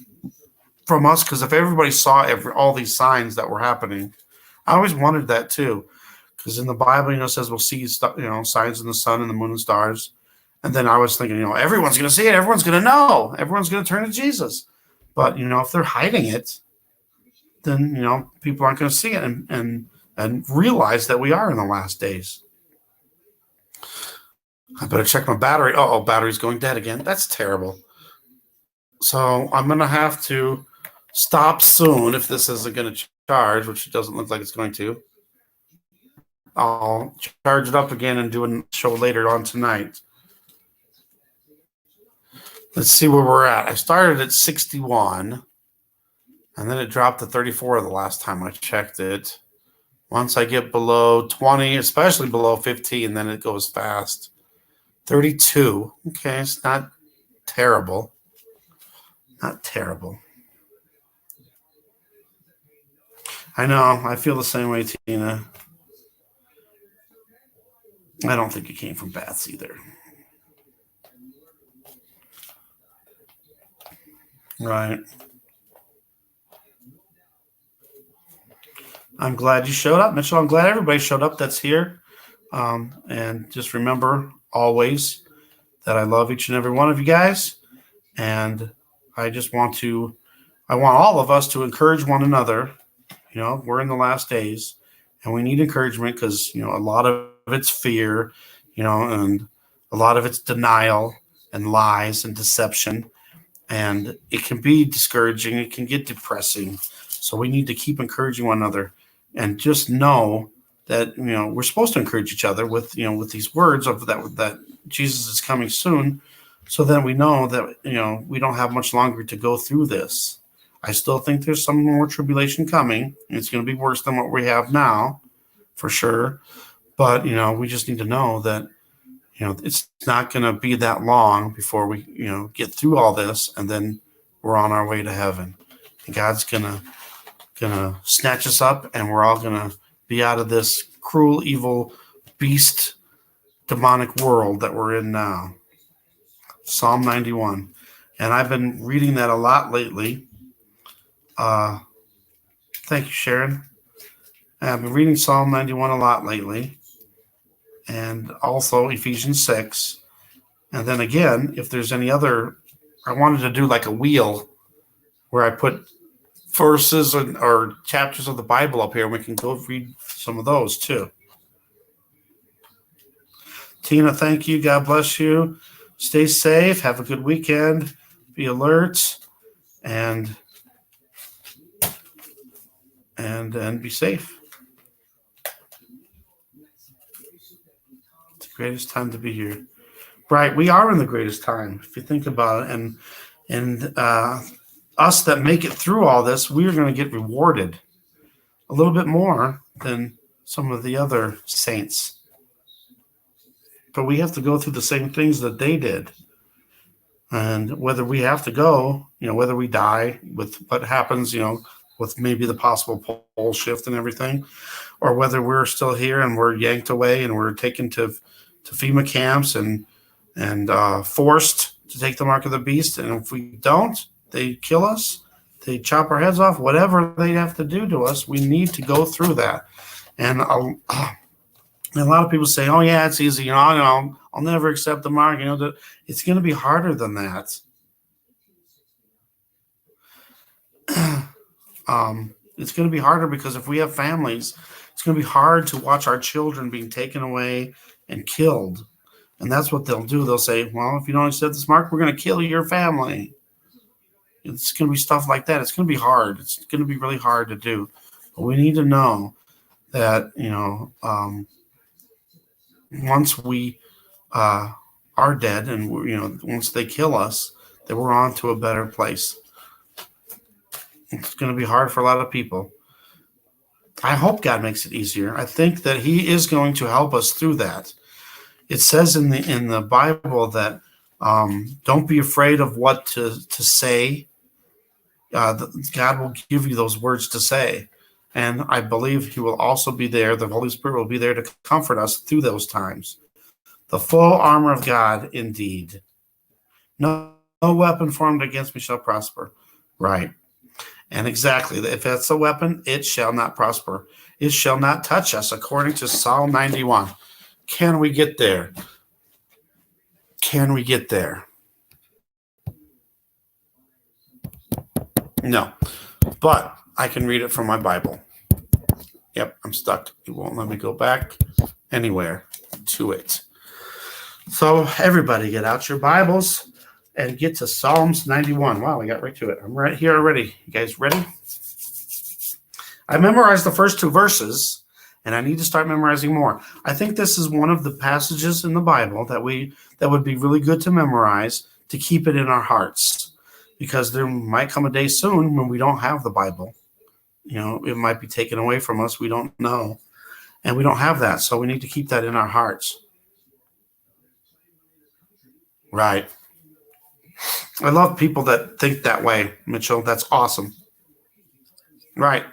Speaker 1: from us, because if everybody saw all these signs that were happening, I always wondered that too, because in the Bible, it says we'll see, signs in the sun and the moon and stars. And then I was thinking, everyone's going to see it. Everyone's going to know. Everyone's going to turn to Jesus. But, if they're hiding it, then, people aren't going to see it and realize that we are in the last days. I better check my battery. Oh, battery's going dead again. That's terrible. So I'm going to have to stop soon if this isn't going to charge, which it doesn't look like it's going to. I'll charge it up again and do a show later on tonight. Let's see where we're at. I started at 61, and then it dropped to 34 the last time I checked it. Once I get below 20, especially below 15, then it goes fast. 32. Okay, it's not terrible. Not terrible. I know. I feel the same way, Tina. I don't think it came from bats either. Right. I'm glad you showed up, Mitchell. I'm glad everybody showed up that's here. And just remember always that I love each and every one of you guys. And I want all of us to encourage one another. We're in the last days, and we need encouragement because, a lot of it's fear, and a lot of it's denial and lies and deception. And it can be discouraging. It can get depressing. So we need to keep encouraging one another, and just know that, we're supposed to encourage each other with, with these words of that Jesus is coming soon, so that we know that, we don't have much longer to go through this. I still think there's some more tribulation coming, and it's going to be worse than what we have now, for sure. But, we just need to know that, it's not going to be that long before we, get through all this, and then we're on our way to heaven. And God's gonna snatch us up, and we're all gonna be out of this cruel, evil, beast, demonic world that we're in now. Psalm 91. And I've been reading that a lot lately. Thank you, Sharon. I've been reading Psalm 91 a lot lately, and also Ephesians 6. And then again, if there's any other, I wanted to do like a wheel where I put verses or chapters of the Bible up here. We can go read some of those too. Tina, thank you. God bless you. Stay safe. Have a good weekend. Be alert and be safe. It's the greatest time to be here. Right, we are in the greatest time, if you think about it. And us that make it through all this, we are going to get rewarded a little bit more than some of the other saints. But we have to go through the same things that they did. And whether we have to go, whether we die with what happens, with maybe the possible pole shift and everything, or whether we're still here and we're yanked away and we're taken to FEMA camps and forced to take the mark of the beast. And if we don't, they kill us, they chop our heads off, whatever they have to do to us, we need to go through that. And a lot of people say, oh yeah, it's easy. I'll never accept the mark. It's going to be harder than that. It's going to be harder because if we have families, it's going to be hard to watch our children being taken away and killed. And that's what they'll do. They'll say, well, if you don't accept this mark, we're going to kill your family. It's going to be stuff like that. It's going to be hard. It's going to be really hard to do. But we need to know that, once we are dead and, once they kill us, that we're on to a better place. It's going to be hard for a lot of people. I hope God makes it easier. I think that he is going to help us through that. It says in the Bible that don't be afraid of what to say. God will give you those words to say. And I believe he will also be there. The Holy Spirit will be there to comfort us through those times. The full armor of God, indeed. No weapon formed against me shall prosper. Right. And exactly, if that's a weapon, it shall not prosper. It shall not touch us, according to Psalm 91. Can we get there? Can we get there? No. But I can read it from my Bible. Yep, I'm stuck. It won't let me go back anywhere to it. So everybody get out your Bibles and get to Psalms 91. Wow, we got right to it. I'm right here already. You guys ready? I memorized the first two verses, and I need to start memorizing more. I think this is one of the passages in the Bible that would be really good to memorize to keep it in our hearts, because there might come a day soon when we don't have the Bible. It might be taken away from us. We don't know, and we don't have that, so we need to keep that in our hearts. Right. I love people that think that way, Mitchell. That's awesome. Right.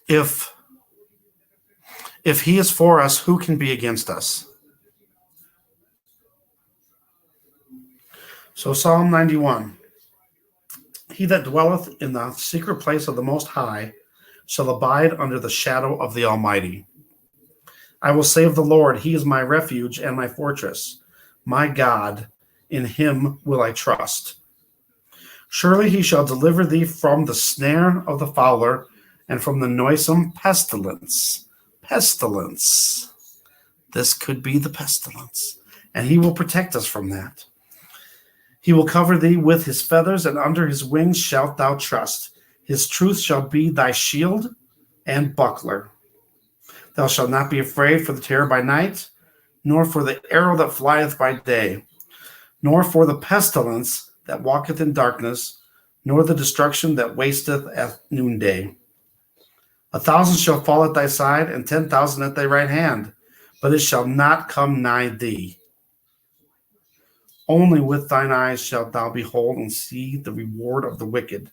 Speaker 1: If he is for us, who can be against us? So Psalm 91. He that dwelleth in the secret place of the Most High shall abide under the shadow of the Almighty. I will say of the Lord, he is my refuge and my fortress. My God, in him will I trust. Surely he shall deliver thee from the snare of the fowler and from the noisome pestilence. Pestilence. This could be the pestilence. And he will protect us from that. He will cover thee with his feathers, and under his wings shalt thou trust. His truth shall be thy shield and buckler.
Speaker 2: Thou shalt not be afraid for the terror by night, nor for the arrow that flieth by day, nor for the pestilence that walketh in darkness, nor the destruction that wasteth at noonday. 1,000 shall fall at thy side, and 10,000 at thy right hand, but it shall not come nigh thee. Only with thine eyes shalt thou behold and see the reward of the wicked.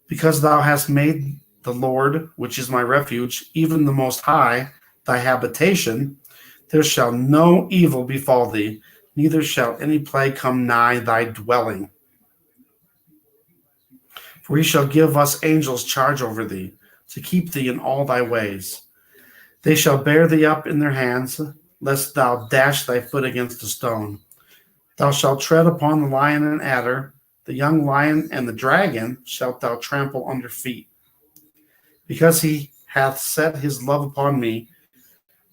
Speaker 2: Because thou hast made the Lord, which is my refuge, even the Most High, thy habitation, there shall no evil befall thee, neither shall any plague come nigh thy dwelling. For he shall give us angels charge over thee, to keep thee in all thy ways. They shall bear thee up in their hands, lest thou dash thy foot against a stone. Thou shalt tread upon the lion and adder, the young lion and the dragon shalt thou trample under feet. Because he hath set his love upon me,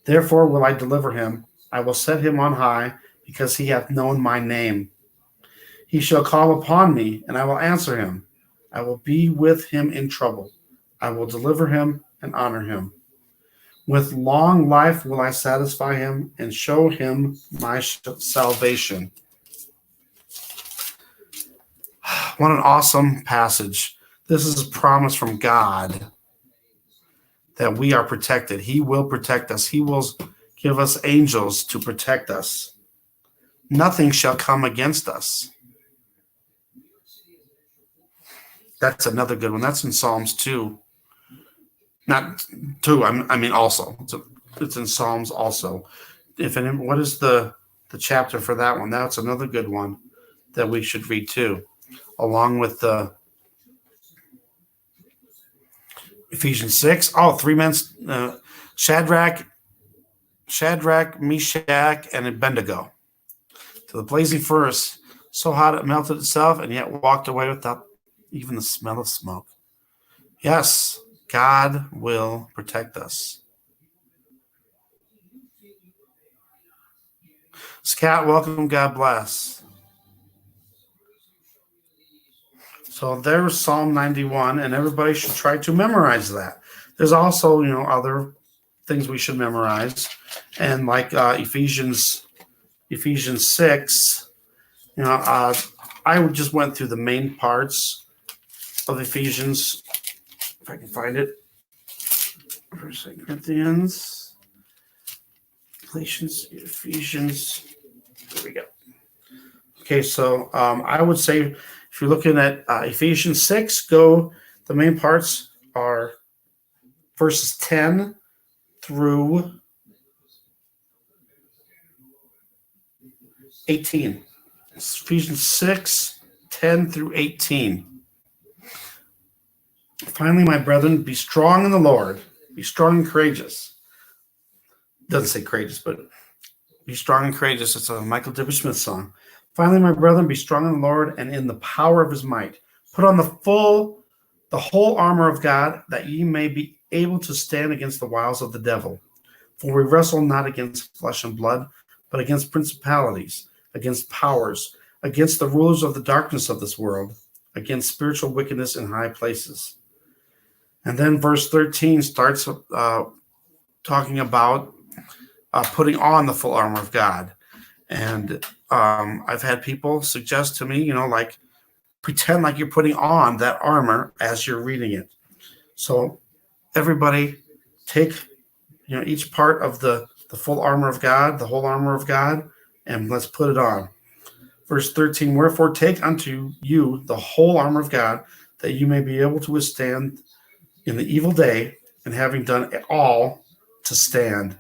Speaker 2: therefore will I deliver him. I will set him on high, because he hath known my name. He shall call upon me, and I will answer him. I will be with him in trouble. I will deliver him and honor him. With long life will I satisfy him and show him my salvation. What an awesome passage. This is a promise from God that we are protected. He will protect us. He will give us angels to protect us. Nothing shall come against us. That's another good one. That's in Psalms 2. Not 2, I mean also. It's in Psalms also. What is the chapter for that one? That's another good one that we should read too, along with the Ephesians 6. Oh, 3 men, Shadrach, Meshach, and Abednego. To the blazing furnace, so hot it melted itself, and yet walked away without even the smell of smoke. Yes, God will protect us. Scott, welcome. God bless. So there's Psalm 91, and everybody should try to memorize that. There's also, other things we should memorize, and like Ephesians 6. I just went through the main parts of Ephesians. If I can find it. 1 Corinthians, Galatians, Ephesians. There we go. Okay, so I would say if you're looking at Ephesians 6, the main parts are verses 10 through 18. It's Ephesians 6, 10 through 18. Finally, my brethren, be strong in the Lord. Be strong and courageous. Doesn't say courageous, but be strong and courageous. It's a Michael W. Smith song. Finally, my brethren, be strong in the Lord and in the power of his might. Put on the whole armor of God, that ye may be able to stand against the wiles of the devil. For we wrestle not against flesh and blood, but against principalities, against powers, against the rulers of the darkness of this world, against spiritual wickedness in high places. And then verse 13 starts talking about putting on the full armor of God. And I've had people suggest to me, like pretend like you're putting on that armor as you're reading it. So everybody take, each part of the full armor of God, the whole armor of God, and let's put it on. Verse 13, wherefore take unto you the whole armor of God, that you may be able to withstand in the evil day, and having done it all, to stand.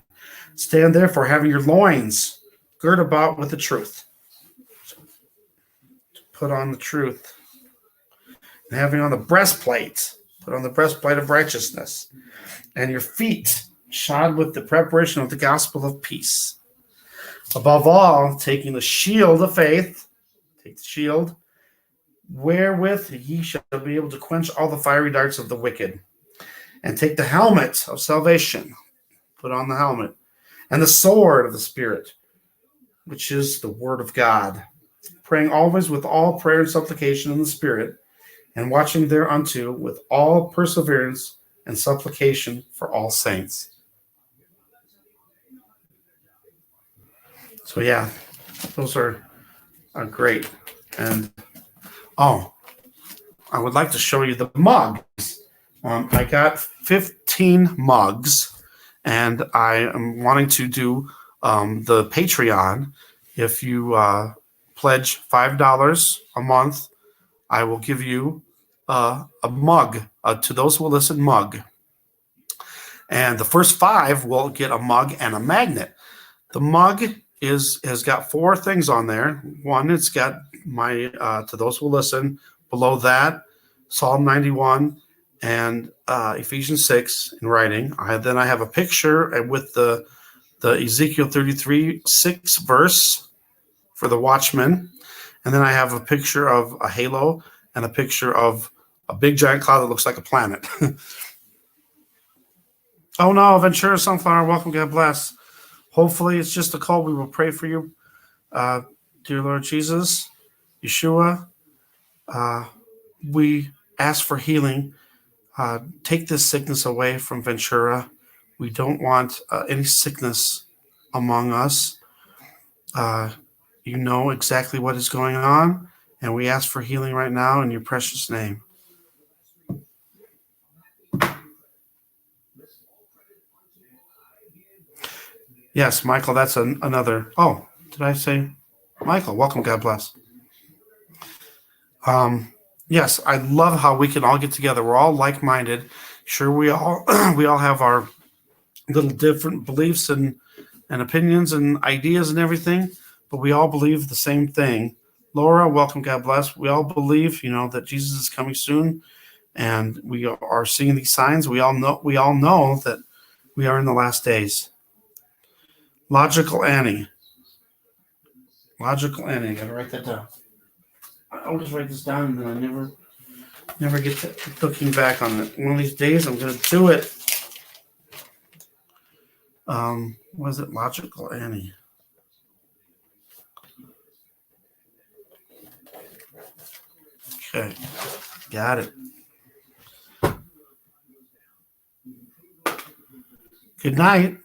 Speaker 2: Stand therefore, having your loins girt about with the truth. So, put on the truth. And having on the breastplate, put on the breastplate of righteousness. And your feet shod with the preparation of the gospel of peace. Above all, taking the shield of faith, take the shield, wherewith ye shall be able to quench all the fiery darts of the wicked. And take the helmet of salvation, put on the helmet, and the sword of the Spirit, which is the word of God, praying always with all prayer and supplication in the Spirit, and watching thereunto with all perseverance and supplication for all saints. So yeah, those are great. And oh, I would like to show you the mugs. I got 15 mugs, and I am wanting to do the Patreon. If you pledge $5 a month, I will give you a mug, to those who will listen, mug. And the first 5 will get a mug and a magnet. The mug has got 4 things on there. One, it's got my to those who listen. Below that, Psalm 91 and Ephesians 6 in writing. Then I have a picture with the Ezekiel 33:6 verse for the watchman. And then I have a picture of a halo and a picture of a big giant cloud that looks like a planet. Oh no, Ventura Sunflower, welcome, God bless. Hopefully it's just a cold. We will pray for you. Dear Lord Jesus, Yeshua, we ask for healing. Take this sickness away from Ventura. We don't want any sickness among us. You know exactly what is going on, and we ask for healing right now in your precious name. Yes, Michael, that's another. Oh, did I say Michael? Welcome, God bless. Yes, I love how we can all get together. We're all like-minded. Sure, we all we all have our little different beliefs and opinions and ideas and everything, but we all believe the same thing. Laura, welcome, God bless. We all believe, that Jesus is coming soon, and we are seeing these signs. We all know that we are in the last days. Logical Annie. I gotta write that down. I always write this down and then I never get to looking back on it. One of these days I'm gonna do it. Was it Logical Annie? Okay, got it. Good night.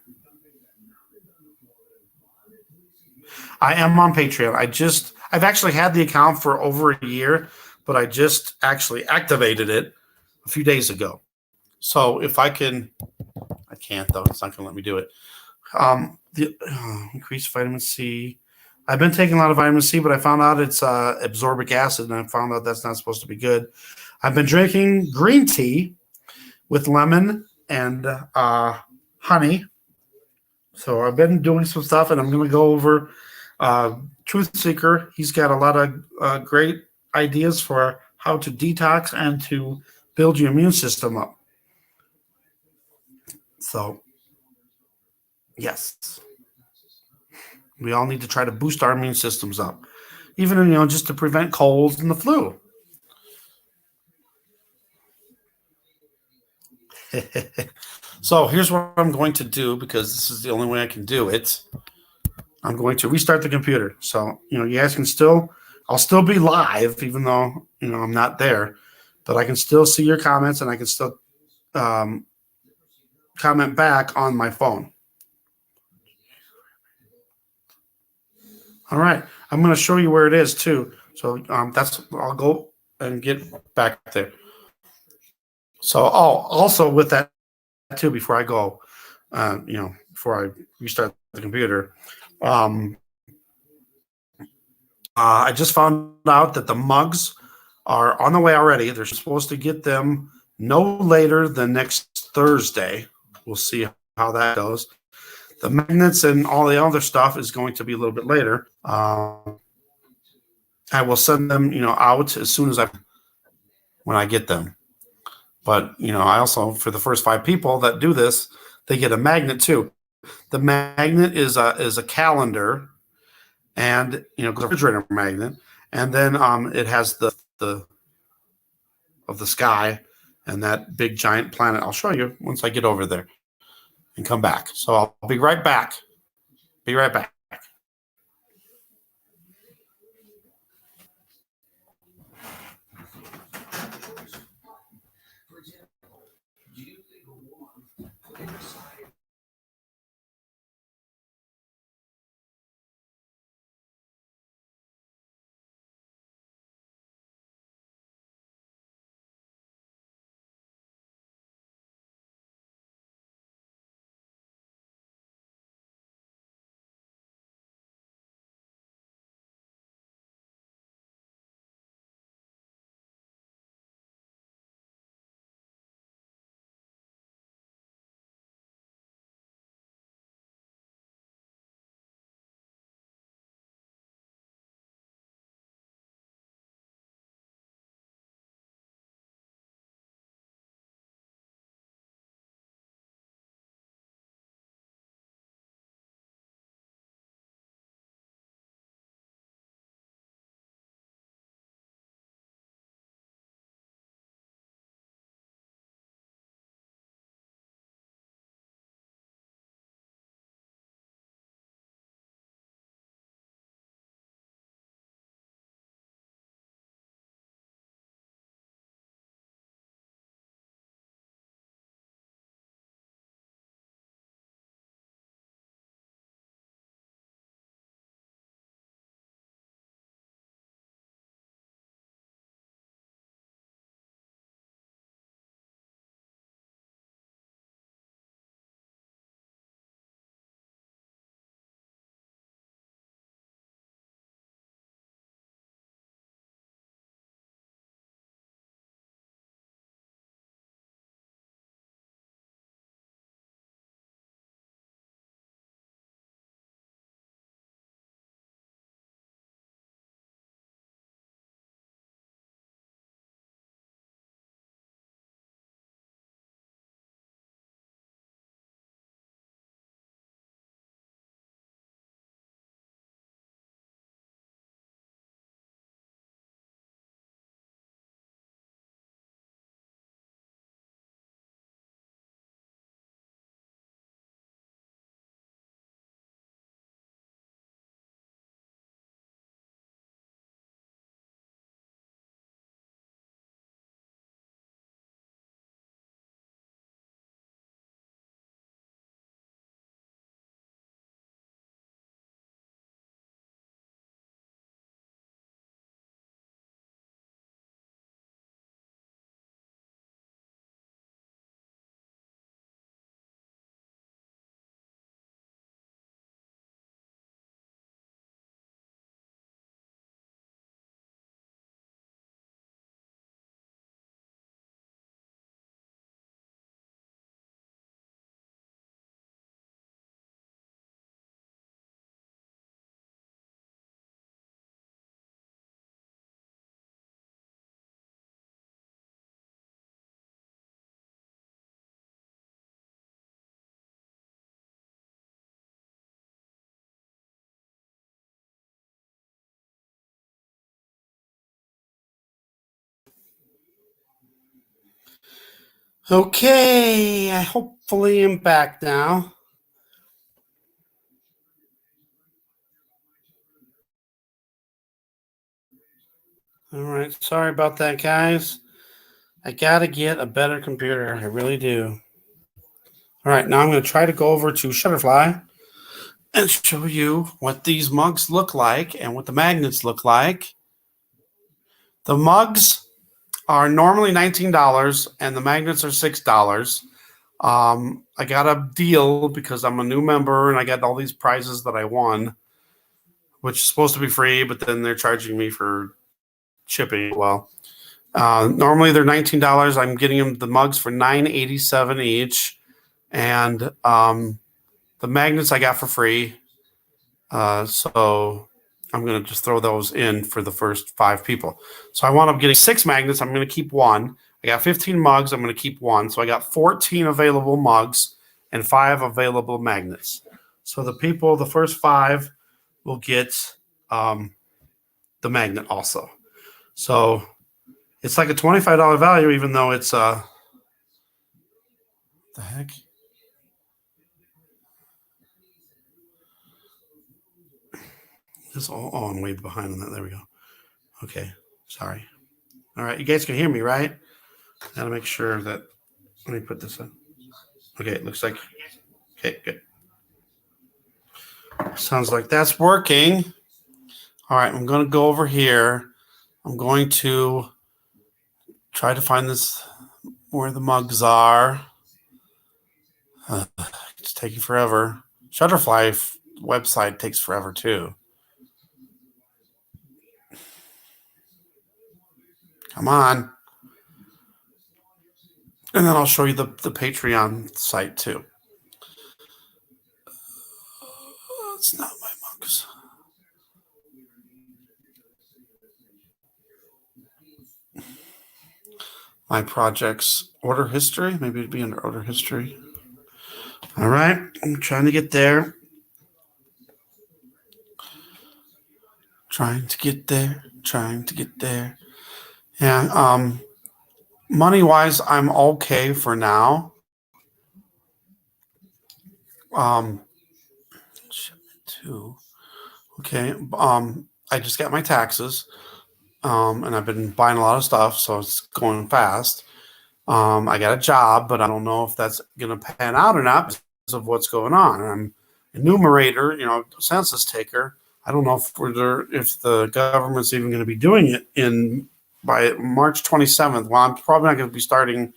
Speaker 2: I am on Patreon. I've actually had the account for over a year, but I just actually activated it a few days ago. So if I can't though. It's not going to let me do it. Increased vitamin C. I've been taking a lot of vitamin C, but I found out it's absorbic acid, and I found out that's not supposed to be good. I've been drinking green tea with lemon and honey. So I've been doing some stuff, and I'm going to go over Truth Seeker. He's got a lot of great ideas for how to detox and to build your immune system up. So, yes, we all need to try to boost our immune systems up, even just to prevent colds and the flu. So here's what I'm going to do, because this is the only way I can do it. I'm going to restart the computer. So, you guys I'll still be live, even though, I'm not there, but I can still see your comments, and I can still comment back on my phone. All right. I'm going to show you where it is too. So I'll go and get back there. So, also with that too, before I go, before I restart the computer, I just found out that the mugs are on the way already. They're supposed to get them no later than next Thursday. We'll see how that goes. The magnets and all the other stuff is going to be a little bit later. I will send them, out as soon as when I get them. But, I also, for the first 5 people that do this, they get a magnet too. The magnet is a calendar, and, a refrigerator magnet. And then it has the of the sky and that big giant planet. I'll show you once I get over there and come back. So I'll be right back. Be right back. Okay, I hopefully am back now. All right, sorry about that, guys. I gotta get a better computer. I really do. All right, now I'm going to try to go over to Shutterfly and show you what these mugs look like and what the magnets look like. The mugs are normally $19 and the magnets are $6. I got a deal because I'm a new member and I got all these prizes that I won, which is supposed to be free, but then they're charging me for shipping. Well, normally they're $19. I'm getting them the mugs for $9.87 each, and the magnets I got for free. So I'm going to just throw those in for the first 5 people. So I wound up getting 6 magnets. I'm going to keep 1. I got 15 mugs. I'm going to keep 1. So I got 14 available mugs and 5 available magnets. So the first 5 will get the magnet also. So it's like a $25 value, even though it's the heck? This I'm way behind on that. There we go. Okay. Sorry. All right. You guys can hear me, right? Gotta make sure that. Let me put this in. Okay. It looks like. Okay. Good. Sounds like that's working. All right. I'm going to go over here. I'm going to try to find this where the mugs are. It's taking forever. Shutterfly website takes forever too. Come on. And then I'll show you the Patreon site too. It's not my mugs. My projects order history. Maybe it'd be under order history. All right. I'm trying to get there. Trying to get there. Yeah. Money wise, I'm okay for now. Shipment 2. Okay. I just got my taxes. And I've been buying a lot of stuff, so it's going fast. I got a job, but I don't know if that's going to pan out or not because of what's going on. I'm enumerator, census taker. I don't know if the government's even going to be doing it by March 27th. Well, I'm probably not going to be starting.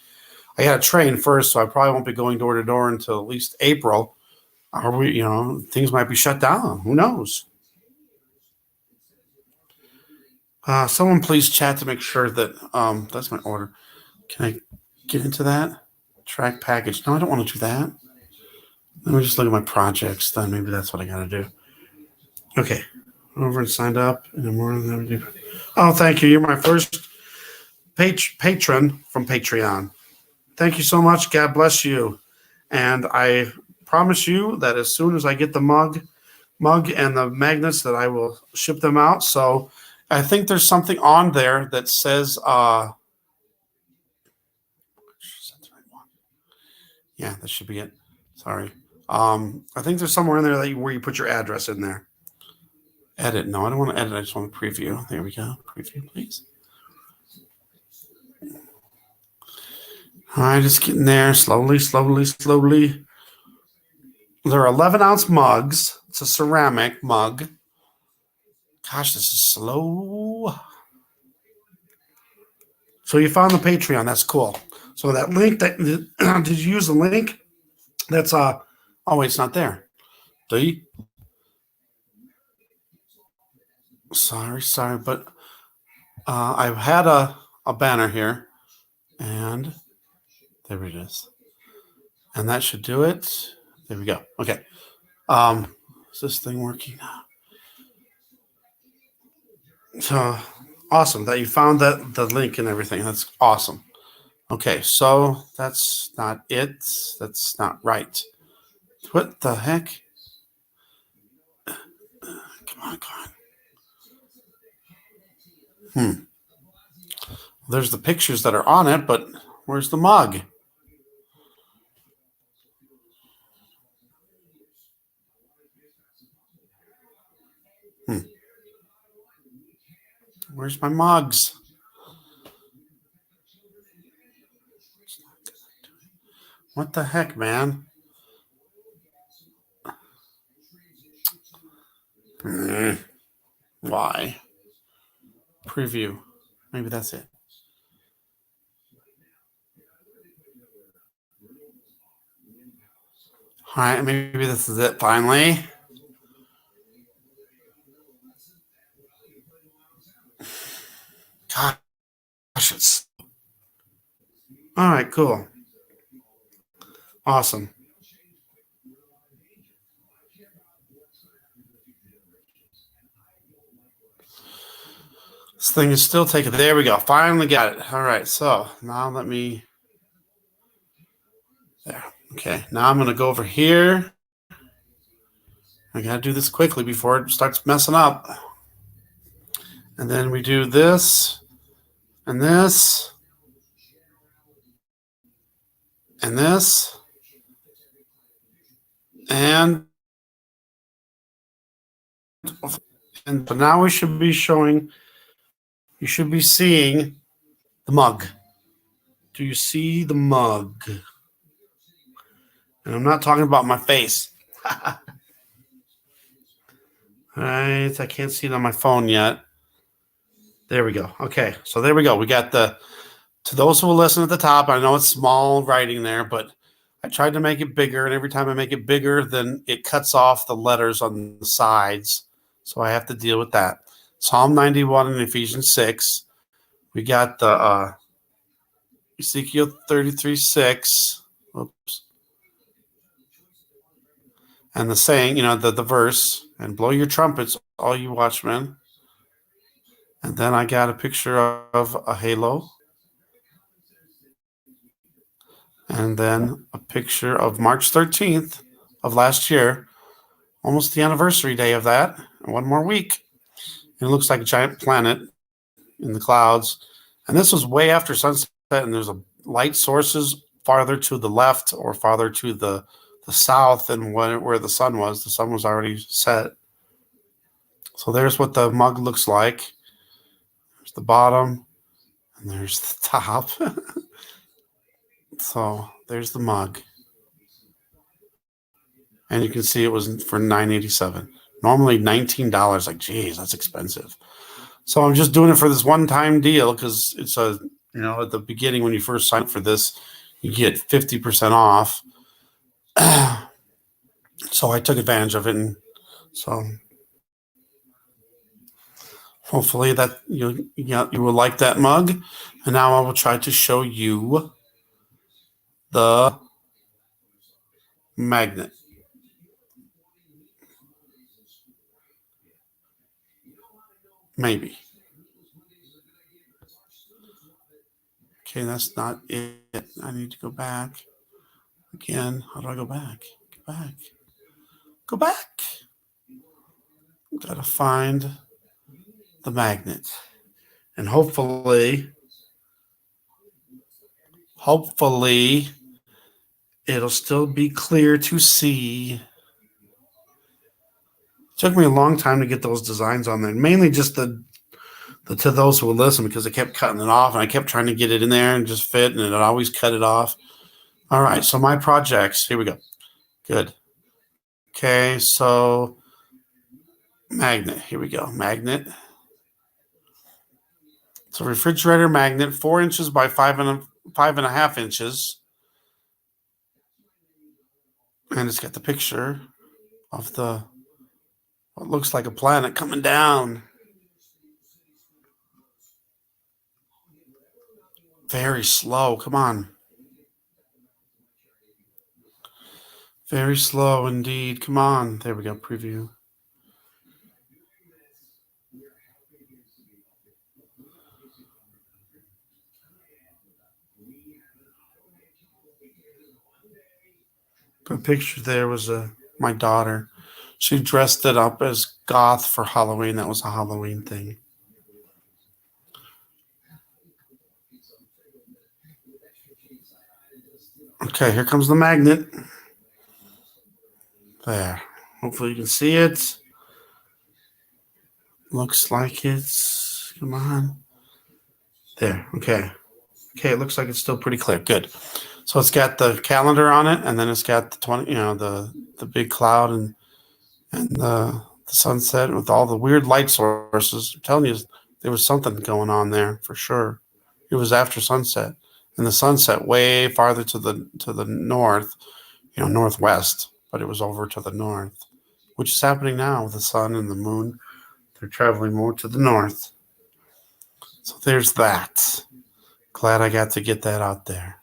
Speaker 2: I got to train first, so I probably won't be going door to door until at least April. Things might be shut down. Who knows? Someone please chat to make sure that that's my order. Can I get into that? Track package. No, I don't want to do that. Let me just look at my projects. Then maybe that's what I got to do. Okay. Over and signed up. Oh, thank you. You're my first patron from Patreon. Thank you so much. God bless you. And I promise you that as soon as I get the mug and the magnets, that I will ship them out. So I think there's something on there that says yeah, that should be it. Sorry. I think there's somewhere in there where you put your address in there. Edit. No, I don't want to edit. I just want to preview. There we go. Preview, please. All right, just getting there. Slowly. They're 11-ounce mugs. It's a ceramic mug. Gosh, this is slow. So you found the Patreon. That's cool. So that link, did you use the link? That's oh wait, it's not there. Sorry, but I've had a banner here, and there it is. And that should do it. There we go. Okay. Is this thing working now? So awesome that you found the link and everything. That's awesome. Okay, so that's not it. That's not right. What the heck? Come on. There's the pictures that are on it, but where's the mug?
Speaker 1: Where's my mugs? What the heck, man? Why? Preview. Maybe that's it. All right, maybe this is it finally. Gosh, it's all right. Cool. Awesome. This thing is still taking. There we go. Finally got it. All right. So now let me. There. Okay. Now I'm going to go over here. I got to do this quickly before it starts messing up. And then we do this and this and this. And so now we should be showing, you should be seeing the mug. Do you see the mug? And I'm not talking about my face. All right, I can't see it on my phone yet. There we go. Okay, so there we go. We got to those who will listen at the top, I know it's small writing there, but I tried to make it bigger, and every time I make it bigger, then it cuts off the letters on the sides. So I have to deal with that. Psalm 91 and Ephesians 6. We got the Ezekiel 33:6. Oops. And the saying, the verse, and blow your trumpets, all you watchmen. And then I got a picture of a halo. And then a picture of March 13th of last year, almost the anniversary day of that, and one more week. And it looks like a giant planet in the clouds. And this was way after sunset, and there's a light sources farther to the left or farther to the south than where the sun was. The sun was already set. So there's what the mug looks like. There's the bottom, and there's the top. So there's the mug. And you can see it was for $9.87. Normally $19. Like, geez, that's expensive. So I'm just doing it for this one-time deal because it's at the beginning when you first sign up for this, you get 50% off. So I took advantage of it, and so hopefully that you will like that mug. And now I will try to show you the magnet. Maybe. Okay, that's not it. I need to go back again. How do I go back? Go back. Go back. Gotta find the magnet. And hopefully it'll still be clear to see. It took me a long time to get those designs on there. Mainly just the to those who will listen, because I kept cutting it off and I kept trying to get it in there and just fit, and it always cut it off. All right, so my projects. Here we go. Good. Okay, so magnet. Here we go. Magnet. It's a refrigerator magnet, 4 inches by 5.5 inches. And it's got the picture of what looks like a planet coming down. Very slow. Come on. Very slow indeed. Come on. There we go. Preview. The picture there was my daughter. She dressed it up as goth for Halloween. That was a Halloween thing. Okay, here comes the magnet. There. Hopefully you can see it. Looks like it's
Speaker 2: Come on. There. Okay. Okay. It looks like it's still pretty clear. Good. So it's got the calendar on it, and then it's got the 20, the big cloud and the sunset with all the weird light sources. I'm telling you, there was something going on there for sure. It was after sunset, and the sunset way farther to the north, northwest, but it was over to the north, which is happening now with the sun and the moon. They're traveling more to the north. So there's that. Glad I got to get that out there.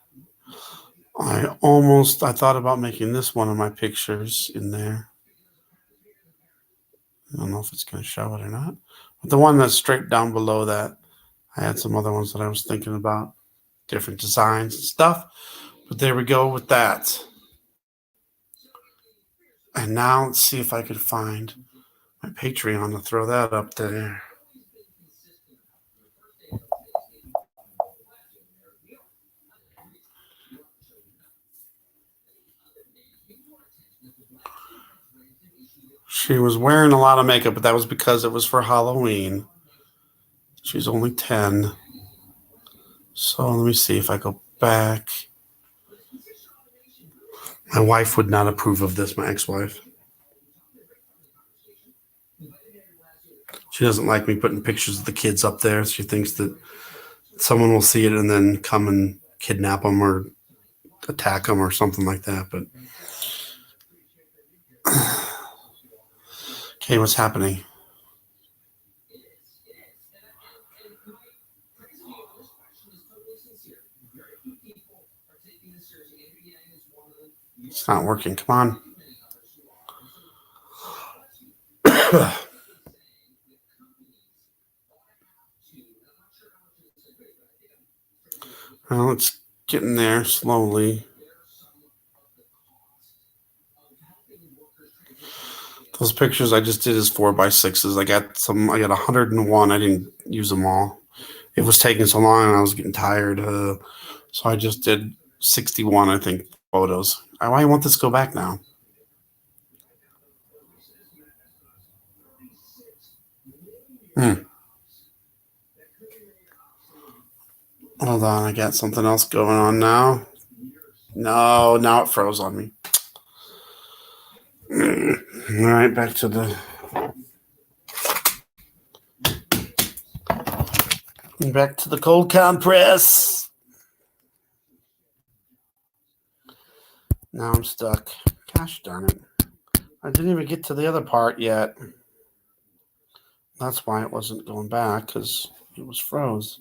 Speaker 2: I thought about making this one of my pictures in there. I don't know if it's going to show it or not. But the one that's straight down below that, I had some other ones that I was thinking about, different designs and stuff. But there we go with that. And now let's see if I could find my Patreon to throw that up there. She was wearing a lot of makeup, but that was because it was for Halloween. She's only 10. So let me see if I go back. My wife would not approve of this, my ex-wife. She doesn't like me putting pictures of the kids up there. She thinks that someone will see it and then come and kidnap them or attack them or something like that. But okay, what's happening? It's not working. Come on. Well, it's getting there slowly. Those pictures I just did is 4x6s. I got 101. I didn't use them all. It was taking so long and I was getting tired. So I just did 61, I think, photos. Why won't this go back now? Hold on, I got something else going on now. No, now it froze on me. All right, back to the cold compress. Now I'm stuck. Gosh darn it. I didn't even get to the other part yet. That's why it wasn't going back, because it was froze.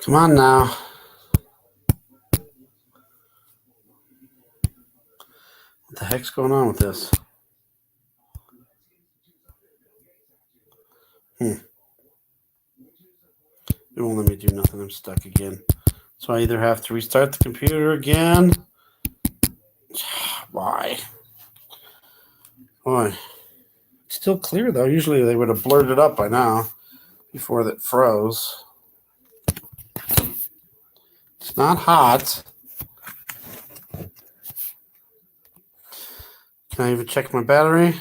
Speaker 2: Come on now. What the heck's going on with this? It won't let me do nothing. I'm stuck again. So I either have to restart the computer again. Why? Boy. It's still clear, though. Usually they would have blurred it up by now before that froze. It's not hot. Can I even check my battery?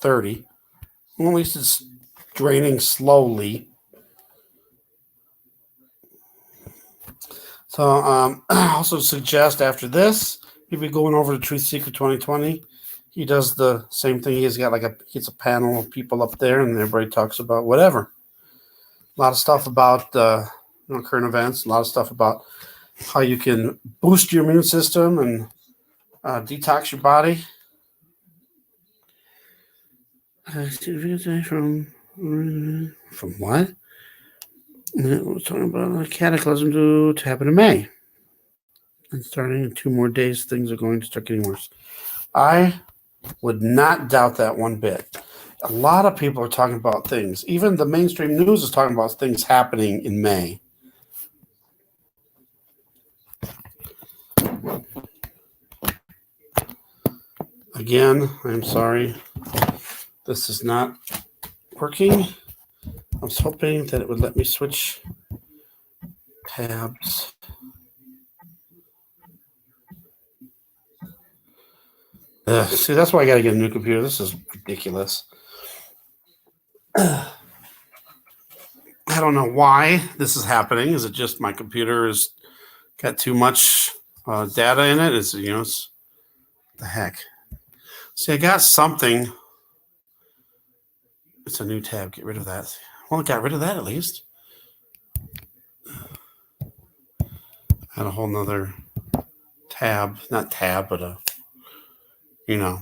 Speaker 2: 30. Well, at least it's draining slowly. So I also suggest after this, you'll be going over to Truth Seeker 2020. He does the same thing. He's got it's a panel of people up there, and everybody talks about whatever. A lot of stuff about current events. A lot of stuff about how you can boost your immune system and detox your body. From what? We're talking about a cataclysm to happen in May. And starting in 2 more days, things are going to start getting worse. I would not doubt that one bit. A lot of people are talking about things. Even the mainstream news is talking about things happening in May.
Speaker 1: Again, I'm sorry. This is not working. I was hoping that it would let me switch tabs. See, that's why I got to get a new computer. This is ridiculous. I don't know why this is happening. Is it just my computer has got too much data in it? It's the heck. See, I got something. It's a new tab. Get rid of that. Well, I got rid of that at least. Had a whole nother tab. Not tab, but you know.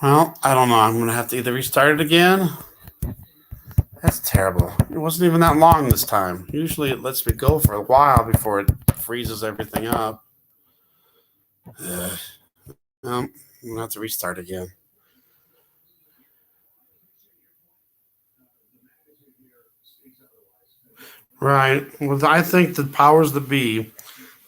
Speaker 1: Well, I don't know. I'm going to have to either restart it again. That's terrible. It wasn't even that long this time. Usually it lets me go for a while before it freezes everything up. Ugh. Well, I'm going to have to restart again. Right. Well, I think the powers that be,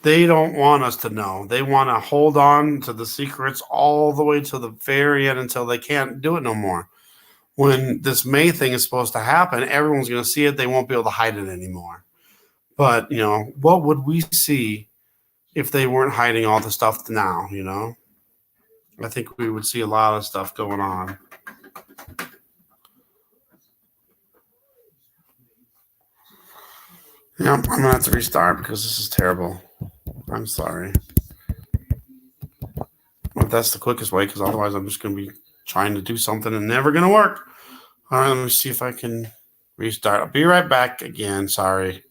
Speaker 1: they don't want us to know. They want to hold on to the secrets all the way to the very end until they can't do it no more. When this May thing is supposed to happen, everyone's going to see it. They won't be able to hide it anymore. But, what would we see if they weren't hiding all the stuff now, I think we would see a lot of stuff going on. Yeah, I'm going to have to restart because this is terrible. I'm sorry. But that's the quickest way because otherwise I'm just going to be trying to do something and never going to work. All right, let me see if I can restart. I'll be right back again. Sorry.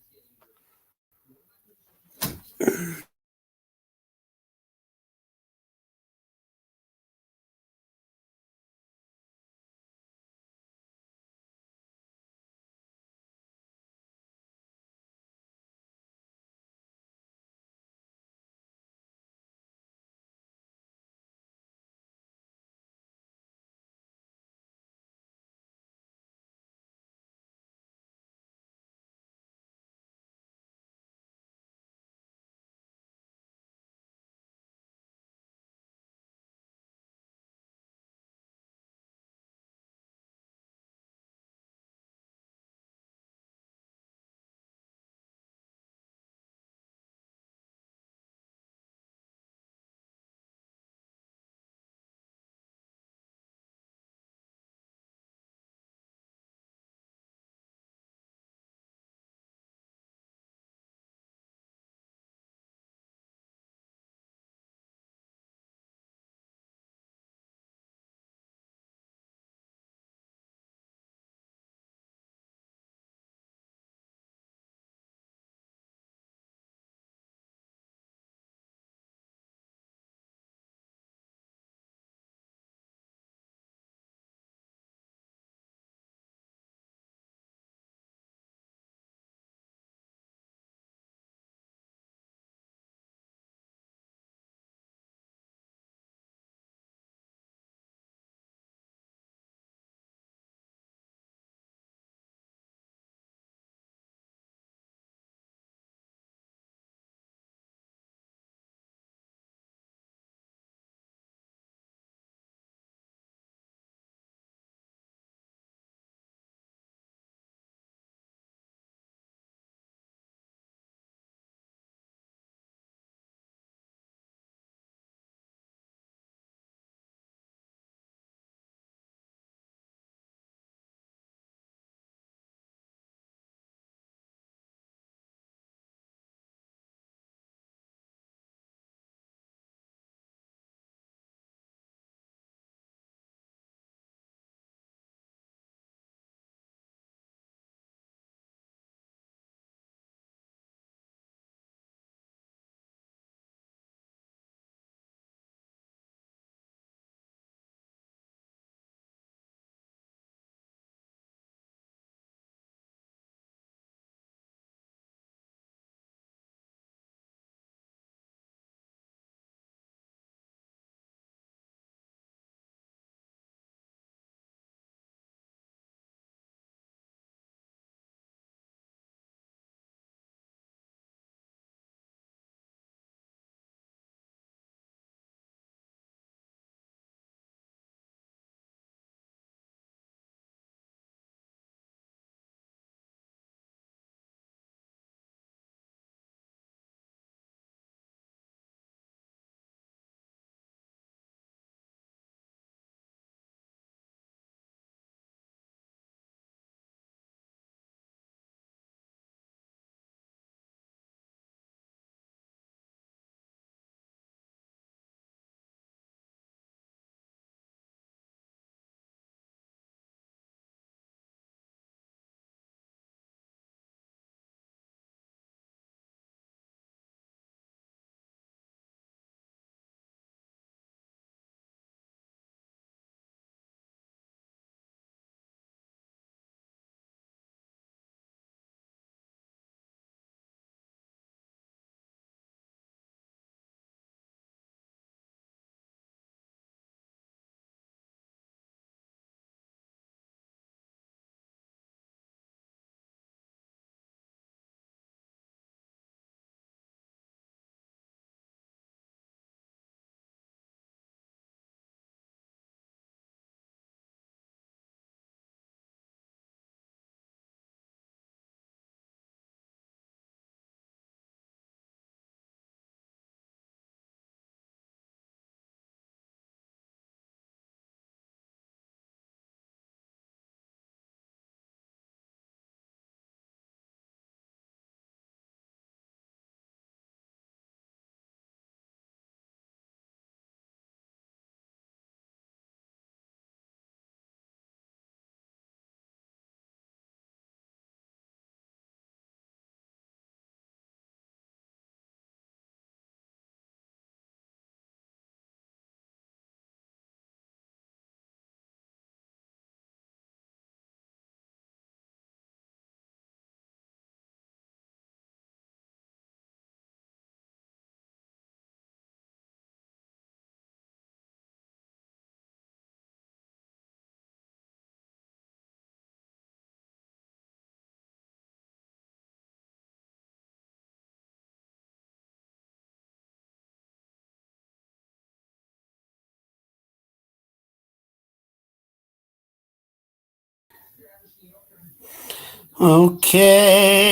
Speaker 1: Okay.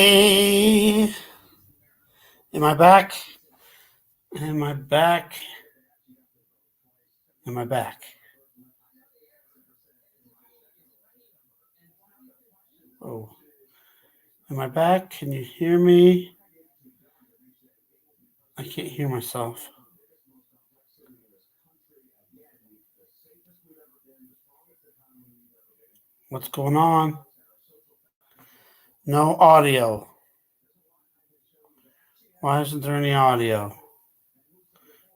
Speaker 1: Am I back? Am I back? Am I back? Oh. Am I back? Can you hear me? I can't hear myself. What's going on? No audio. Why isn't there any audio?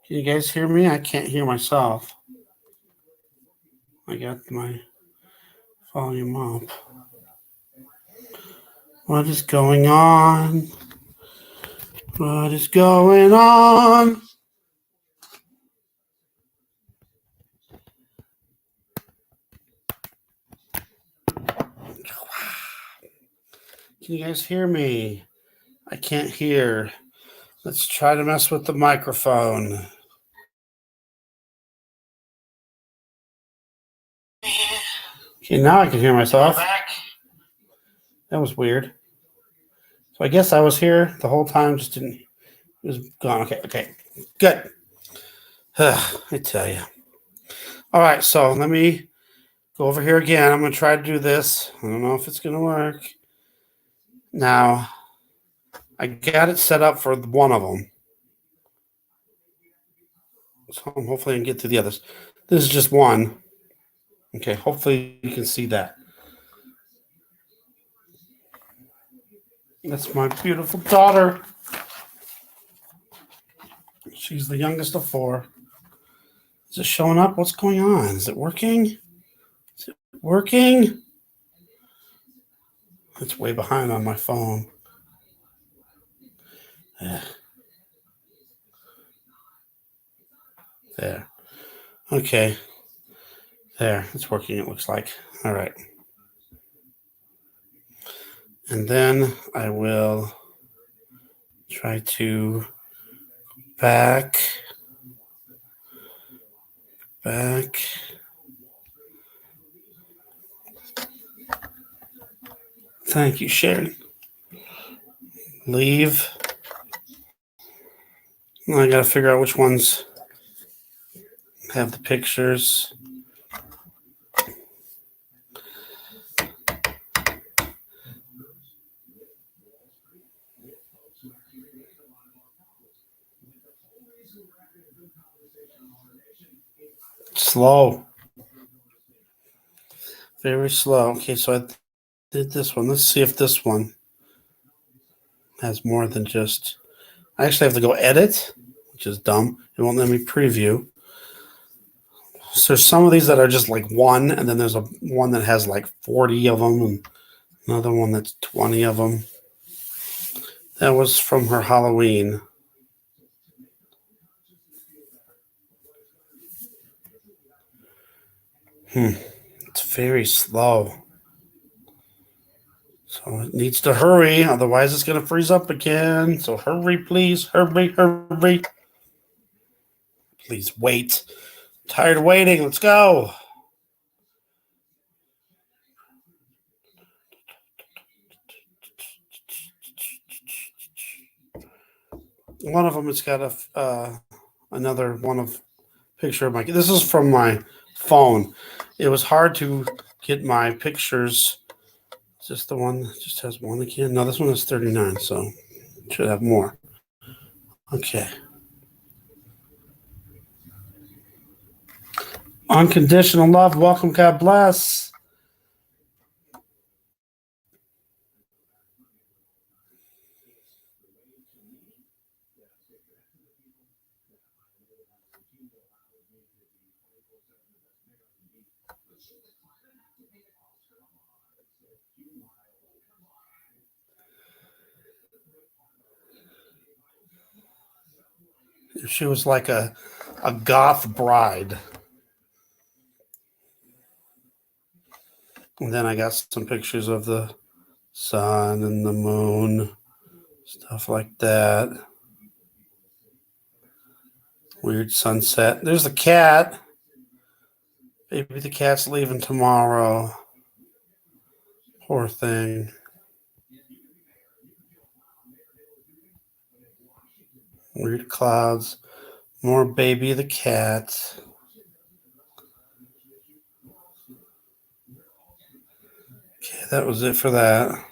Speaker 1: Can you guys hear me? I can't hear myself. I got my volume up. What is going on? What is going on? Can you guys hear me? I can't hear. Let's try to mess with the microphone. Okay, now I can hear myself. That was weird. So I guess I was here the whole time, just didn't. It was gone. Okay. Good. I tell you. All right, so let me go over here again. I'm going to try to do this. I don't know if it's going to work. Now, I got it set up for one of them. So hopefully I can get to the others. This is just one. Okay, hopefully you can see that. That's my beautiful daughter. She's the youngest of 4. Is it showing up? What's going on? Is it working? Is it working? It's way behind on my phone. There. Okay. There. It's working, it looks like. All right. And then I will try to back. Thank you, Sharon. Leave. Now I got to figure out which ones have the pictures. Slow. Very slow. Okay, so I did this one. Let's see if this one has more than just... I actually have to go edit, which is dumb. It won't let me preview. So there's some of these that are just like one, and then there's one that has like 40 of them, and another one that's 20 of them. That was from her Halloween. It's very slow. So it needs to hurry, otherwise it's going to freeze up again. So hurry, please. Hurry. Please wait. I'm tired of waiting. Let's go. One of them has got another one of picture of my... This is from my phone. It was hard to get my pictures. Is this the one that just has one again? No, this one has 39, so it should have more. Okay. Unconditional love. Welcome. God bless. She was like a goth bride. And then I got some pictures of the sun and the moon, stuff like that. Weird sunset. There's the cat. Maybe the cat's leaving tomorrow. Poor thing. Weird clouds. More Baby the cat. Okay, that was it for that.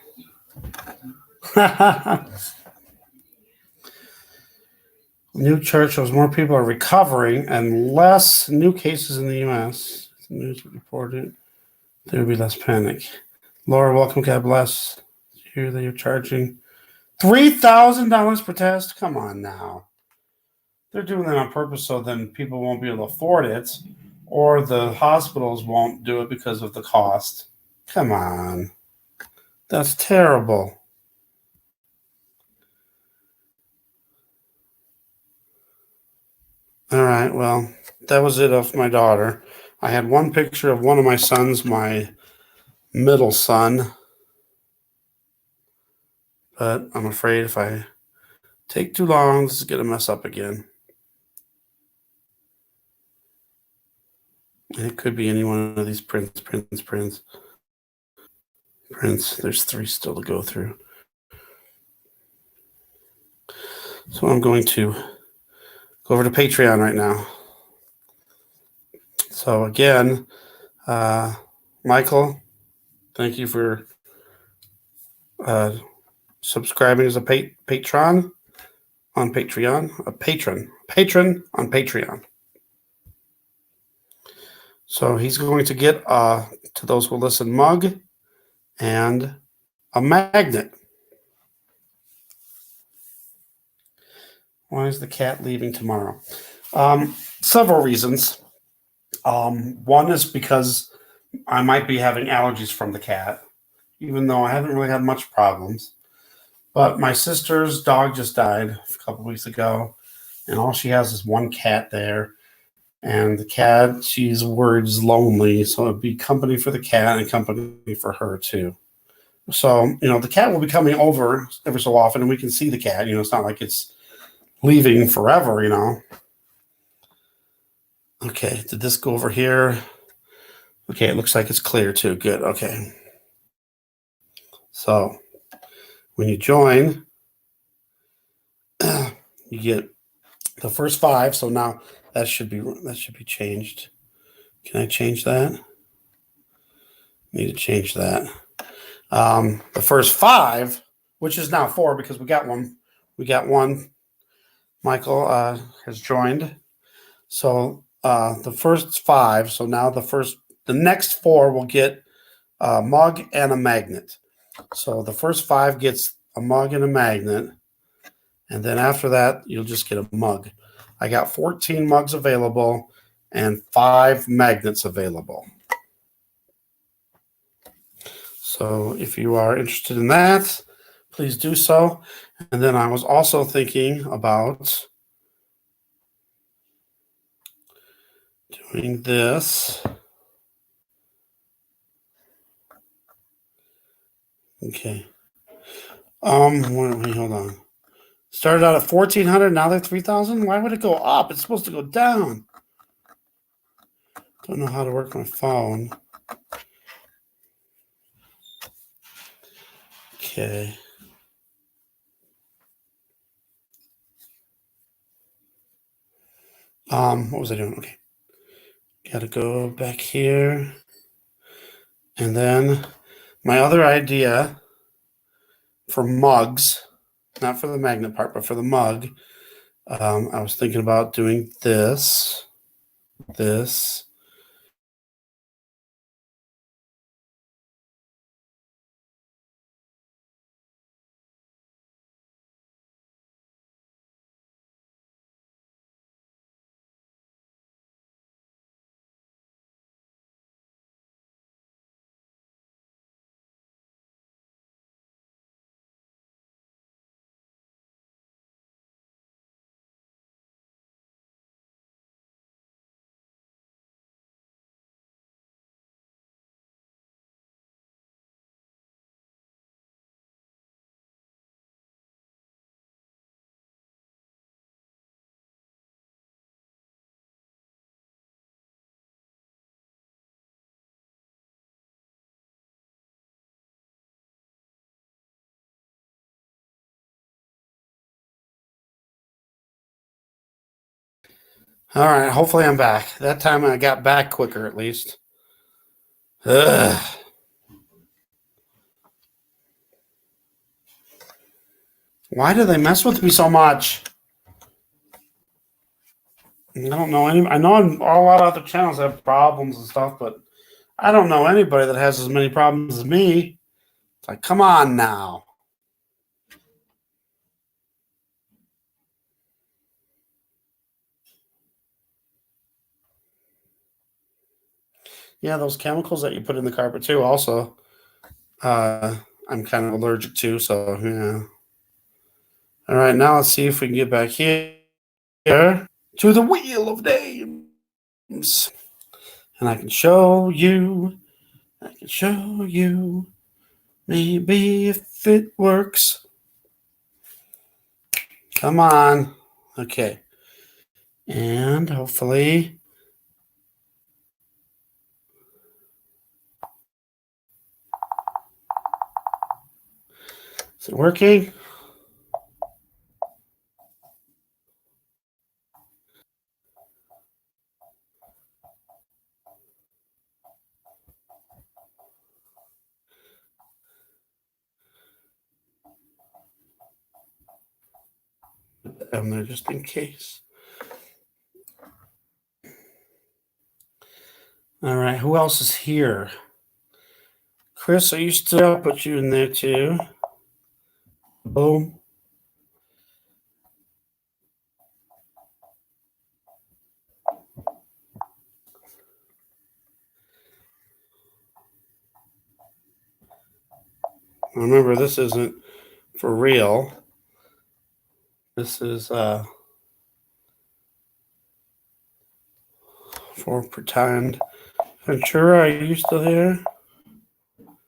Speaker 1: New chart shows more people are recovering and less new cases in the U.S. The news reported there will be less panic. Laura, welcome. God bless. Hear that you're charging $3,000 per test. Come on now. They're doing that on purpose so then people won't be able to afford it, or the hospitals won't do it because of the cost. Come on. That's terrible. All right, well, that was it of my daughter. I had one picture of one of my sons, my middle son, but I'm afraid if I take too long, this is going to mess up again. And it could be any one of these prints. There's 3 still to go through. So I'm going to go over to Patreon right now. So again, Michael, thank you for subscribing as a patron on Patreon, a patron on Patreon. So he's going to get to those who listen mug and a magnet. Why is the cat leaving tomorrow? Several reasons. One is because I might be having allergies from the cat, even though I haven't really had much problems. But my sister's dog just died a couple weeks ago, and all she has is one cat there. And the cat, she's worried, is lonely, so it'd be company for the cat and company for her too. So, the cat will be coming over every so often, and we can see the cat. It's not like it's leaving forever. Okay, did this go over here? Okay, it looks like it's clear too. Good, okay. So, when you join, you get the first 5. So now that should be changed. Can I change that? Need to change that. The first 5, which is now 4 because we got one. Michael has joined. So the first 5. So now the next 4 will get a mug and a magnet. So the first 5 gets a mug and a magnet. And then after that, you'll just get a mug. I got 14 mugs available and 5 magnets available. So if you are interested in that, please do so. And then I was also thinking about doing this. Okay. Wait, hold on. Started out at 1,400, now they're 3,000. Why would it go up? It's supposed to go down. Don't know how to work my phone. Okay. What was I doing? Okay. Got to go back here. And then my other idea for mugs, not for the magnet part, but for the mug, I was thinking about doing this,
Speaker 2: All right. Hopefully I'm back. That time I got back quicker at least. Ugh. Why do they mess with me so much? I don't know any. I know a lot of other channels have problems and stuff, but I don't know anybody that has as many problems as me. It's like, come on now. Yeah, those chemicals that you put in the carpet too. Also, I'm kind of allergic to. So yeah. All right, now let's see if we can get back here to the Wheel of Names, and I can show you. I can show you. Maybe if it works. Come on. Okay. And hopefully. Is it working? I'm there just in case. All right. Who else is here? Chris, are you still? I'll put you in there too. Boom. Remember, this isn't for real. This is for pretend. Ventura, are you still here? All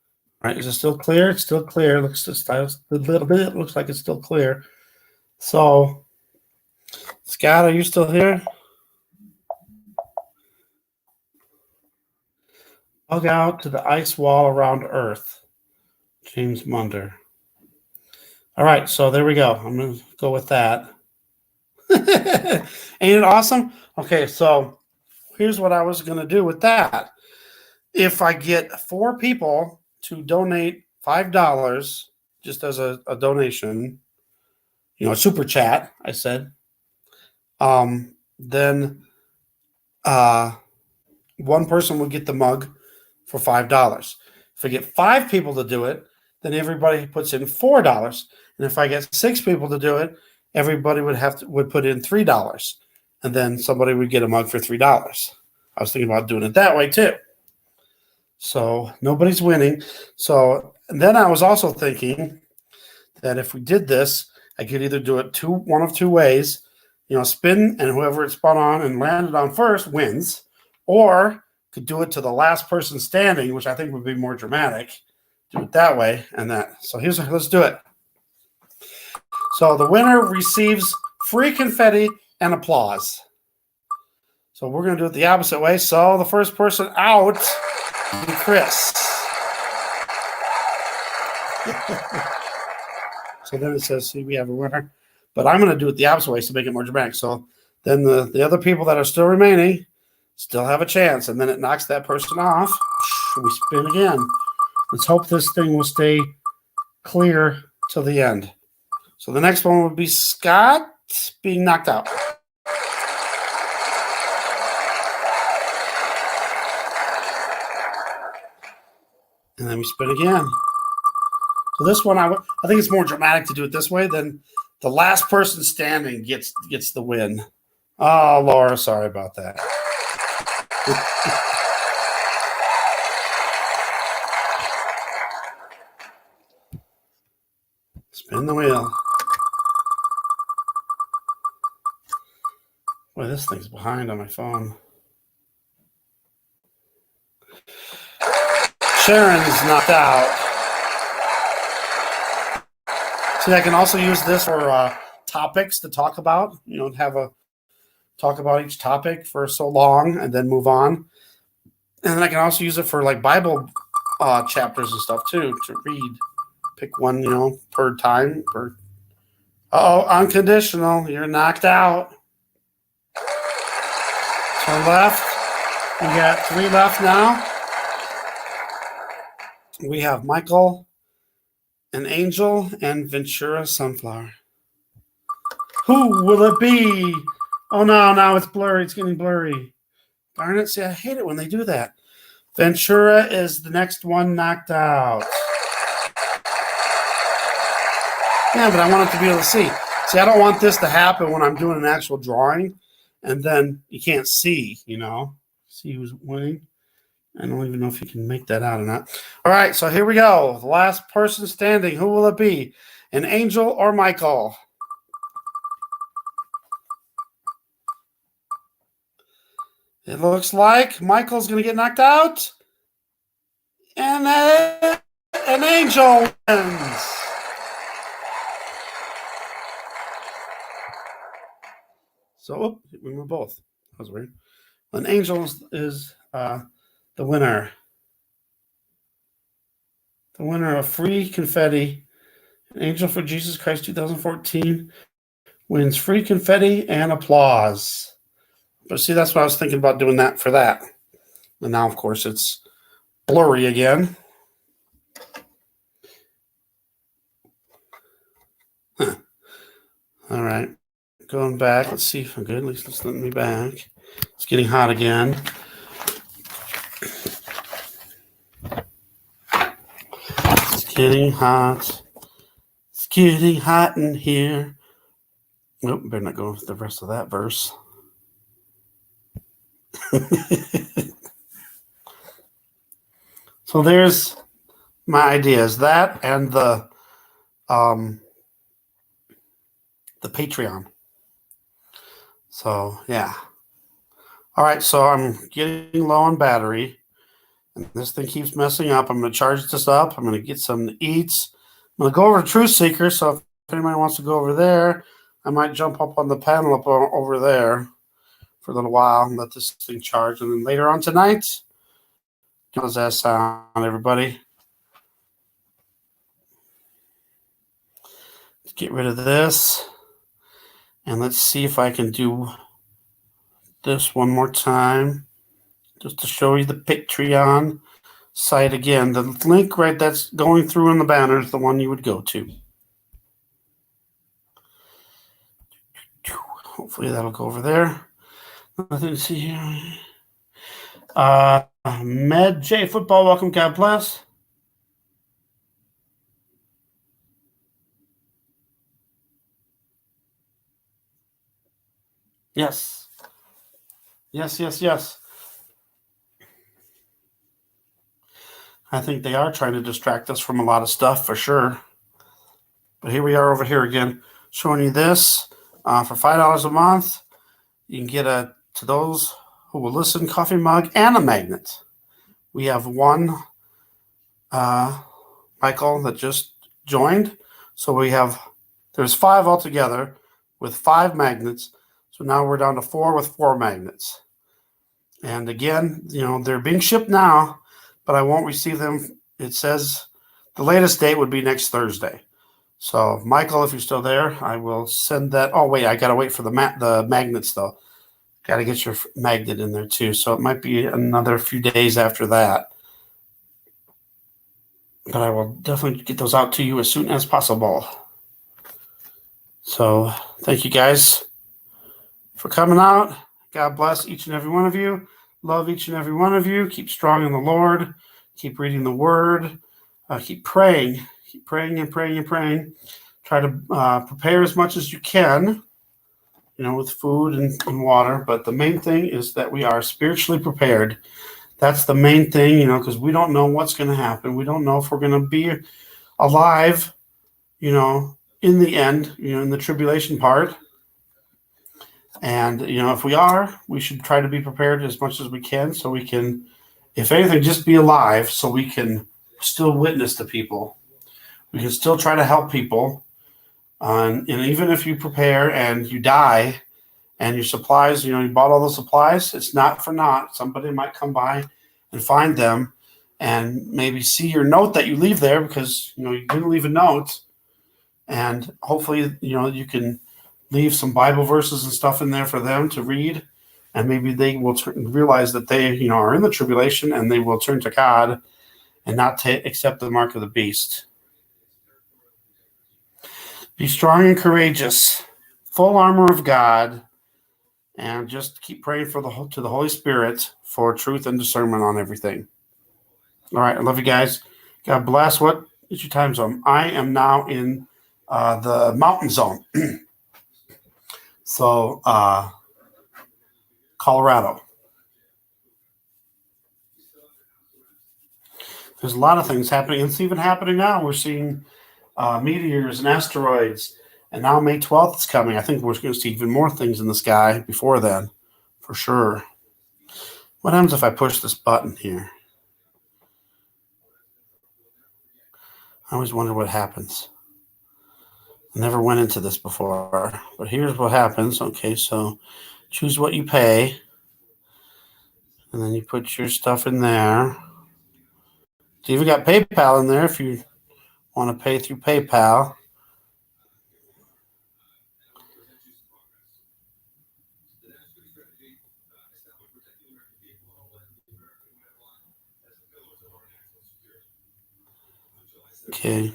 Speaker 2: right, is it still clear? It's still clear. Looks just a little bit. It looks like it's still clear. So, Scott, are you still here? Bug out to the ice wall around Earth. James Munder. All right, so there we go. I'm going to go with that. Ain't it awesome? Okay, so here's what I was going to do with that. If I get 4 people to donate $5 just as a donation, a super chat, I said, then one person would get the mug for $5. If I get 5 people to do it, then everybody puts in $4. And if I get 6 people to do it, everybody would put in $3. And then somebody would get a mug for $3. I was thinking about doing it that way too. So nobody's winning. So then I was also thinking that if we did this, I could either do it one of two ways, spin, and whoever it spun on and landed on first wins, or could do it to the last person standing, which I think would be more dramatic. Do it that way and that. So let's do it. So the winner receives free confetti and applause. So we're going to do it the opposite way. So the first person out will be Chris. So then it says, see, we have a winner. But I'm going to do it the opposite way to make it more dramatic. So then the other people that are still remaining still have a chance. And then it knocks that person off. We spin again. Let's hope this thing will stay clear till the end. So the next one would be Scott being knocked out. And then we spin again. So this one, I think it's more dramatic to do it this way. Then the last person standing gets the win. Oh, Laura, sorry about that. Spin the wheel. Boy, this thing's behind on my phone. Sharon's knocked out. See, I can also use this for topics to talk about. Talk about each topic for so long and then move on. And then I can also use it for like Bible chapters and stuff too to read. Pick one, per time. Oh, unconditional. You're knocked out. are left. We got 3 left now. We have Michael, an Angel, and Ventura Sunflower. Who will it be? Oh no, now it's blurry. It's getting blurry. Darn it. See, I hate it when they do that. Ventura is the next one knocked out. Yeah, but I want it to be able to see. See, I don't want this to happen when I'm doing an actual drawing, and then you can't see, See who's winning? I don't even know if you can make that out or not. All right, so here we go. The last person standing. Who will it be? An Angel or Michael? It looks like Michael's going to get knocked out. And an Angel wins. So, we were both. That was weird. An Angel is the winner. The winner of free confetti. An Angel for Jesus Christ 2014 wins free confetti and applause. But see, that's what I was thinking about doing that for that. And now, of course, it's blurry again. Huh. All right. Going back. Let's see if I'm good. At least it's letting me back. It's getting hot again. It's getting hot. It's getting hot in here. Nope, better not go with the rest of that verse. So there's my ideas. That and the Patreon. So yeah. All right, so I'm getting low on battery, and this thing keeps messing up. I'm going to charge this up. I'm going to get some to eat. I'm going to go over to Truth Seeker, so if anybody wants to go over there, I might jump up on the panel up over there for a little while and let this thing charge. And then later on tonight, how does that sound, everybody? Let's get rid of this, and let's see if I can do this one more time, just to show you the Patreon site again. The link right that's going through in the banner is the one you would go to. Hopefully that'll go over there. Nothing to see here. Med J Football, welcome. God bless. Yes. Yes. I think they are trying to distract us from a lot of stuff for sure. But here we are over here again, showing you this. For $5 a month, you can get to those who will listen, coffee mug and a magnet. We have one Michael that just joined. So there's 5 altogether with 5 magnets. So now we're down to 4 with 4 magnets. And again, they're being shipped now, but I won't receive them. It says the latest date would be next Thursday. So, Michael, if you're still there, I will send that. Oh, wait, I got to wait for the magnets, though. Got to get your magnet in there, too. So, it might be another few days after that. But I will definitely get those out to you as soon as possible. So, thank you, guys, for coming out. God bless each and every one of you. Love each and every one of you. Keep strong in the Lord. Keep reading the Word. Keep praying. Keep praying and praying and praying. Try to prepare as much as you can, with food and water. But the main thing is that we are spiritually prepared. That's the main thing, because we don't know what's going to happen. We don't know if we're going to be alive, in the end, in the tribulation part. And, if we are, we should try to be prepared as much as we can so we can, if anything, just be alive so we can still witness to people. We can still try to help people. And even if you prepare and you die and your supplies, you bought all the supplies, it's not for naught. Somebody might come by and find them and maybe see your note that you leave there because, you didn't leave a note. And hopefully, you can leave some Bible verses and stuff in there for them to read and maybe they will realize that they, are in the tribulation, and they will turn to God and not accept the mark of the beast. Be strong and courageous, full armor of God, and just keep praying to the Holy Spirit for truth and discernment on everything. All right, I love you guys. God bless. What is your time zone? I am now in the mountain zone. So, Colorado. There's a lot of things happening. It's even happening now. We're seeing meteors and asteroids. And now May 12th is coming. I think we're going to see even more things in the sky before then, for sure. What happens if I push this button here? I always wonder what happens. I never went into this before, but here's what happens. Okay, so choose what you pay, and then you put your stuff in there. It's even got PayPal in there if you want to pay through PayPal. Okay.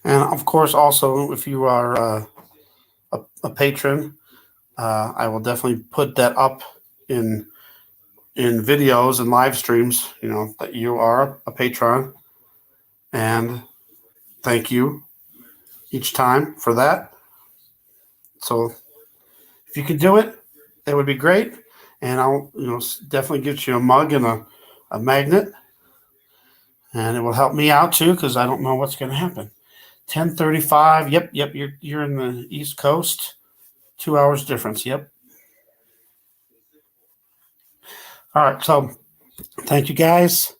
Speaker 2: And of course, also, if you are a patron, I will definitely put that up in videos and live streams, that you are a patron. And thank you each time for that. So if you could do it, that would be great. And I'll, definitely get you a mug and a magnet. And it will help me out too, because I don't know what's going to happen. 10:35. Yep. You're in the East Coast. 2 hours difference. Yep. All right. So thank you guys.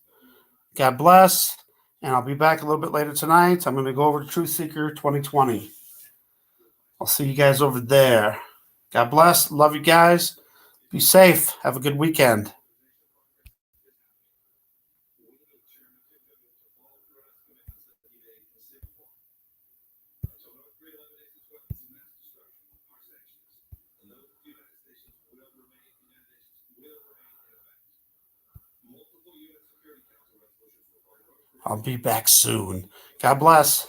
Speaker 2: God bless. And I'll be back a little bit later tonight. I'm going to go over to Truth Seeker 2020. I'll see you guys over there. God bless. Love you guys. Be safe. Have a good weekend. I'll be back soon. God bless.